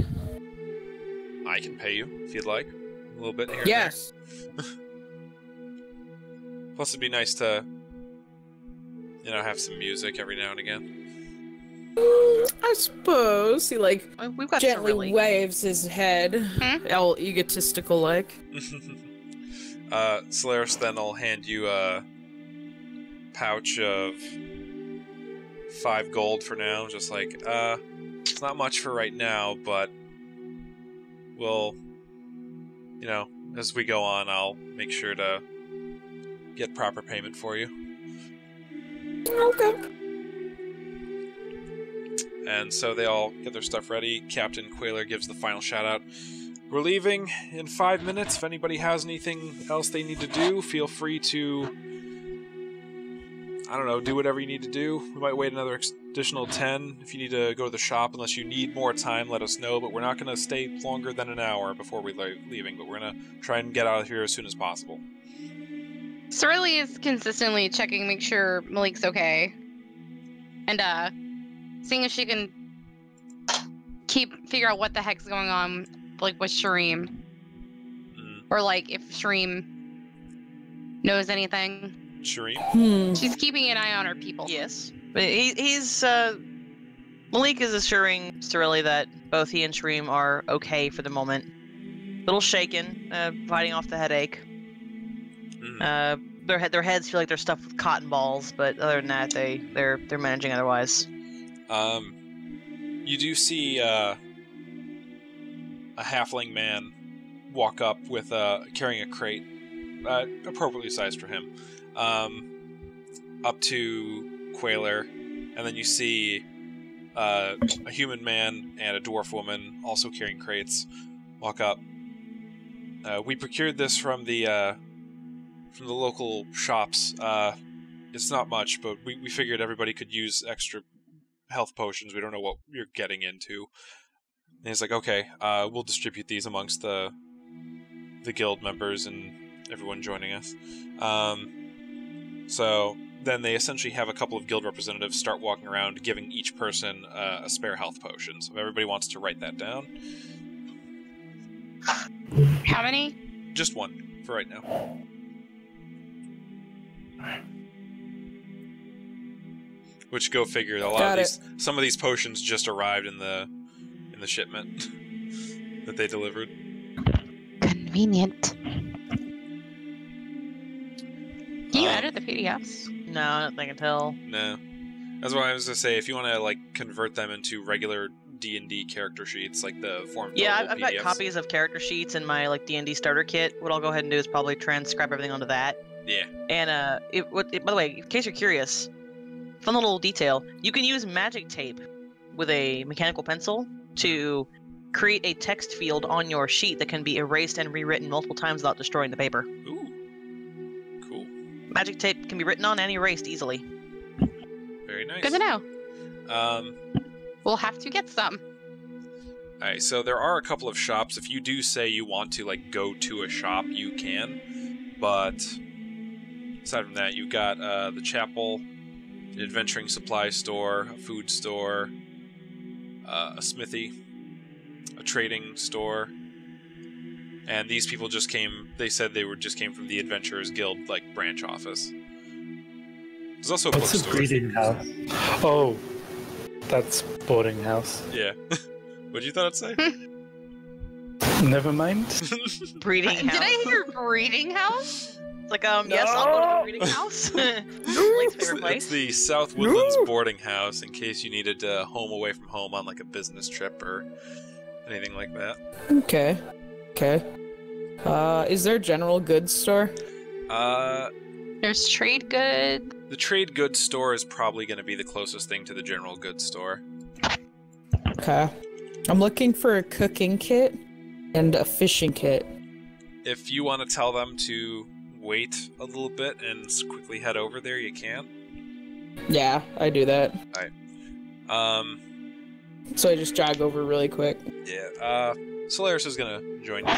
I can pay you if you'd like. A little bit here. Yes. Plus, it'd be nice to, have some music every now and again. I suppose. He, we've got gently Cirilli. waves his head, all egotistical-like. Solaris then will hand you a pouch of 5 gold for now. Just like, it's not much for right now, but we'll, as we go on, I'll make sure to get proper payment for you. Okay. And so they all get their stuff ready. Captain Quailer gives the final shout out. We're leaving in 5 minutes. If anybody has anything else they need to do, feel free to, do whatever you need to do. We might wait another additional 10. If you need to go to the shop, unless you need more time, let us know. But we're not going to stay longer than an hour before we're leaving. But we're going to try and get out of here as soon as possible. Cirilli is consistently checking, make sure Malik's okay. And, seeing if she can figure out what the heck's going on, with Sharim. Or, if Sharim knows anything. Sharim? She's keeping an eye on her people. Yes. But he's, Malik is assuring Cirilli that both he and Sharim are okay for the moment. A little shaken, fighting off the headache. Their heads feel like they're stuffed with cotton balls, but other than that, they're managing otherwise. You do see a halfling man walk up with carrying a crate, appropriately sized for him, up to Quailer, and then you see a human man and a dwarf woman also carrying crates walk up. We procured this from the local shops. It's not much, but we figured everybody could use extra health potions. We don't know what you're getting into. And he's like, okay, we'll distribute these amongst the guild members and everyone joining us. So then they essentially have a couple of guild representatives start walking around, giving each person a spare health potion. So if everybody wants to write that down. How many? Just one for right now. Which, go figure, some of these potions just arrived in the shipment that they delivered. Convenient. Can you edit the PDFs? No, nothing I can tell. No. That's what I was going to say. If you want to, like, convert them into regular D&D character sheets, like the form Yeah, I've got PDFs. copies of character sheets in my like D&D starter kit. What I'll go ahead and do is probably transcribe everything onto that. Yeah. And by the way, in case you're curious, fun little detail: you can use magic tape with a mechanical pencil to create a text field on your sheet that can be erased and rewritten multiple times without destroying the paper. Ooh. Cool. Magic tape can be written on and erased easily. Very nice. Good to know. We'll have to get some. Alright, so there are a couple of shops. If you do say you want to, like, go to a shop, you can. But aside from that, you've got the chapel, an adventuring supply store, a food store, a smithy, a trading store. And these people just came, they said they just came from the Adventurers Guild, like, branch office. There's also a What's bookstore. a breeding house? Oh, that's boarding house. Yeah. What'd you thought I'd say? Never mind. Breeding house. Did I hear breeding house? It's like, yes, I'll go to the breeding house. Blake's favorite place. It's the South Woodlands boarding house, in case you needed a home away from home on, like, a business trip or anything like that. Okay. Is there a general goods store? There's trade good. The trade goods store is probably going to be the closest thing to the general goods store. Okay. I'm looking for a cooking kit and a fishing kit. If you want to tell them to wait a little bit and quickly head over there, you can. Yeah, I do that. Alright. So I just jog over really quick. Yeah, Solaris is going to join you.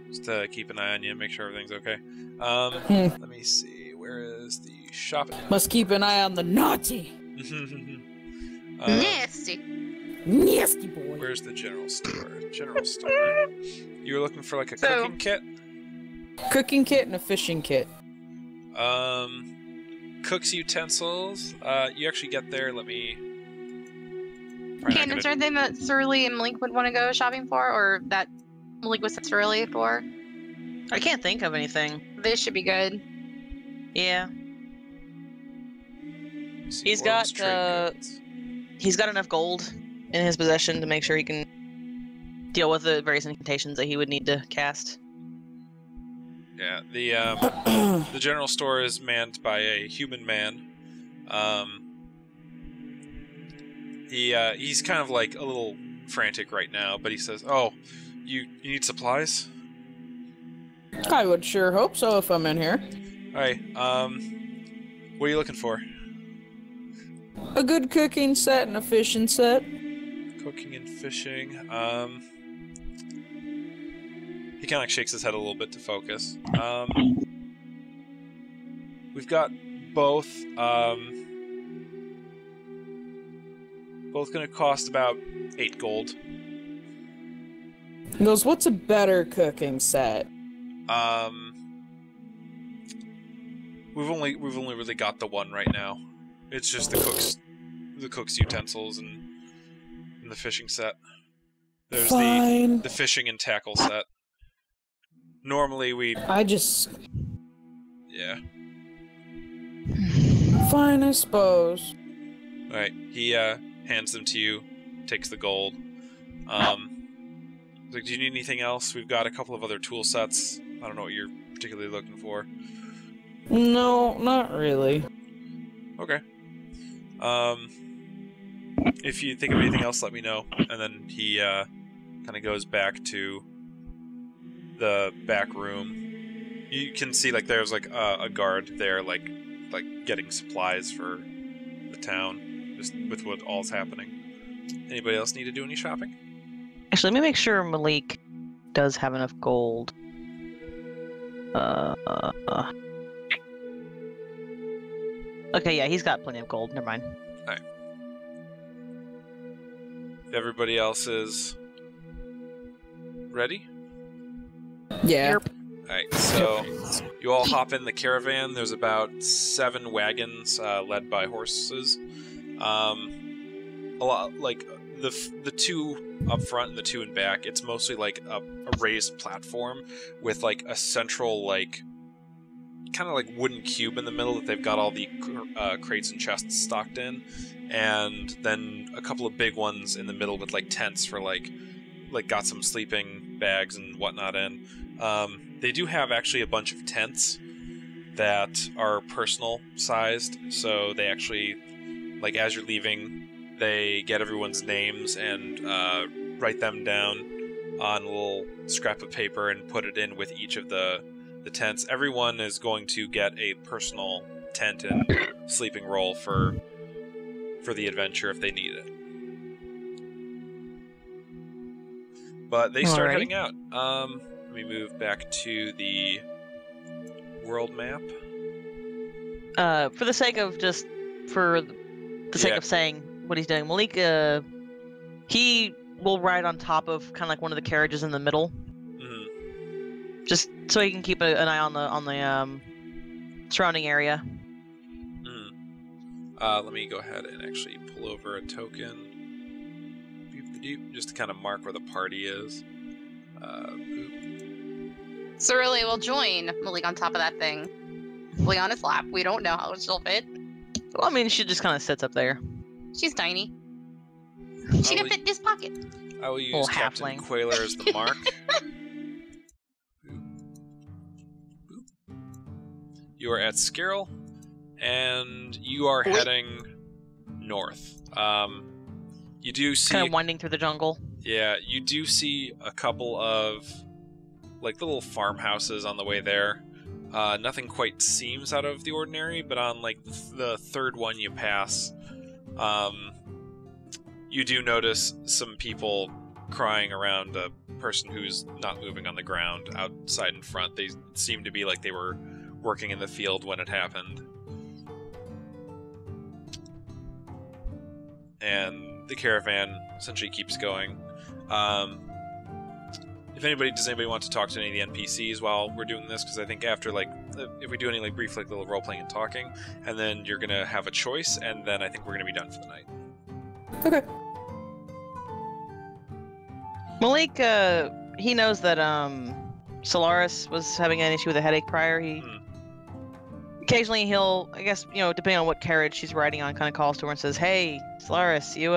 Just to keep an eye on you, make sure everything's okay. Let me see. Where is the shop? Must keep an eye on the naughty. Nasty. Nasty boy. Where's the general store? General store. You were looking for like a cooking kit? Cooking kit and a fishing kit. Cook's utensils. You actually get there. Let me. Is there anything that Cirilli and Malik would want to go shopping for, or that Malik was at Cirilli for? I can't think of anything. This should be good. Yeah. He's got enough gold in his possession to make sure he can deal with the various incantations that he would need to cast. Yeah, the general store is manned by a human man. He's kind of like a little frantic right now, but he says, "Oh, you need supplies?" I would sure hope so if I'm in here. Alright, what are you looking for? A good cooking set and a fishing set. Cooking and fishing. He kind of like shakes his head a little bit to focus. We've got both. Both going to cost about 8 gold. He goes, what's a better cooking set? We've only really got the one right now. It's just the cook's utensils and the fishing set. There's the fishing and tackle set. Normally yeah. Fine, I suppose. Alright, he hands them to you, takes the gold. Like, do you need anything else? We've got a couple of other tool sets. I don't know what you're particularly looking for. No, not really. Okay. If you think of anything else, let me know. And then he kind of goes back to the back room. You can see like there's like a guard there, like getting supplies for the town, just with what all's happening. Anybody else need to do any shopping? Actually, let me make sure Malik does have enough gold. Okay, yeah, he's got plenty of gold. Never mind. Alright. Everybody else is ready? Yeah. Yep. Alright, so you all hop in the caravan. There's about 7 wagons led by horses. A lot like the 2 up front and the 2 in back. It's mostly like a raised platform with like a central like kind of like wooden cube in the middle that they've got all the crates and chests stocked in, and then a couple of big ones in the middle with like tents for like got some sleeping bags and whatnot in. They do have actually a bunch of tents that are personal sized, so they actually, like, as you're leaving, they get everyone's names and write them down on a little scrap of paper and put it in with each of the tents. Everyone is going to get a personal tent and sleeping roll for the adventure if they need it. But they start heading out. Let me move back to the world map. For the sake of saying what he's doing, Malik, he will ride on top of kind of like one of the carriages in the middle, just so he can keep an eye on the surrounding area. Let me go ahead and actually pull over a token, just to kind of mark where the party is. Cirilli will join Malik on top of that thing. Will on his lap. We don't know how she'll fit. Well, I mean, she just kind of sits up there. She's tiny. She can fit in this pocket. I will use Captain halfling. Quailer as the mark. You are at Skiril, and you are heading north. You do see kind of winding through the jungle. Yeah, you do see a couple of like little farmhouses on the way there. Nothing quite seems out of the ordinary, but on like the third one you pass, you do notice some people crying around a person who's not moving on the ground outside in front. They seem to be like they were working in the field when it happened. And the caravan essentially keeps going. Does anybody want to talk to any of the NPCs while we're doing this? Because I think after, like, if we do any like brief like little role playing and talking, and then you're gonna have a choice, and then I think we're gonna be done for the night. Okay. Malik, he knows that Solaris was having an issue with a headache prior. Occasionally he'll, I guess, depending on what carriage she's riding on, kind of calls to her and says, "Hey, Solaris, you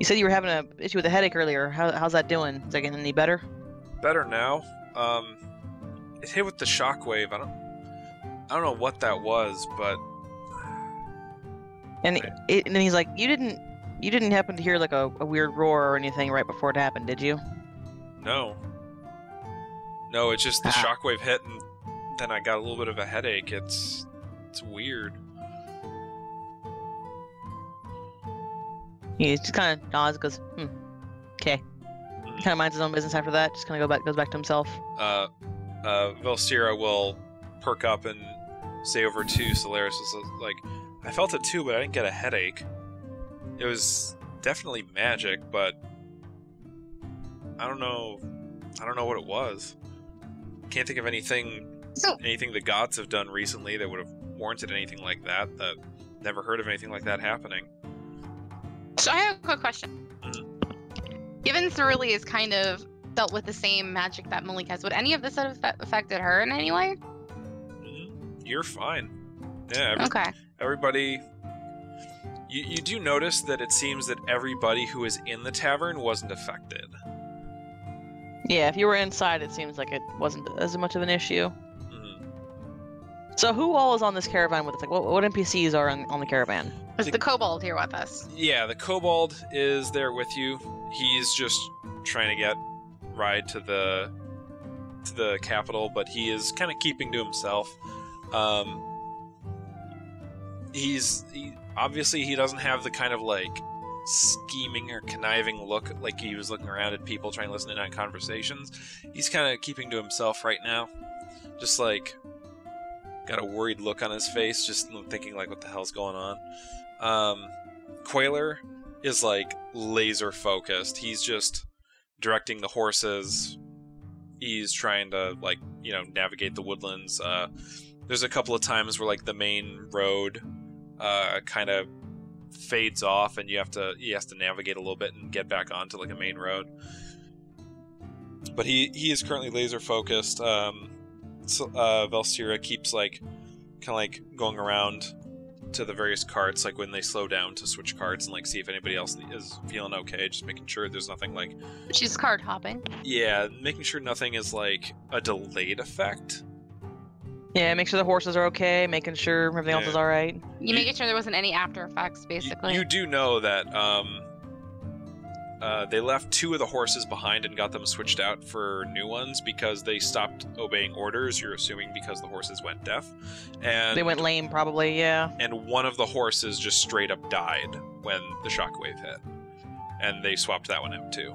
said you were having an issue with a headache earlier. How's that doing? Is that getting any better?" Better now. It hit with the shockwave. I don't know what that was, but. And then he's like, "You didn't happen to hear like a weird roar or anything right before it happened, did you?" No, it's just the shockwave hit, and then I got a little bit of a headache. It's weird. He just kind of nods, goes, okay. Kind of minds his own business after that. Just kind of goes back to himself. Velsira will perk up and say over to Solaris, like, "I felt it too, but I didn't get a headache. It was definitely magic, but I don't know what it was. Can't think of anything the gods have done recently that would have warranted anything like that. Never heard of anything like that happening." So I have a quick question. Given Cirilli is kind of dealt with the same magic that Malik has, would any of this have affected her in any way? You're fine. Yeah. Okay. Everybody. You do notice that it seems that everybody who is in the tavern wasn't affected. Yeah, if you were inside, it seems like it wasn't as much of an issue. So who all is on this caravan with us? Like, what NPCs are on the caravan? Is the kobold here with us? Yeah, the kobold is there with you. He's just trying to ride to the capital, but he is kind of keeping to himself. Obviously he doesn't have the kind of like scheming or conniving look like he was looking around at people trying to listen in on conversations. He's kind of keeping to himself right now, just like got a worried look on his face, just thinking like, what the hell's going on? Quailer is like laser focused. He's just directing the horses. He's trying to like, navigate the woodlands. There's a couple of times where like the main road kind of fades off, and he has to navigate a little bit and get back onto like a main road. But he is currently laser focused. Velsira keeps like kind of like going around to the various carts, like when they slow down to switch carts and like see if anybody else is feeling okay, just making sure there's nothing like... She's card hopping. Yeah, making sure nothing is like a delayed effect. Yeah, make sure the horses are okay, making sure everything else is alright. You making sure there wasn't any after effects, basically. You do know that they left 2 of the horses behind and got them switched out for new ones because they stopped obeying orders, you're assuming because the horses went deaf. And they went lame, probably, yeah. And one of the horses just straight up died when the shockwave hit. And they swapped that one out too.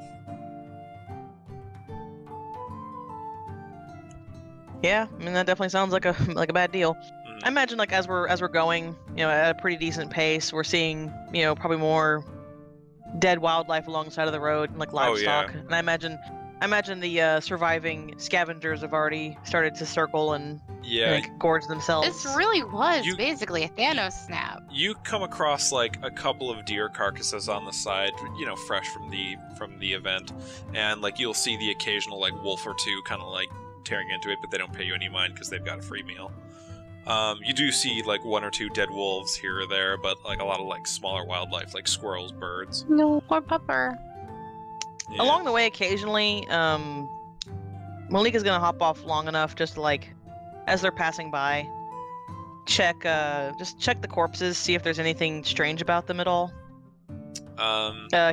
Yeah, I mean that definitely sounds like a bad deal. I imagine like as we're going, at a pretty decent pace, we're seeing, probably more dead wildlife along the side of the road, like livestock. And I imagine the surviving scavengers have already started to circle and gorge themselves. This really was basically a Thanos snap. You come across like a couple of deer carcasses on the side, fresh from the event, and like you'll see the occasional like wolf or two kind of like tearing into it, but they don't pay you any mind because they've got a free meal. You do see like 1 or 2 dead wolves here or there, but like a lot of like smaller wildlife like squirrels, birds. No, poor pupper. Yeah. Along the way, occasionally, Malik is gonna hop off long enough just to, like, as they're passing by, check the corpses, see if there's anything strange about them at all.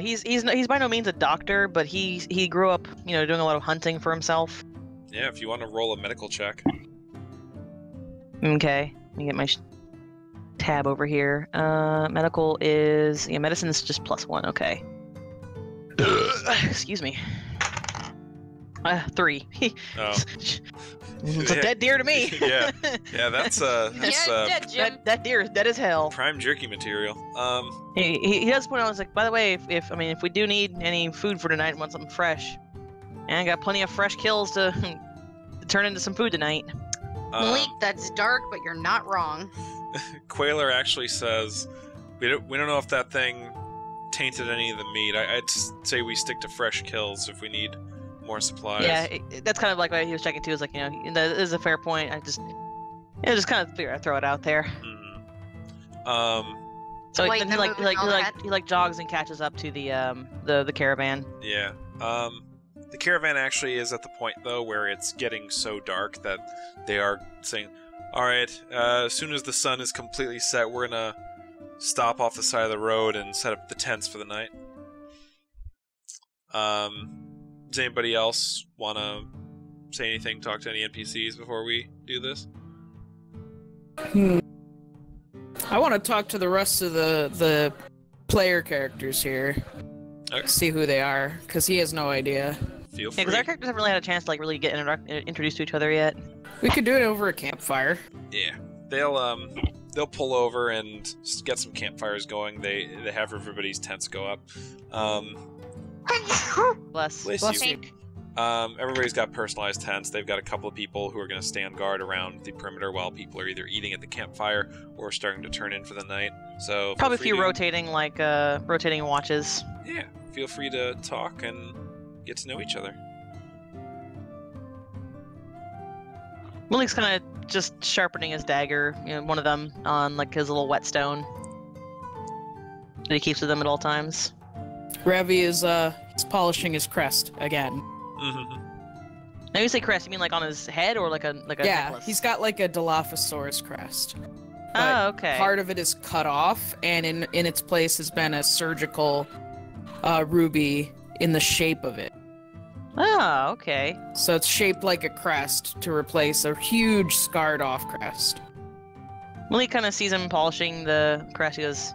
He's by no means a doctor, but he grew up, doing a lot of hunting for himself. Yeah, if you want to roll a medical check. Okay, let me get my tab over here. Medical is... Yeah, medicine is just +1, okay. Excuse me. 3. Oh. It's a dead deer to me. Yeah, that's dead, Jim. That deer is dead as hell. Prime jerky material. He does point out, it's like, by the way, if we do need any food for tonight and want something fresh, and I got plenty of fresh kills to turn into some food tonight. Malik, that's dark, but you're not wrong. Quailer actually says, we don't know if that thing tainted any of the meat. I'd say we stick to fresh kills if we need more supplies. Yeah, that's kind of like what he was checking too. Is like, that is a fair point. I just kind of figure I'd throw it out there. Mm-hmm. So then he jogs and catches up to the caravan. Yeah. The caravan actually is at the point, though, where it's getting so dark that they are saying, alright, as soon as the sun is completely set, we're gonna stop off the side of the road and set up the tents for the night. Does anybody else want to say anything, talk to any NPCs before we do this? I want to talk to the rest of the player characters here. Okay. See who they are, because he has no idea. Feel free. Yeah, because our characters haven't really had a chance to like really get introduced to each other yet. We could do it over a campfire. Yeah, they'll pull over and get some campfires going. They have everybody's tents go up. Bless you. Everybody's got personalized tents. They've got a couple of people who are going to stand guard around the perimeter while people are either eating at the campfire or starting to turn in for the night. So probably a few rotating watches. Yeah, feel free to talk and get to know each other. Malik's kind of just sharpening his dagger, one of them on like his little whetstone that he keeps with him at all times. Ravii'a is he's polishing his crest again. Mm-hmm. Now you say crest, you mean like on his head or like a necklace? Yeah, he's got like a Dilophosaurus crest. Oh, okay. Part of it is cut off, and in its place has been a surgical ruby in the shape of it. Oh, okay. So it's shaped like a crest to replace a huge scarred off crest. Malik kind of sees him polishing the crest. He goes,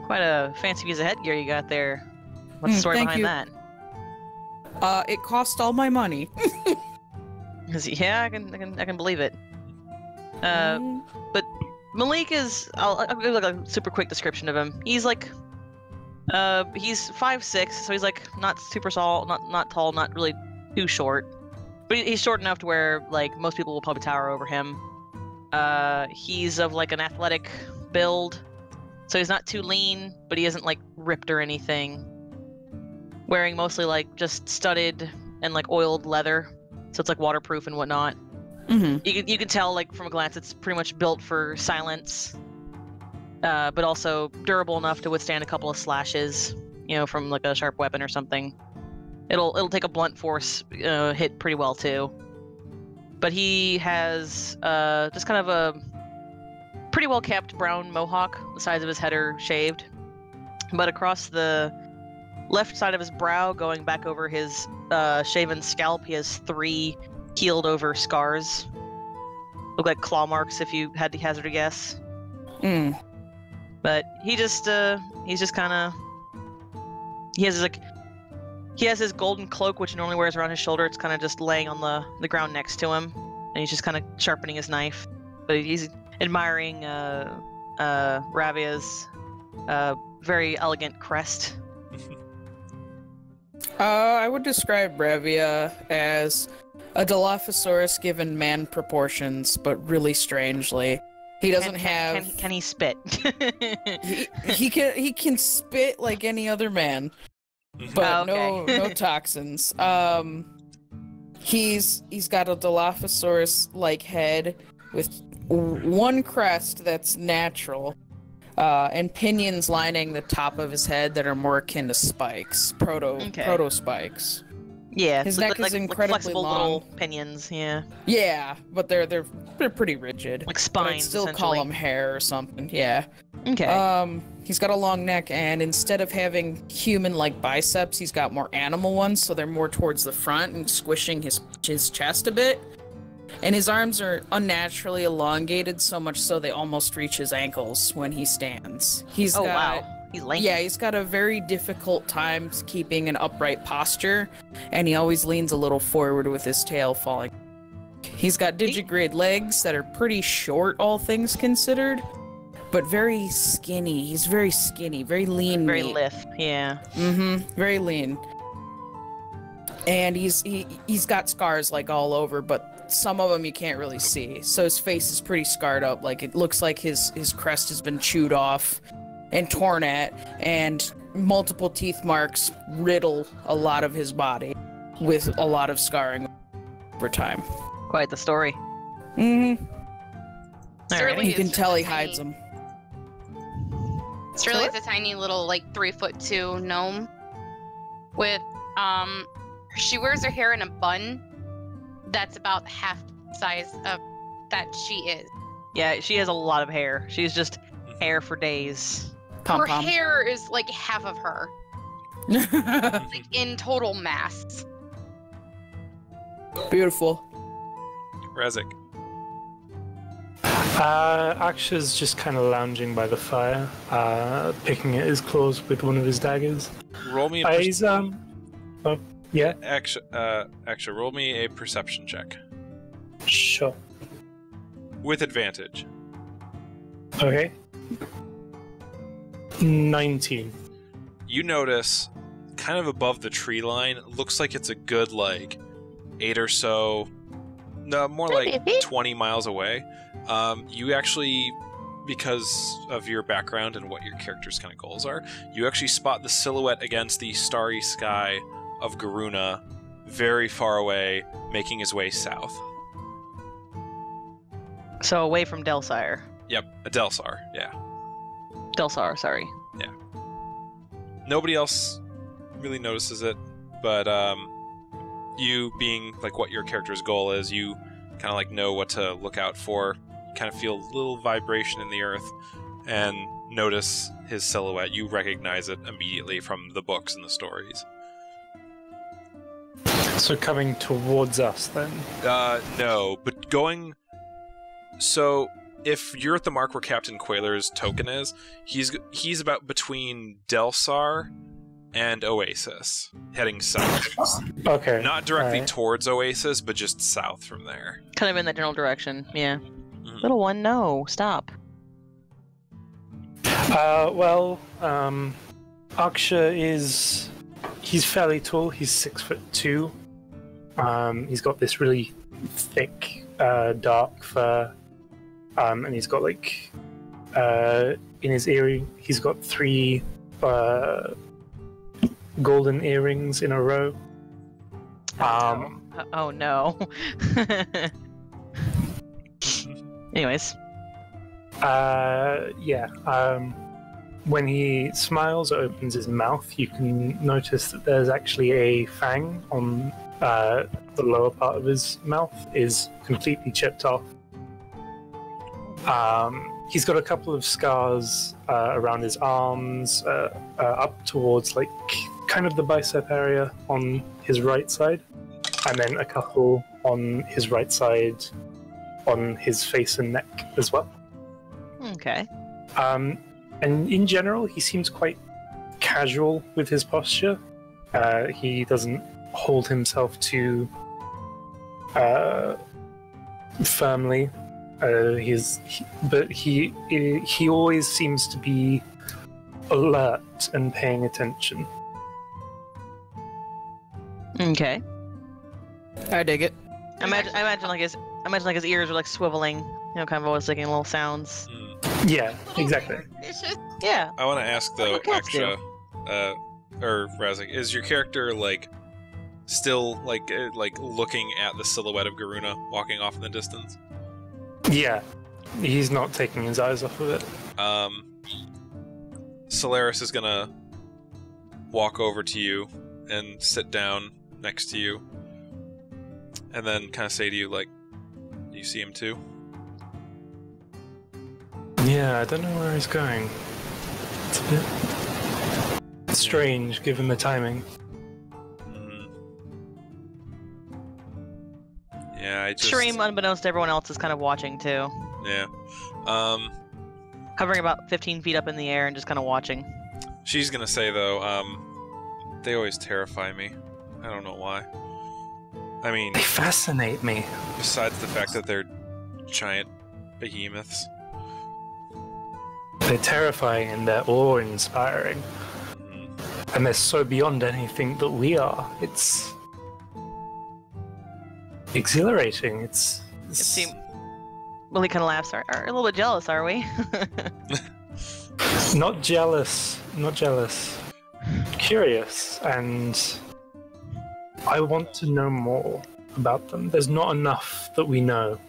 quite a fancy piece of headgear you got there. What's the story behind that? It cost all my money. Yeah, I can believe it. But Malik is... I'll give like a super quick description of him. He's like... he's 5'6", so he's like not super tall, not tall, not really too short. But he's short enough to where like most people will probably tower over him. He's of like an athletic build, so he's not too lean, but he isn't like ripped or anything. Wearing mostly like just studded and like oiled leather, so it's like waterproof and whatnot. You can tell, like, from a glance, it's pretty much built for silence, but also durable enough to withstand a couple of slashes, from like a sharp weapon or something. It'll take a blunt force hit pretty well too. But he has just kind of a pretty well kept brown mohawk. The sides of his head are shaved, but across the left side of his brow, going back over his shaven scalp, he has 3 healed over scars. Look like claw marks if you had to hazard a guess. But he's just kind of, he has his golden cloak, which he normally wears around his shoulder. It's kind of just laying on the ground next to him, and he's just kind of sharpening his knife. But he's admiring Ravii'a's very elegant crest. I would describe Ravii'a as a Dilophosaurus given man proportions, but really strangely. He doesn't have. Can he spit? he can spit like any other man, but no toxins. He's got a Dilophosaurus-like head with 1 crest that's natural, and pinions lining the top of his head that are more akin to spikes, proto spikes. Yeah, his neck is incredibly flexible long. little pinions. Yeah. Yeah, but they're pretty rigid. Like spines. I'd still call them hair or something. Yeah. Okay. He's got a long neck, and instead of having human-like biceps, he's got more animal ones, so they're more towards the front and squishing his chest a bit. And his arms are unnaturally elongated, so much so they almost reach his ankles when he stands. Wow. He's lanky. Yeah, he's got a very difficult time keeping an upright posture, and he always leans a little forward with his tail falling. He's got digigrade legs that are pretty short, all things considered, but very skinny. He's very skinny, very lean. Very lithe, yeah. Very lean. And he's got scars like all over, but some of them you can't really see. So his face is pretty scarred up. Like it looks like his crest has been chewed off and torn at, and multiple teeth marks riddle a lot of his body with a lot of scarring over time. Quite the story. Right. You can is tell he tiny. hides them. Cirilli is a tiny little, like, 3'2" gnome with, she wears her hair in a bun that's about half the size of that she is. Yeah, she has a lot of hair. She's just hair for days. Her hair is like half of her. Like in total mass. Beautiful. Rezik. Acxa's just kind of lounging by the fire, picking at his claws with one of his daggers. Roll me a yeah. Acxa, roll me a perception check. Sure. With advantage. Okay. 19. You notice, kind of above the tree line, looks like it's a good, 8 or so, no, more like 20 miles away. You actually, because of your background and what your character's kind of goals are, you actually spot the silhouette against the starry sky of Garuna very far away, making his way south. So away from Delsire. Yep, a Delsar, yeah. Delsar, sorry. Yeah. Nobody else really notices it, but you being what your character's goal is, you kind of know what to look out for. You kind of feel a little vibration in the earth and notice his silhouette. You recognize it immediately from the books and the stories. So coming towards us then? No, but going... So, if you're at the mark where Captain Quailer's token is, he's about between Delsar and Oasis, heading south. Okay. Not directly towards Oasis, but just south from there. Kind of in that general direction, yeah. Little one, no, stop. Acxa he's fairly tall, he's 6'2". He's got this really thick, dark fur. And he's got in his earring, he's got 3 golden earrings in a row. Oh no. Anyways. Yeah. When he smiles or opens his mouth, you can notice that there's actually a fang on the lower part of his mouth is completely chipped off. He's got a couple of scars around his arms, up towards like kind of the bicep area on his right side, and then a couple on his right side on his face and neck as well. Okay. And in general, he seems quite casual with his posture. He doesn't hold himself too firmly. But he always seems to be alert and paying attention. Okay. I dig it. I imagine like his ears are like swiveling, you know, kind of always making little sounds. Yeah, exactly. Yeah. I want to ask though, What cats Acxa, or Razik, is your character like still like looking at the silhouette of Garuna walking off in the distance? Yeah, he's not taking his eyes off of it. Solaris is gonna walk over to you and sit down next to you, and then kind of say to you, like, "Do you see him too?" Yeah, I don't know where he's going. It's a bit strange, given the timing. Yeah, I just... Sharim, unbeknownst to everyone else, is kind of watching too. Yeah. Hovering about 15 feet up in the air and just kind of watching. She's gonna say, though, they always terrify me. I don't know why. I mean... They fascinate me. Besides the fact that they're giant behemoths. They're terrifying and they're awe-inspiring. And they're so beyond anything that we are. It's... exhilarating. It's Willie kind of laughs. Are a little bit jealous, are we? Not jealous. Not jealous. Curious, and I want to know more about them. There's not enough that we know.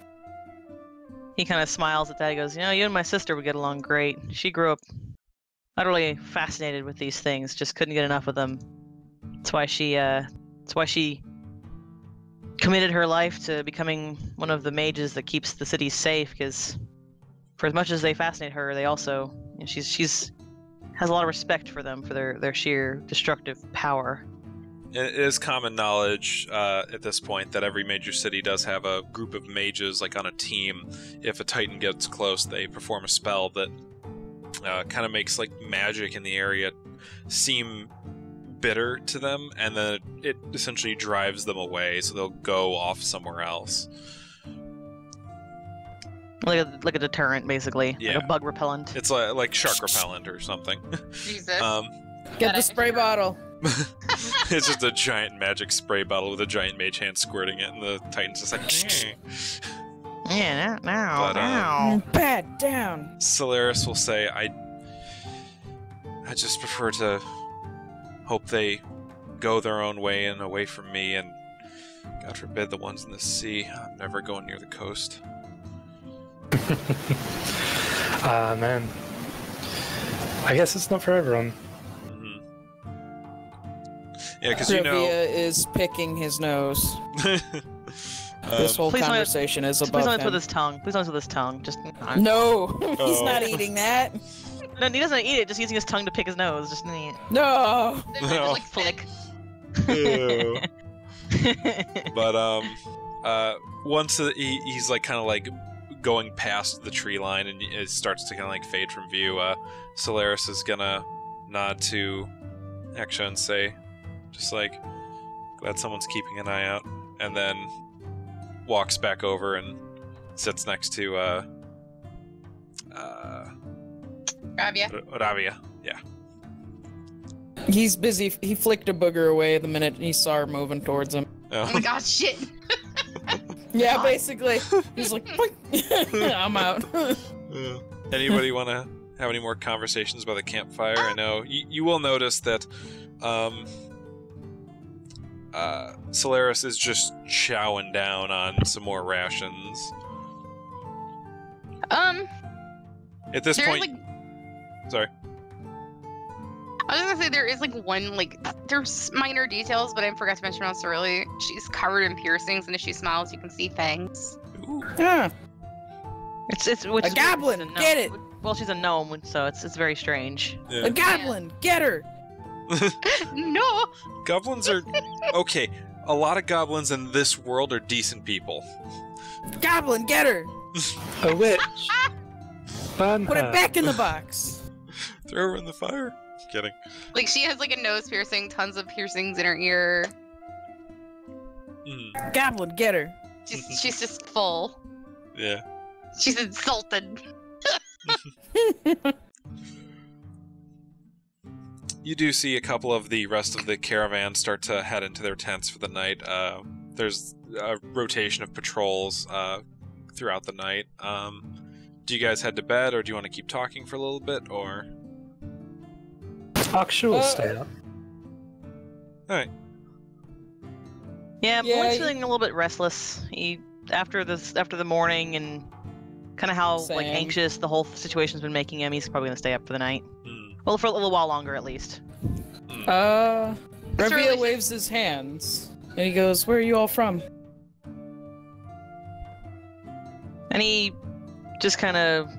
He kind of smiles at that. He goes, "You know, you and my sister would get along great. She grew up utterly fascinated with these things. Just couldn't get enough of them. That's why she committed her life to becoming one of the mages that keeps the city safe, because for as much as they fascinate her, they also, you know, she's has a lot of respect for them for their sheer destructive power." It is common knowledge at this point that every major city does have a group of mages, like on a team. If a titan gets close, they perform a spell that kind of makes like magic in the area seem bitter to them, and then it essentially drives them away, so they'll go off somewhere else. Like a deterrent, basically. Yeah. Like a bug repellent. It's like shark repellent or something. Jesus. Get the spray bottle. It's just a giant magic spray bottle with a giant mage hand squirting it, and the Titan's just like... Yeah, now. Bad down. Solaris will say, I just prefer to hope they go their own way and away from me, and God forbid the ones in the sea. I'm never going near the coast. Man. I guess it's not for everyone. Yeah, because you know... Ravii'a is picking his nose. This whole conversation is about him. Please don't with his tongue. Please don't with his tongue. Just... No! He's not eating that! No, he doesn't eat it, just using his tongue to pick his nose. Just... No! No. Like flick. Ew. But, once he's like kind of like going past the tree line and it starts to kind of like fade from view, Solaris is gonna nod to Acxa and say, just like, glad someone's keeping an eye out, and then walks back over and sits next to Ravii'a. Yeah. He's busy. He flicked a booger away the minute he saw her moving towards him. Oh my god, shit! Yeah, basically. He's like, I'm out. Anybody want to have any more conversations by the campfire? I know you will notice that Solaris is just chowing down on some more rations. At this point, sorry. I was gonna say there is like one there's minor details, but I forgot to mention on Cirilli. She's covered in piercings, and if she smiles, you can see fangs. Ooh. Yeah. It's A goblin, get it! Well, she's a gnome, so it's very strange. Yeah. A goblin, get her! No. Goblins are okay. A lot of goblins in this world are decent people. Goblin, get her! A witch. Burn Put her. it back in the box. Throw her in the fire. Kidding. Like she has like a nose piercing, tons of piercings in her ear. Goblin, get her. She's just full. Yeah. She's insulted. You do see a couple of the rest of the caravan start to head into their tents for the night. There's a rotation of patrols throughout the night. Do you guys head to bed, or do you want to keep talking for a little bit, or? Acxa will stay up. Alright. Yeah, Malik's feeling a little bit restless. After the morning and kind of how like anxious the whole situation's been making him, he's probably gonna stay up for the night. Well, for a little while longer at least. Ravii'a waves his hands and he goes, "Where are you all from?" And he just kind of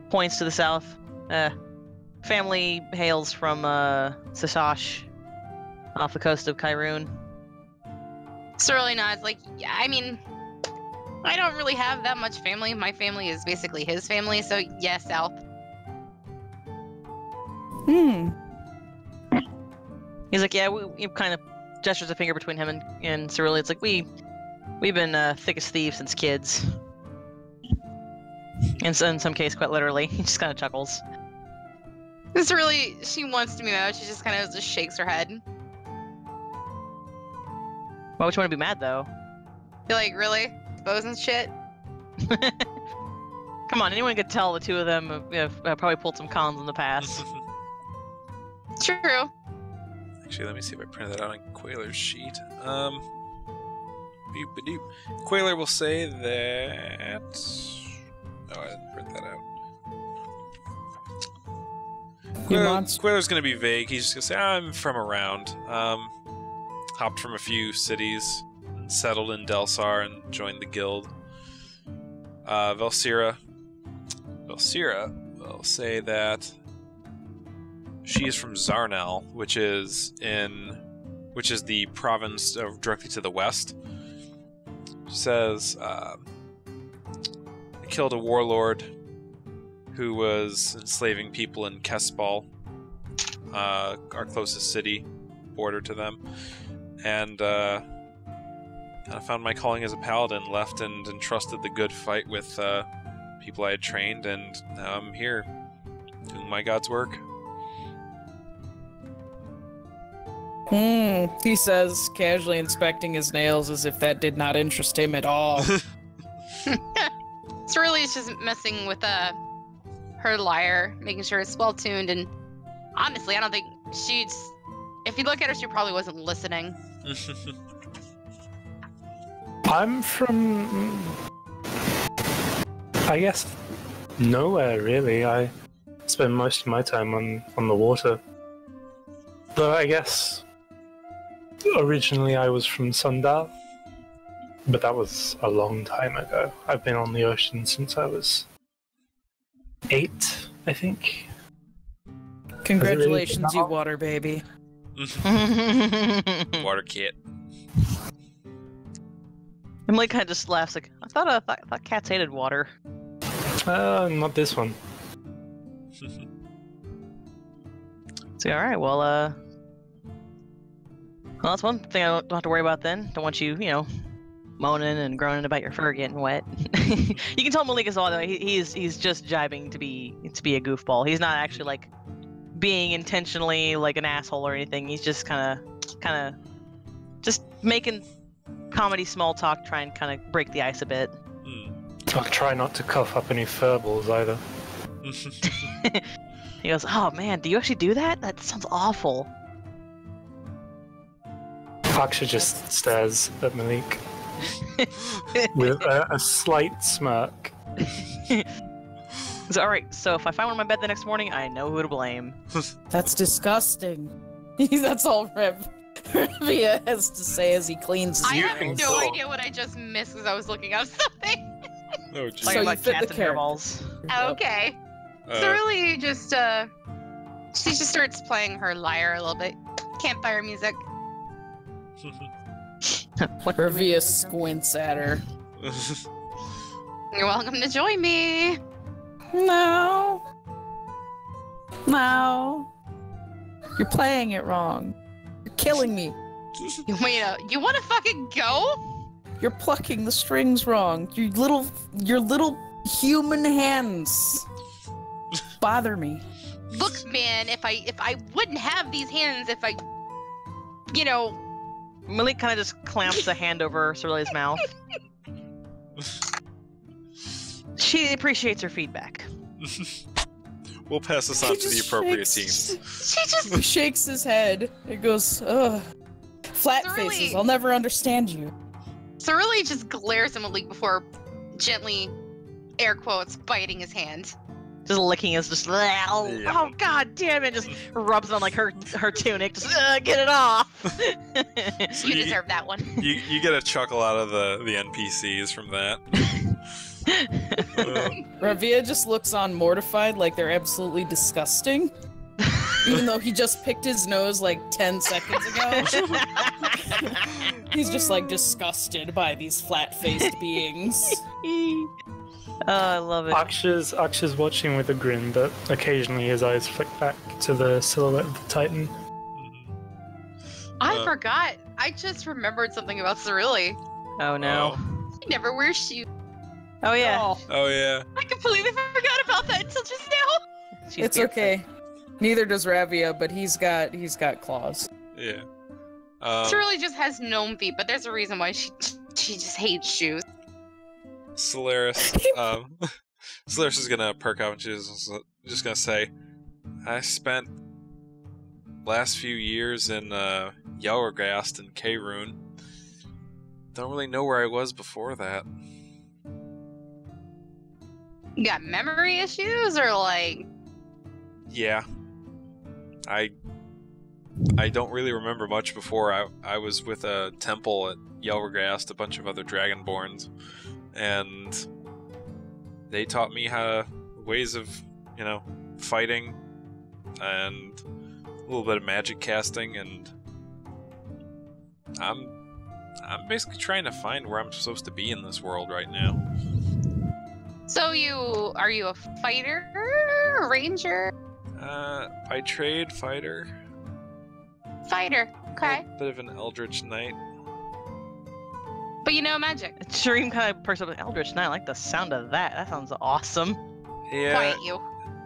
points to the south. Family hails from Sasash, off the coast of Kairun. Cirilli nods, like, yeah, I mean, I don't really have that much family. My family is basically his family, so yeah, south. He's like, yeah, we kind of gestures a finger between him and Cirilli. It's like, we've been thick as thieves since kids. And so in some case, quite literally. He just kind of chuckles. Cirilli, she wants to be mad. She just kind of just shakes her head. Why would you want to be mad, though? You're like, really? Bows and shit? Come on, anyone could tell the two of them have probably pulled some cons in the past. True. Actually, let me see if I printed that out on Quailer's sheet. Quailer will say that... Oh, I didn't print that out. Quailer's gonna be vague. He's just gonna say, I'm from around. Hopped from a few cities, settled in Delsar, and joined the guild. Velsira will say that she is from Zarnel, which is the province directly to the west. She says, I killed a warlord who was enslaving people in Kespal, our closest city, border to them, and kind of found my calling as a paladin, left and entrusted the good fight with people I had trained, and now I'm here, doing my god's work. He says, casually inspecting his nails as if that did not interest him at all. Cirilli's just messing with her lyre, making sure it's well tuned, and honestly, I don't think she's... If you look at her, she probably wasn't listening. I'm from... I guess nowhere, really. I spend most of my time on the water. Though I guess originally I was from Sundal, but that was a long time ago. I've been on the ocean since I was 8, I think. Congratulations, you water baby. Water kid. And Malik kind of just laughs like, I thought cats hated water. Not this one. So, alright, well, that's one thing I don't have to worry about then. Don't want you, moaning and groaning about your fur getting wet. You can tell Malik as well, though, he's just jibing to be a goofball. He's not actually, like, being intentionally, like, an asshole or anything. He's just kind of just making comedy small talk, try and kind of break the ice a bit. I'll try not to cough up any furballs either. He goes, oh man, do you actually do that? That sounds awful. Acxa just stares at Malik with a slight smirk. All right, so if I find one in my bed the next morning, I know who to blame. That's disgusting. That's all Ravii'a has to say as he cleans his I have nails. no idea what I just missed because I was looking up something. Oh, geez. Like So you about fit cats the and character. hairballs. Okay. Cirilli just she just starts playing her lyre a little bit. Campfire music. Ravii'a squints at her. You're welcome to join me. No. You're playing it wrong. You're killing me. You want to fucking go? You're plucking the strings wrong. Your little human hands bother me. Look, man, if I wouldn't have these hands, if I, Malik kind of just clamps a hand over Cirilli's mouth. She appreciates her feedback. We'll pass this on to the appropriate teams. She just Shakes his head. It goes, ugh. Flat Cirilli. faces. I'll never understand you. Cirilli just glares at Malik before gently, air quotes, biting his hand. Just licking his, just oh god damn it! Just rubs it on like her tunic. Just get it off. So You deserve that one. You get a chuckle out of the NPCs from that. Ravii'a just looks on mortified like they're absolutely disgusting. Even though he just picked his nose like 10 seconds ago. He's just like disgusted by these flat-faced beings. Oh, I love it. Acxa's watching with a grin, but occasionally his eyes flick back to the silhouette of the Titan. I forgot. I just remembered something about Cirilli. Oh no. He never wears shoes. Oh yeah. Oh yeah. I completely forgot about that until just now. She's It's beautiful. okay. Neither does Ravii'a, but he's got claws. Yeah. Cirilli just has gnome feet, but there's a reason why she just hates shoes. Solaris. Solaris is gonna perk up and she's just gonna say, I spent last few years in Yellergast and K-Rune. Don't really know where I was before that. You got memory issues or like? Yeah. I don't really remember much before. I was with a temple at Yellergast, a bunch of other Dragonborns, and they taught me ways of, fighting and a little bit of magic casting, and I'm basically trying to find where I'm supposed to be in this world right now. So are you a fighter, a ranger? By trade, fighter. Fighter, okay. A bit of an Eldritch Knight. But you know magic. Sharim kind of perks up with Eldritch Knight. I like the sound of that. That sounds awesome. Yeah, Quiet you.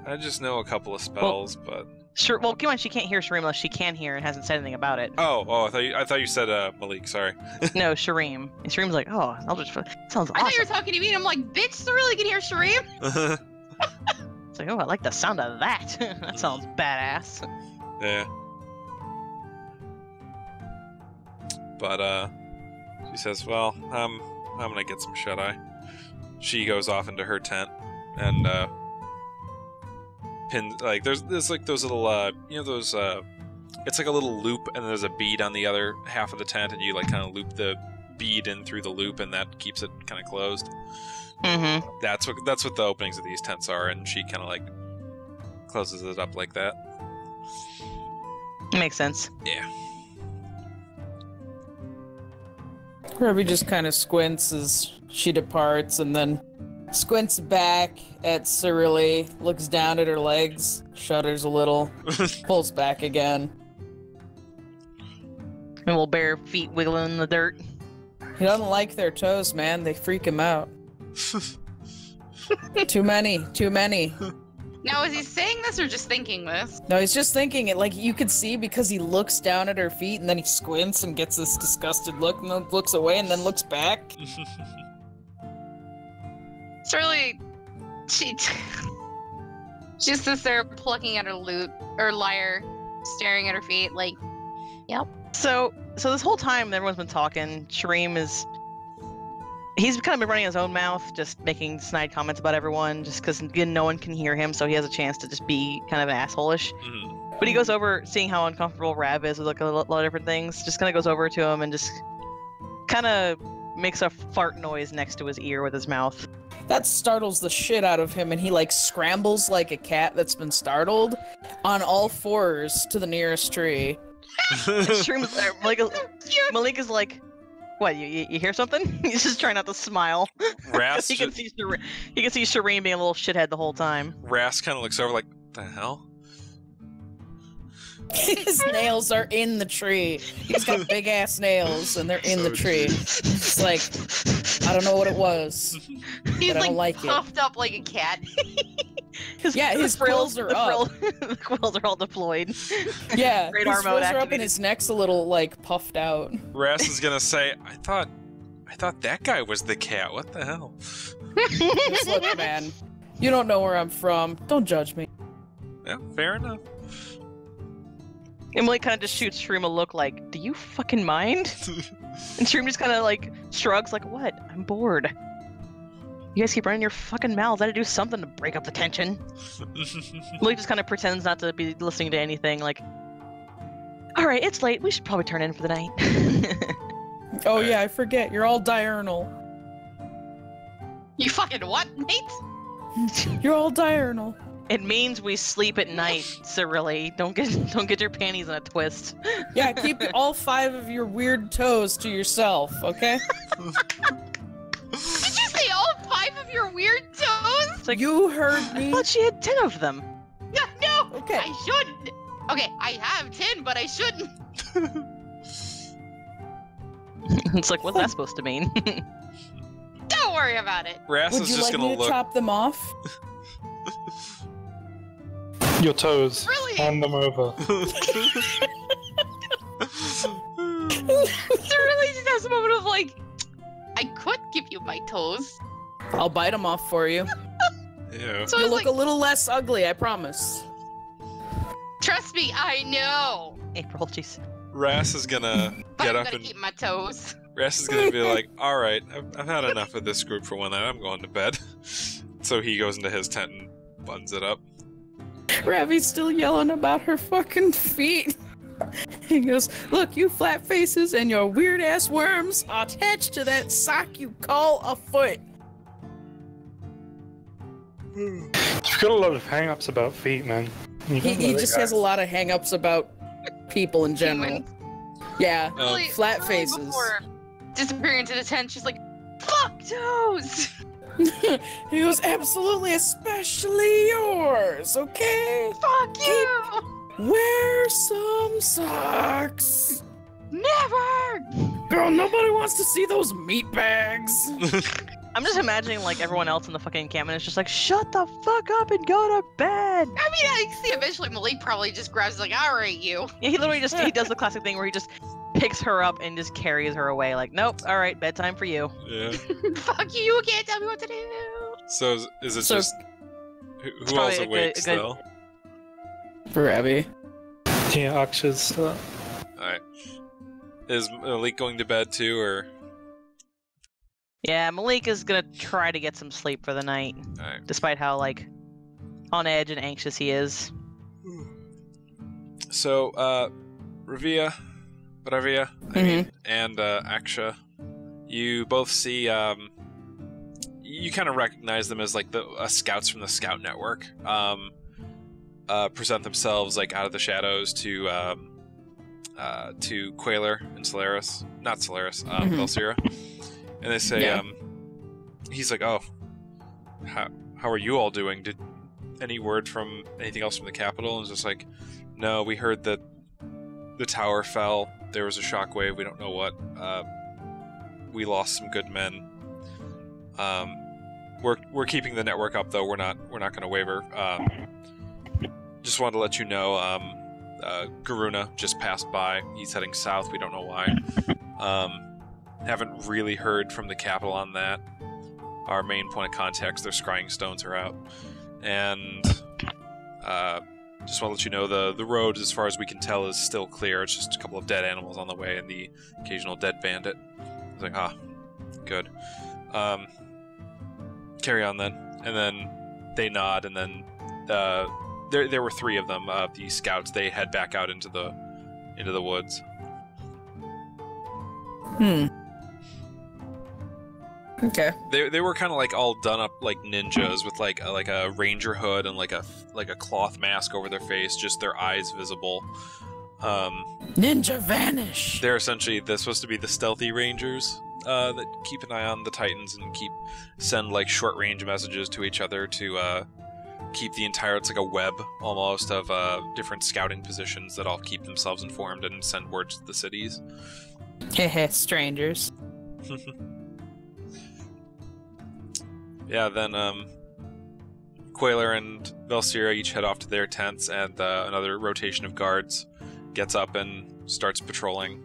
I just know a couple of spells, but... Sure. Well, come on. She can't hear Sharim unless she can hear and hasn't said anything about it. Oh! I thought you said Malik. Sorry. No, Sharim. And Sharim's like, oh, Eldritch sounds I thought you were awesome. talking to me, and I'm like, bitch, Cirilli can hear Sharim. It's like, oh, I like the sound of that. That sounds badass. Yeah. But she says, "Well, I'm gonna get some shut eye." She goes off into her tent and pins like there's like those little those it's like a little loop and there's a bead on the other half of the tent and you like kind of loop the bead in through the loop and that keeps it kind of closed. Mm-hmm. That's what the openings of these tents are, and she kind of like closes it up like that. Makes sense. Yeah. Ruby just kind of squints as she departs and then squints back at Cirilli, looks down at her legs, shudders a little, pulls back again. And little bare feet wiggling in the dirt. He doesn't like their toes, man. They freak him out. Too many. Now, is he saying this or just thinking this? No, he's just thinking it. Like, you could see because he looks down at her feet and then he squints and gets this disgusted look and then looks away and then looks back. Cirilli, she just sits there plucking at her lute or lyre, staring at her feet, like, yep. So this whole time everyone's been talking, Sharim is He's kind of been running his own mouth, just making snide comments about everyone, just because again, no one can hear him, so he has a chance to just be kind of asshole-ish. But he goes over, seeing how uncomfortable Rav is with like a lot of different things, just kind of goes over to him and just kind of makes a fart noise next to his ear with his mouth. That startles the shit out of him, and he like scrambles like a cat that's been startled on all fours to the nearest tree. Malik is like, what, you hear something? He's just trying not to smile. Ras he can see Sharim being a little shithead the whole time. Ras kind of looks over like, the hell? His nails are in the tree. He's got big ass nails, and they're in the tree. It's like, I don't know what it was. He's but I like don't like puffed up like a cat. his quills are up. The quills are all deployed. Yeah, Great his arm quills mode are up, and his neck's a little like puffed out. Ras is gonna say, I thought that guy was the cat. What the hell? Just look, man. You don't know where I'm from. Don't judge me. Yeah, fair enough. And Malik kind of just shoots Shroom a look like, do you fucking mind? And Shroom just kind of like shrugs like, what? I'm bored. You guys keep running your fucking mouths. I had to do something to break up the tension. Malik just kind of pretends not to be listening to anything, like, alright, it's late. We should probably turn in for the night. Oh yeah, I forget. You're all diurnal. You fucking what, Nate? You're all diurnal. It means we sleep at night, Cirilli. Don't get your panties in a twist. Yeah, keep all 5 of your weird toes to yourself, okay? Did you say all 5 of your weird toes? It's like, You heard me. I thought she had 10 of them. No, Okay. I shouldn't. Okay, I have 10, but I shouldn't. It's like, what's that supposed to mean? Don't worry about it. Ras Would is you just like gonna me to look. chop them off? Your toes. Brilliant. Hand them over. Cirilli just has a moment of like, I could give you my toes. I'll bite them off for you. Yeah. So You it's look like, a little less ugly, I promise. trust me, I know. April, jeez. Ras is gonna But get I'm up gonna and keep my toes. Ras is gonna be like, all right, I've had enough of this group for one night. I'm going to bed. So he goes into his tent and buns it up. Ravi's still yelling about her fucking feet. He goes, look, you flat faces and your weird ass worms are attached to that sock you call a foot. You've got a lot of hang-ups about feet, man. He just has a lot of hang-ups about people in general. Humans. Yeah, Really- flat really faces. Before disappearing into the tent, she's like, fuck toes! He goes, absolutely, especially yours, okay? Fuck you! Wear some socks. Never! Girl, nobody wants to see those meat bags. I'm just imagining like everyone else in the fucking encampment is just like, shut the fuck up and go to bed. I mean, I see eventually Malik probably just grabs like, alright, you. Yeah, he literally just he does the classic thing where he just picks her up and just carries her away. Like, nope, all right, bedtime for you. Yeah. Fuck you can't tell me what to do. So is it So- just who It's else probably a awake good- still? For Abby. Yeah, Acxa's. All right. Is Malik going to bed too, or? Yeah, Malik is gonna try to get some sleep for the night, All right. despite how like on edge and anxious he is. So, Ravii'a, and Acxa, you both see, you kind of recognize them as like the scouts from the Scout Network. Present themselves like out of the shadows to Quailer and Solaris, not Solaris, Belsira, and they say, Yeah. he's like, oh, how are you all doing? Did any word from anything else from the capital? And it's just like, no, we heard that the tower fell. There was a shockwave. We don't know what. We lost some good men. We're keeping the network up though. We're not going to waver. Just wanted to let you know. Garuna just passed by. He's heading south. We don't know why. Haven't really heard from the capital on that. Our main point of contacts, their scrying stones are out, and just want to let you know the road, as far as we can tell, is still clear. It's just a couple of dead animals on the way and the occasional dead bandit. I was like, good. Carry on then. And then they nod, and then there were 3 of them, the scouts. They head back out into the woods. Okay. They were kind of like all done up like ninjas with like a ranger hood and like a cloth mask over their face, just their eyes visible. Ninja vanish. They're supposed to be the stealthy rangers that keep an eye on the Titans and send like short range messages to each other to keep the entire. It's like a web almost of different scouting positions that all keep themselves informed and send words to the cities. Hehe, strangers. Yeah, then Quailer and Velsira each head off to their tents, and another rotation of guards gets up and starts patrolling.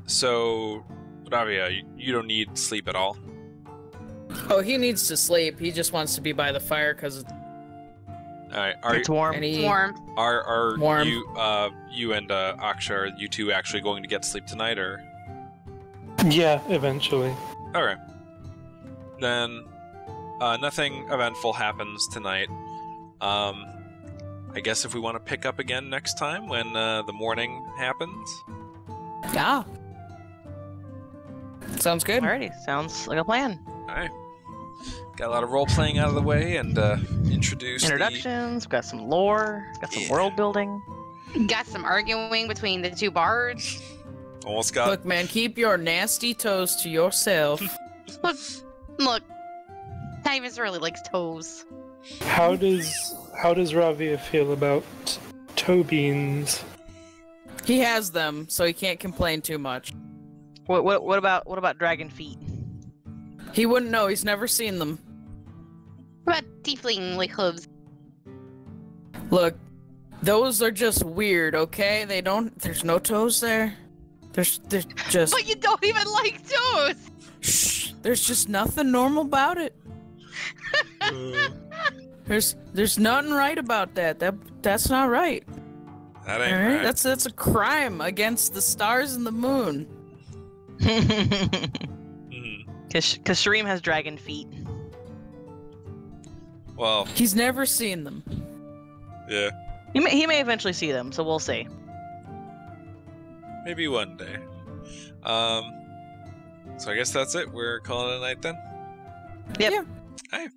So, Ravii'a, you don't need sleep at all. Oh, he needs to sleep. He just wants to be by the fire because Alright, It's warm. Warm. Are Warm. you and Acxa, are you two actually going to get sleep tonight, or? Yeah, eventually. Alright. Then, nothing eventful happens tonight. I guess if we want to pick up again next time when the morning happens. yeah. Sounds good. Alrighty, sounds like a plan. Alright. Got a lot of role-playing out of the way, and introduced Introductions, we've got some lore, got some world building. Got some arguing between the 2 bards. Almost got... Look, man, keep your nasty toes to yourself. Look. Timus really likes toes. How does Ravii'a feel about toe beans? He has them, so he can't complain too much. What about dragon feet? He wouldn't know. He's never seen them. What about tiefling like hooves? Look, those are just weird, okay? There's no toes there. There's just... But you don't even like toes! Shh! There's just nothing normal about it. There's nothing right about that. That's not right. That ain't All right? right. That's a crime against the stars and the moon. Because Sharim has dragon feet. Well, He's never seen them. yeah. He may eventually see them, so we'll see. Maybe one day. So I guess that's it. We're calling it a night then? Yep. Yeah. Hey.